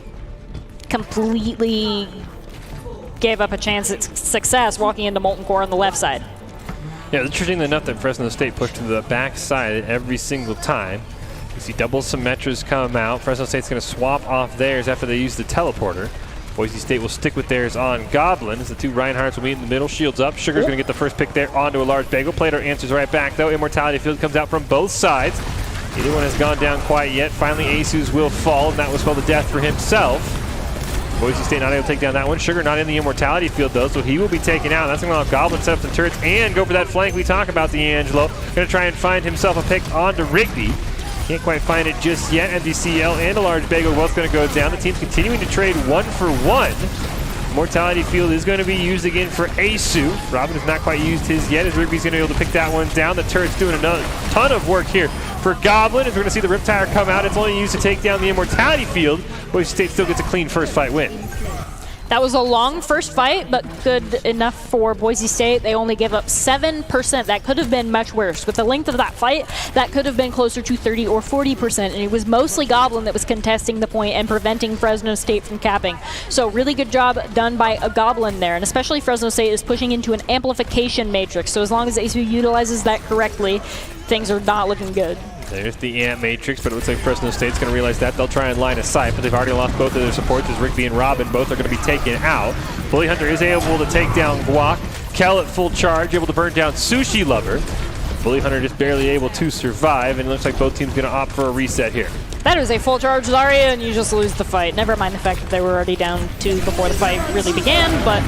E: completely gave up a chance at success walking into molten core on the left side.
D: Yeah, it's interesting enough that Fresno State pushed to the back side every single time. You see double Symmetras come out. Fresno State's going to swap off theirs after they use the teleporter. Boise State will stick with theirs on Goblin as the two Reinhardts will meet in the middle. Shields up. Sugar's going to get the first pick there onto a large bagel. Plato answers right back, though. Immortality Field comes out from both sides. Neither one has gone down quite yet. Finally, Asu's will fall, and that will spell the death for himself. Boise State not able to take down that one. Sugar not in the Immortality Field, though, so he will be taken out. That's going to allow Goblin set up some turrets and go for that flank we talk about, D'Angelo. Going to try and find himself a pick onto Rigby. Can't quite find it just yet. MDCL and a large bagel both going to go down. The team's continuing to trade 1-for-1. Immortality Field is going to be used again for Asu. Robin has not quite used his yet, as Rigby's going to be able to pick that one down. The turret's doing another ton of work here for Goblin, as we're going to see the Riptire come out. It's only used to take down the Immortality Field. Boise State still gets a clean first fight win.
E: That was a long first fight, but good enough for Boise State. They only give up 7%. That could have been much worse. With the length of that fight, that could have been closer to 30 or 40%, and it was mostly Goblin that was contesting the point and preventing Fresno State from capping. So really good job done by a Goblin there, and especially Fresno State is pushing into an amplification matrix, so as long as Asu utilizes that correctly, things are not looking good.
D: There's the Ant Matrix, but it looks like Fresno State's going to realize that. They'll try and line a sight, but they've already lost both of their supports as Rigby and Robin both are going to be taken out. Bully Hunter is able to take down Guac. Kell at full charge, able to burn down Sushi Lover. Bully Hunter just barely able to survive, and it looks like both teams going to opt for a reset here.
E: That is a full charge Zarya, and you just lose the fight. Never mind the fact that they were already down 2 before the fight really began, but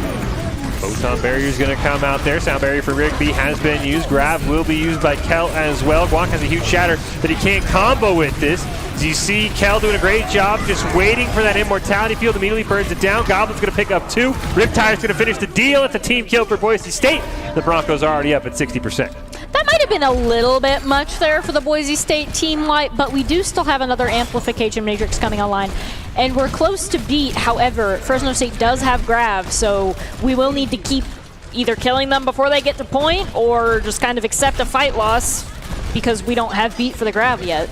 D: Photon barrier is going to come out there. Sound barrier for Rigby has been used. Grab will be used by Kel as well. Guac has a huge shatter that he can't combo with this. As you see, Kel doing a great job just waiting for that immortality field. Immediately burns it down. Goblin's going to pick up 2. Riptide's going to finish the deal. It's a team kill for Boise State. The Broncos are already up at 60%.
E: That might have been a little bit much there for the Boise State team light, but we do still have another amplification matrix coming online. And we're close to beat. However, Fresno State does have Grav, so we will need to keep either killing them before they get to point or just kind of accept a fight loss because we don't have beat for the Grav yet.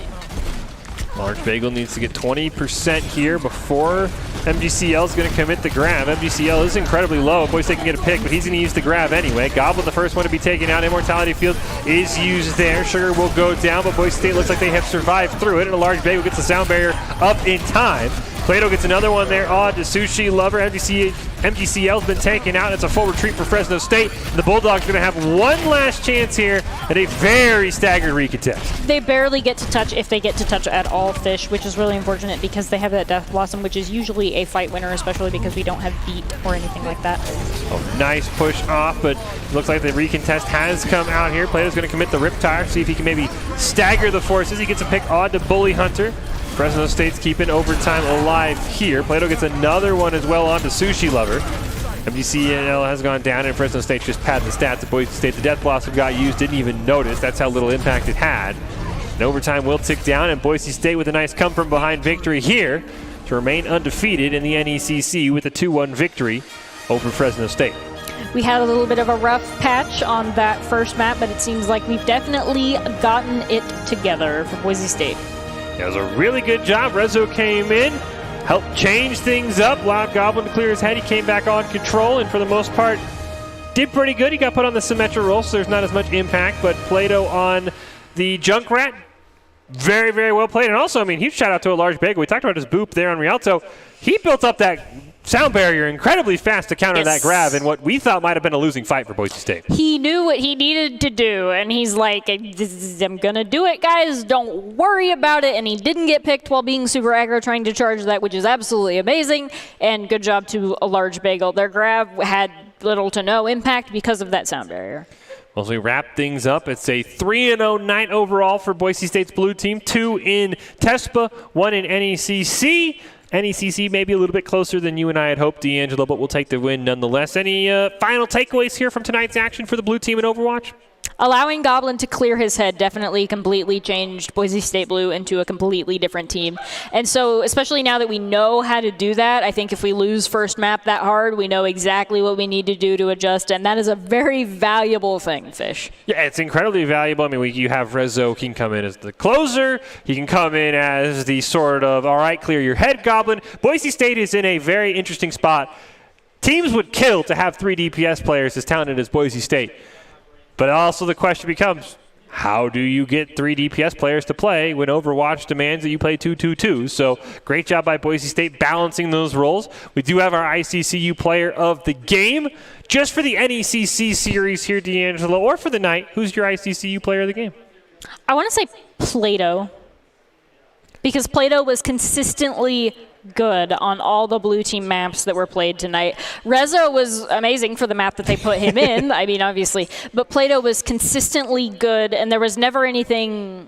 D: Large Bagel needs to get 20% here before MGCL is going to commit the grab. MGCL is incredibly low. Boise State can get a pick, but he's going to use the grab anyway. Goblin, the first one to be taken out. Immortality field is used there. Sugar will go down, but Boise State looks like they have survived through it. And a Large Bagel gets the sound barrier up in time. Plato gets another one there. Odd to Sushi Lover. MGCL's been taken out. It's a full retreat for Fresno State. The Bulldogs are going to have one last chance here at a very staggered recontest.
E: They barely get to touch, if they get to touch at all, Fish, which is really unfortunate because they have that Death Blossom, which is usually a fight winner, especially because we don't have beat or anything like that.
D: Oh, nice push off, but looks like the recontest has come out here. Plato's going to commit the Riptire, see if he can maybe stagger the forces. He gets a pick odd to Bully Hunter. Fresno State's keeping overtime alive here. Plato gets another one as well on to Sushi Lover. MGCL has gone down, and Fresno State just padding the stats at Boise State. The Death Blossom got used, didn't even notice. That's how little impact it had. And overtime will tick down, and Boise State with a nice come from behind victory here to remain undefeated in the NECC with a 2-1 victory over Fresno State.
E: We had a little bit of a rough patch on that first map, but it seems like we've definitely gotten it together for Boise State.
D: It was a really good job. Rezo came in, helped change things up. Allowed Goblin to clear his head. He came back on control, and for the most part, did pretty good. He got put on the Symmetra roll, so there's not as much impact, but Plato on the Junkrat, very, very well played. And also, I mean, huge shout out to a Large Bagel. We talked about his boop there on Rialto. He built up that sound barrier incredibly fast to counter that grab in what we thought might have been a losing fight for Boise State.
E: He knew what he needed to do, and he's like, I'm going to do it, guys. Don't worry about it. And he didn't get picked while being super aggro trying to charge that, which is absolutely amazing. And good job to a Large Bagel. Their grab had little to no impact because of that sound barrier.
D: Well, as we wrap things up, it's a 3-0 night overall for Boise State's blue team. 2 in TESPA, 1 in NECC. NECC maybe a little bit closer than you and I had hoped, D'Angelo, but we'll take the win nonetheless. Any final takeaways here from tonight's action for the blue team in Overwatch?
E: Allowing Goblin to clear his head definitely completely changed Boise State Blue into a completely different team. And so, especially now that we know how to do that, I think if we lose first map that hard, we know exactly what we need to do to adjust, and that is a very valuable thing, Fish.
D: Yeah, it's incredibly valuable. I mean, you have Rezo, he can come in as the closer, he can come in as the sort of, all right, clear your head, Goblin. Boise State is in a very interesting spot. Teams would kill to have 3 DPS players as talented as Boise State. But also the question becomes, how do you get 3 DPS players to play when Overwatch demands that you play 2-2-2? So great job by Boise State balancing those roles. We do have our ICCU player of the game. Just for the NECC series here, D'Angelo, or for the night, who's your ICCU player of the game?
E: I want to say Plato, because Plato was consistently good on all the blue team maps that were played tonight. Rezo was amazing for the map that they put him in, I mean, obviously, but Plato was consistently good, and there was never anything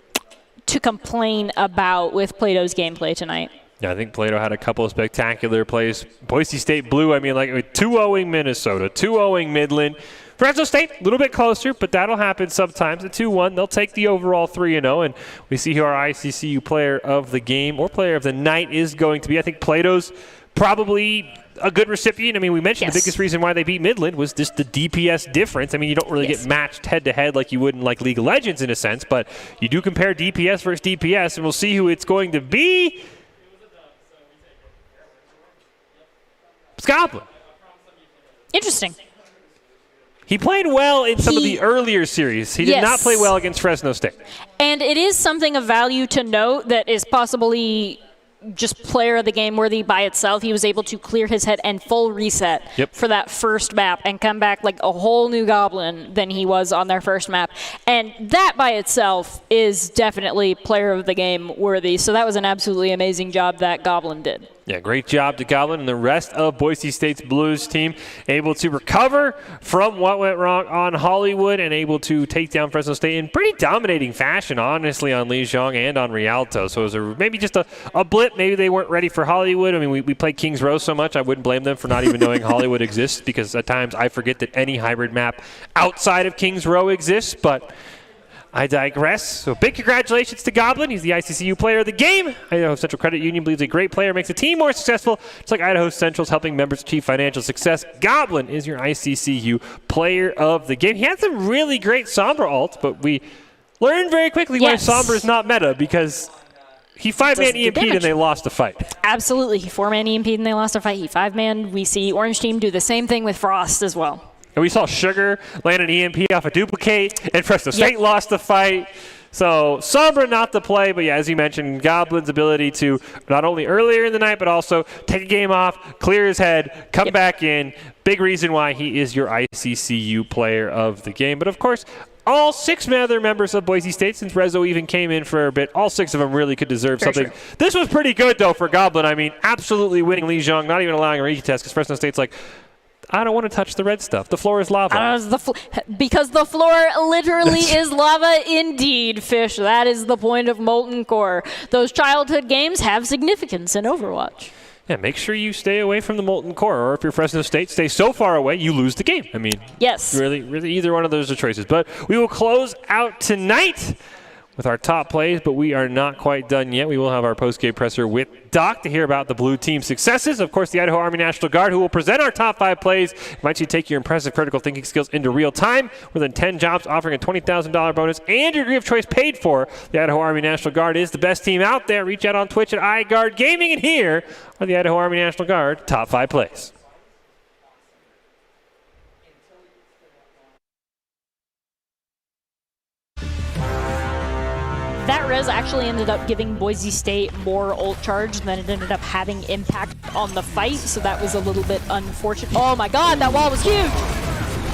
E: to complain about with Plato's gameplay tonight.
D: Yeah, I think Plato had a couple of spectacular plays. Boise State Blue, I mean, like 2-0ing Minnesota, 2-0ing Midland. Fresno State, a little bit closer, but that'll happen sometimes. At 2-1, they'll take the overall 3-0, and we see who our ICCU player of the game or player of the night is going to be. I think Plato's probably a good recipient. I mean, we mentioned the biggest reason why they beat Midland was just the DPS difference. I mean, you don't really get matched head-to-head like you would in like League of Legends in a sense, but you do compare DPS versus DPS, and we'll see who it's going to be. It's Goblin.
E: Interesting.
D: He played well in some of the earlier series. He did not play well against Fresno State.
E: And it is something of value to note that is possibly just player of the game worthy by itself. He was able to clear his head and full reset for that first map and come back like a whole new Goblin than he was on their first map. And that by itself is definitely player of the game worthy. So that was an absolutely amazing job that Goblin did.
D: Yeah, great job to Goblin and the rest of Boise State's Blues team, able to recover from what went wrong on Hollywood and able to take down Fresno State in pretty dominating fashion, honestly, on Lijiang and on Rialto. So it was maybe just a blip. Maybe they weren't ready for Hollywood. I mean, we played Kings Row so much, I wouldn't blame them for not even knowing Hollywood exists, because at times I forget that any hybrid map outside of Kings Row exists, but I digress. So big congratulations to Goblin. He's the ICCU player of the game. Idaho Central Credit Union believes a great player makes a team more successful, just like Idaho Central's helping members achieve financial success. Goblin is your ICCU player of the game. He had some really great Sombra ults, but we learned very quickly why Sombra is not meta, because he 5-man EMP'd and they lost a fight.
E: Absolutely. He 4-man EMP'd and they lost a fight. He 5-man. We see Orange Team do the same thing with Frost as well.
D: And we saw Sugar land an EMP off a duplicate, and Fresno State lost the fight. So Sombra not the play, but yeah, as you mentioned, Goblin's ability to not only earlier in the night, but also take a game off, clear his head, come back in. Big reason why he is your ICCU player of the game. But of course, all 6 other members of Boise State, since Rezo even came in for a bit, all 6 of them really could deserve something.
E: Sure.
D: This was pretty good, though, for Goblin. I mean, absolutely winning Lijiang, not even allowing a retest, because Fresno State's like, I don't want to touch the red stuff. The floor is lava.
E: Because the floor literally is lava indeed, Fish. That is the point of Molten Core. Those childhood games have significance in Overwatch.
D: Yeah, make sure you stay away from the Molten Core, or if you're Fresno State, stay so far away you lose the game. I mean,
E: yes,
D: really either one of those are choices. But we will close out tonight with our top plays, but we are not quite done yet. We will have our post-game presser with Doc to hear about the blue team successes. Of course, the Idaho Army National Guard, who will present our top 5 plays, invites you to take your impressive critical thinking skills into real time. Within 10 jobs, offering a $20,000 bonus and your degree of choice paid for. The Idaho Army National Guard is the best team out there. Reach out on Twitch at iGuard Gaming, and here are the Idaho Army National Guard top 5 plays.
E: That res actually ended up giving Boise State more ult charge than it ended up having impact on the fight, so that was a little bit unfortunate. Oh my god, that wall was huge!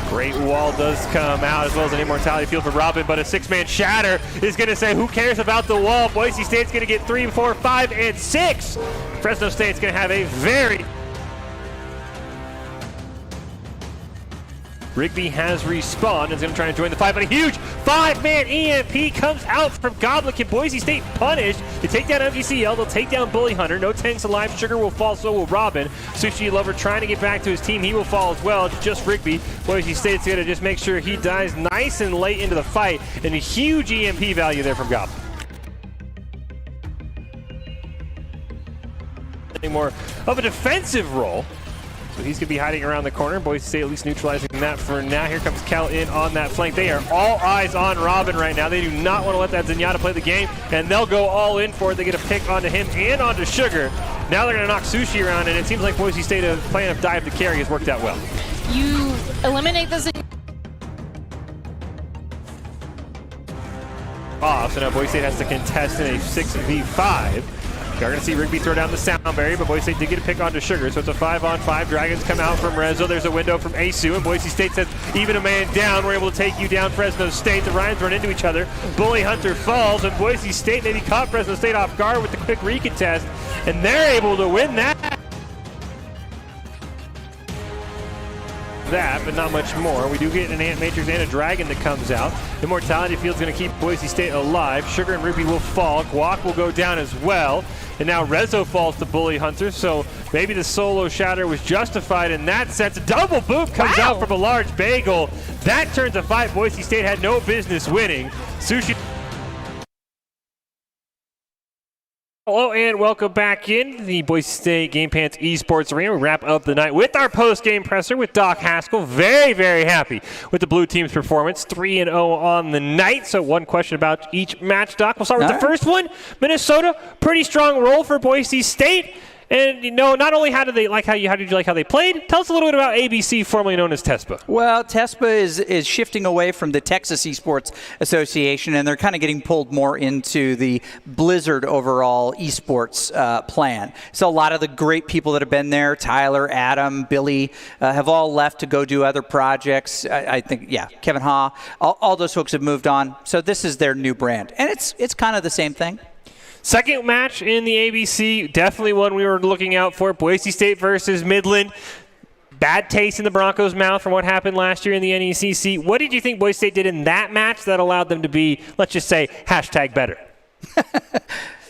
D: Great wall does come out, as well as an immortality field for Robin, but a 6-man shatter is going to say, who cares about the wall? Boise State's going to get 3, 4, 5, and 6. Fresno State's going to have a very... Rigby has respawned and is going to try and join the fight, but a huge 5-man EMP comes out from Goblin. Can Boise State punish to take down MGCL? They'll take down Bully Hunter. No tanks alive. Sugar will fall, so will Robin. Sushi Lover trying to get back to his team. He will fall as well. It's just Rigby. Boise State's going to just make sure he dies nice and late into the fight, and a huge EMP value there from Goblin. More of a defensive role. So he's going to be hiding around the corner. Boise State at least neutralizing that for now. Here comes Cal in on that flank. They are all eyes on Robin right now. They do not want to let that Zenyatta play the game, and they'll go all in for it. They get a pick onto him and onto Sugar. Now they're going to knock Sushi around, and it seems like Boise State's plan of dive to carry has worked out well.
E: You eliminate the
D: off, so now Boise State has to contest in a 6v5. You're going to see Rigby throw down the sound barrier, but Boise State did get a pick onto Sugar, so it's a 5-on-5. Dragons come out from Rezo. There's a window from Asu, and Boise State says, even a man down, we're able to take you down, Fresno State. The Ryans run into each other. Bully Hunter falls, and Boise State maybe caught Fresno State off guard with the quick recontest, and they're able to win that. But not much more. We do get an Ant Matrix and a Dragon that comes out. Immortality Field's going to keep Boise State alive. Sugar and Rigby will fall. Guac will go down as well. And now Rezo falls to Bully Hunter, so maybe the solo shatter was justified in that sense. A double boop comes out from a large bagel. That turns a fight Boise State had no business winning. Sushi. Hello and welcome back in the Boise State Game Pants Esports Arena. We wrap up the night with our post-game presser with Doc Haskell. Very, very happy with the blue team's performance. 3-0 on the night. So one question about each match, Doc. We'll start with the first one. Minnesota, pretty strong roll for Boise State. And you know, not only how did you like how they played? Tell us a little bit about ABC, formerly known as TESPA.
M: Well, TESPA is shifting away from the Texas Esports Association, and they're kind of getting pulled more into the Blizzard overall esports plan. So a lot of the great people that have been there, Tyler, Adam, Billy, have all left to go do other projects. I think, yeah, Kevin Ha, all those folks have moved on. So this is their new brand, and it's kind of the same thing.
D: Second match in the ABC, definitely one we were looking out for. Boise State versus Midland. Bad taste in the Broncos' mouth from what happened last year in the NECC. What did you think Boise State did in that match that allowed them to be, let's just say, #better?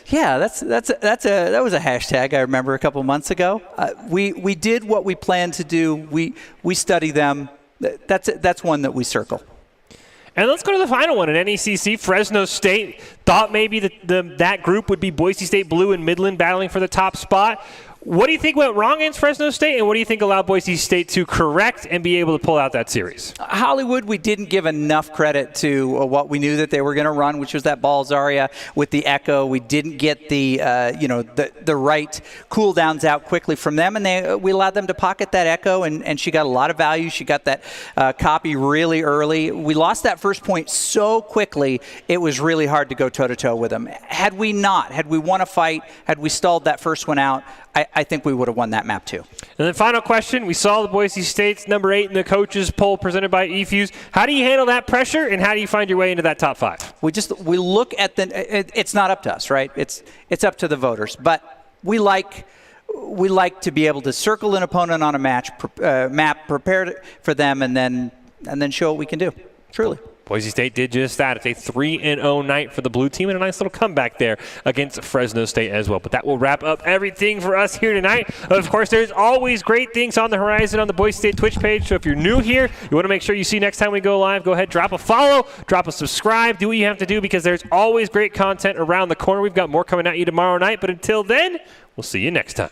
M: Yeah, that was a hashtag I remember a couple months ago. We did what we planned to do. We study them. That's one that we circle.
D: And let's go to the final one in NECC. Fresno State thought maybe that group would be Boise State Blue and Midland battling for the top spot. What do you think went wrong against Fresno State, and what do you think allowed Boise State to correct and be able to pull out that series?
M: Hollywood, we didn't give enough credit to what we knew that they were going to run, which was that ball Zarya with the echo. We didn't get the right cool downs out quickly from them, and we allowed them to pocket that echo, and she got a lot of value. She got that copy really early. We lost that first point so quickly, it was really hard to go toe-to-toe with them. Had we won a fight, had we stalled that first one out, I think we would have won that map too.
D: And then final question, we saw the Boise State's number 8 in the coaches poll presented by eFuse. How do you handle that pressure, and how do you find your way into that top 5?
M: We look at it's not up to us, right? It's up to the voters. But we like to be able to circle an opponent on a map, prepare for them, and then show what we can do. Truly.
D: Boise State did just that. It's a 3-0 night for the blue team and a nice little comeback there against Fresno State as well. But that will wrap up everything for us here tonight. Of course, there's always great things on the horizon on the Boise State Twitch page. So if you're new here, you want to make sure you see next time we go live, go ahead, drop a follow, drop a subscribe, do what you have to do because there's always great content around the corner. We've got more coming at you tomorrow night. But until then, we'll see you next time.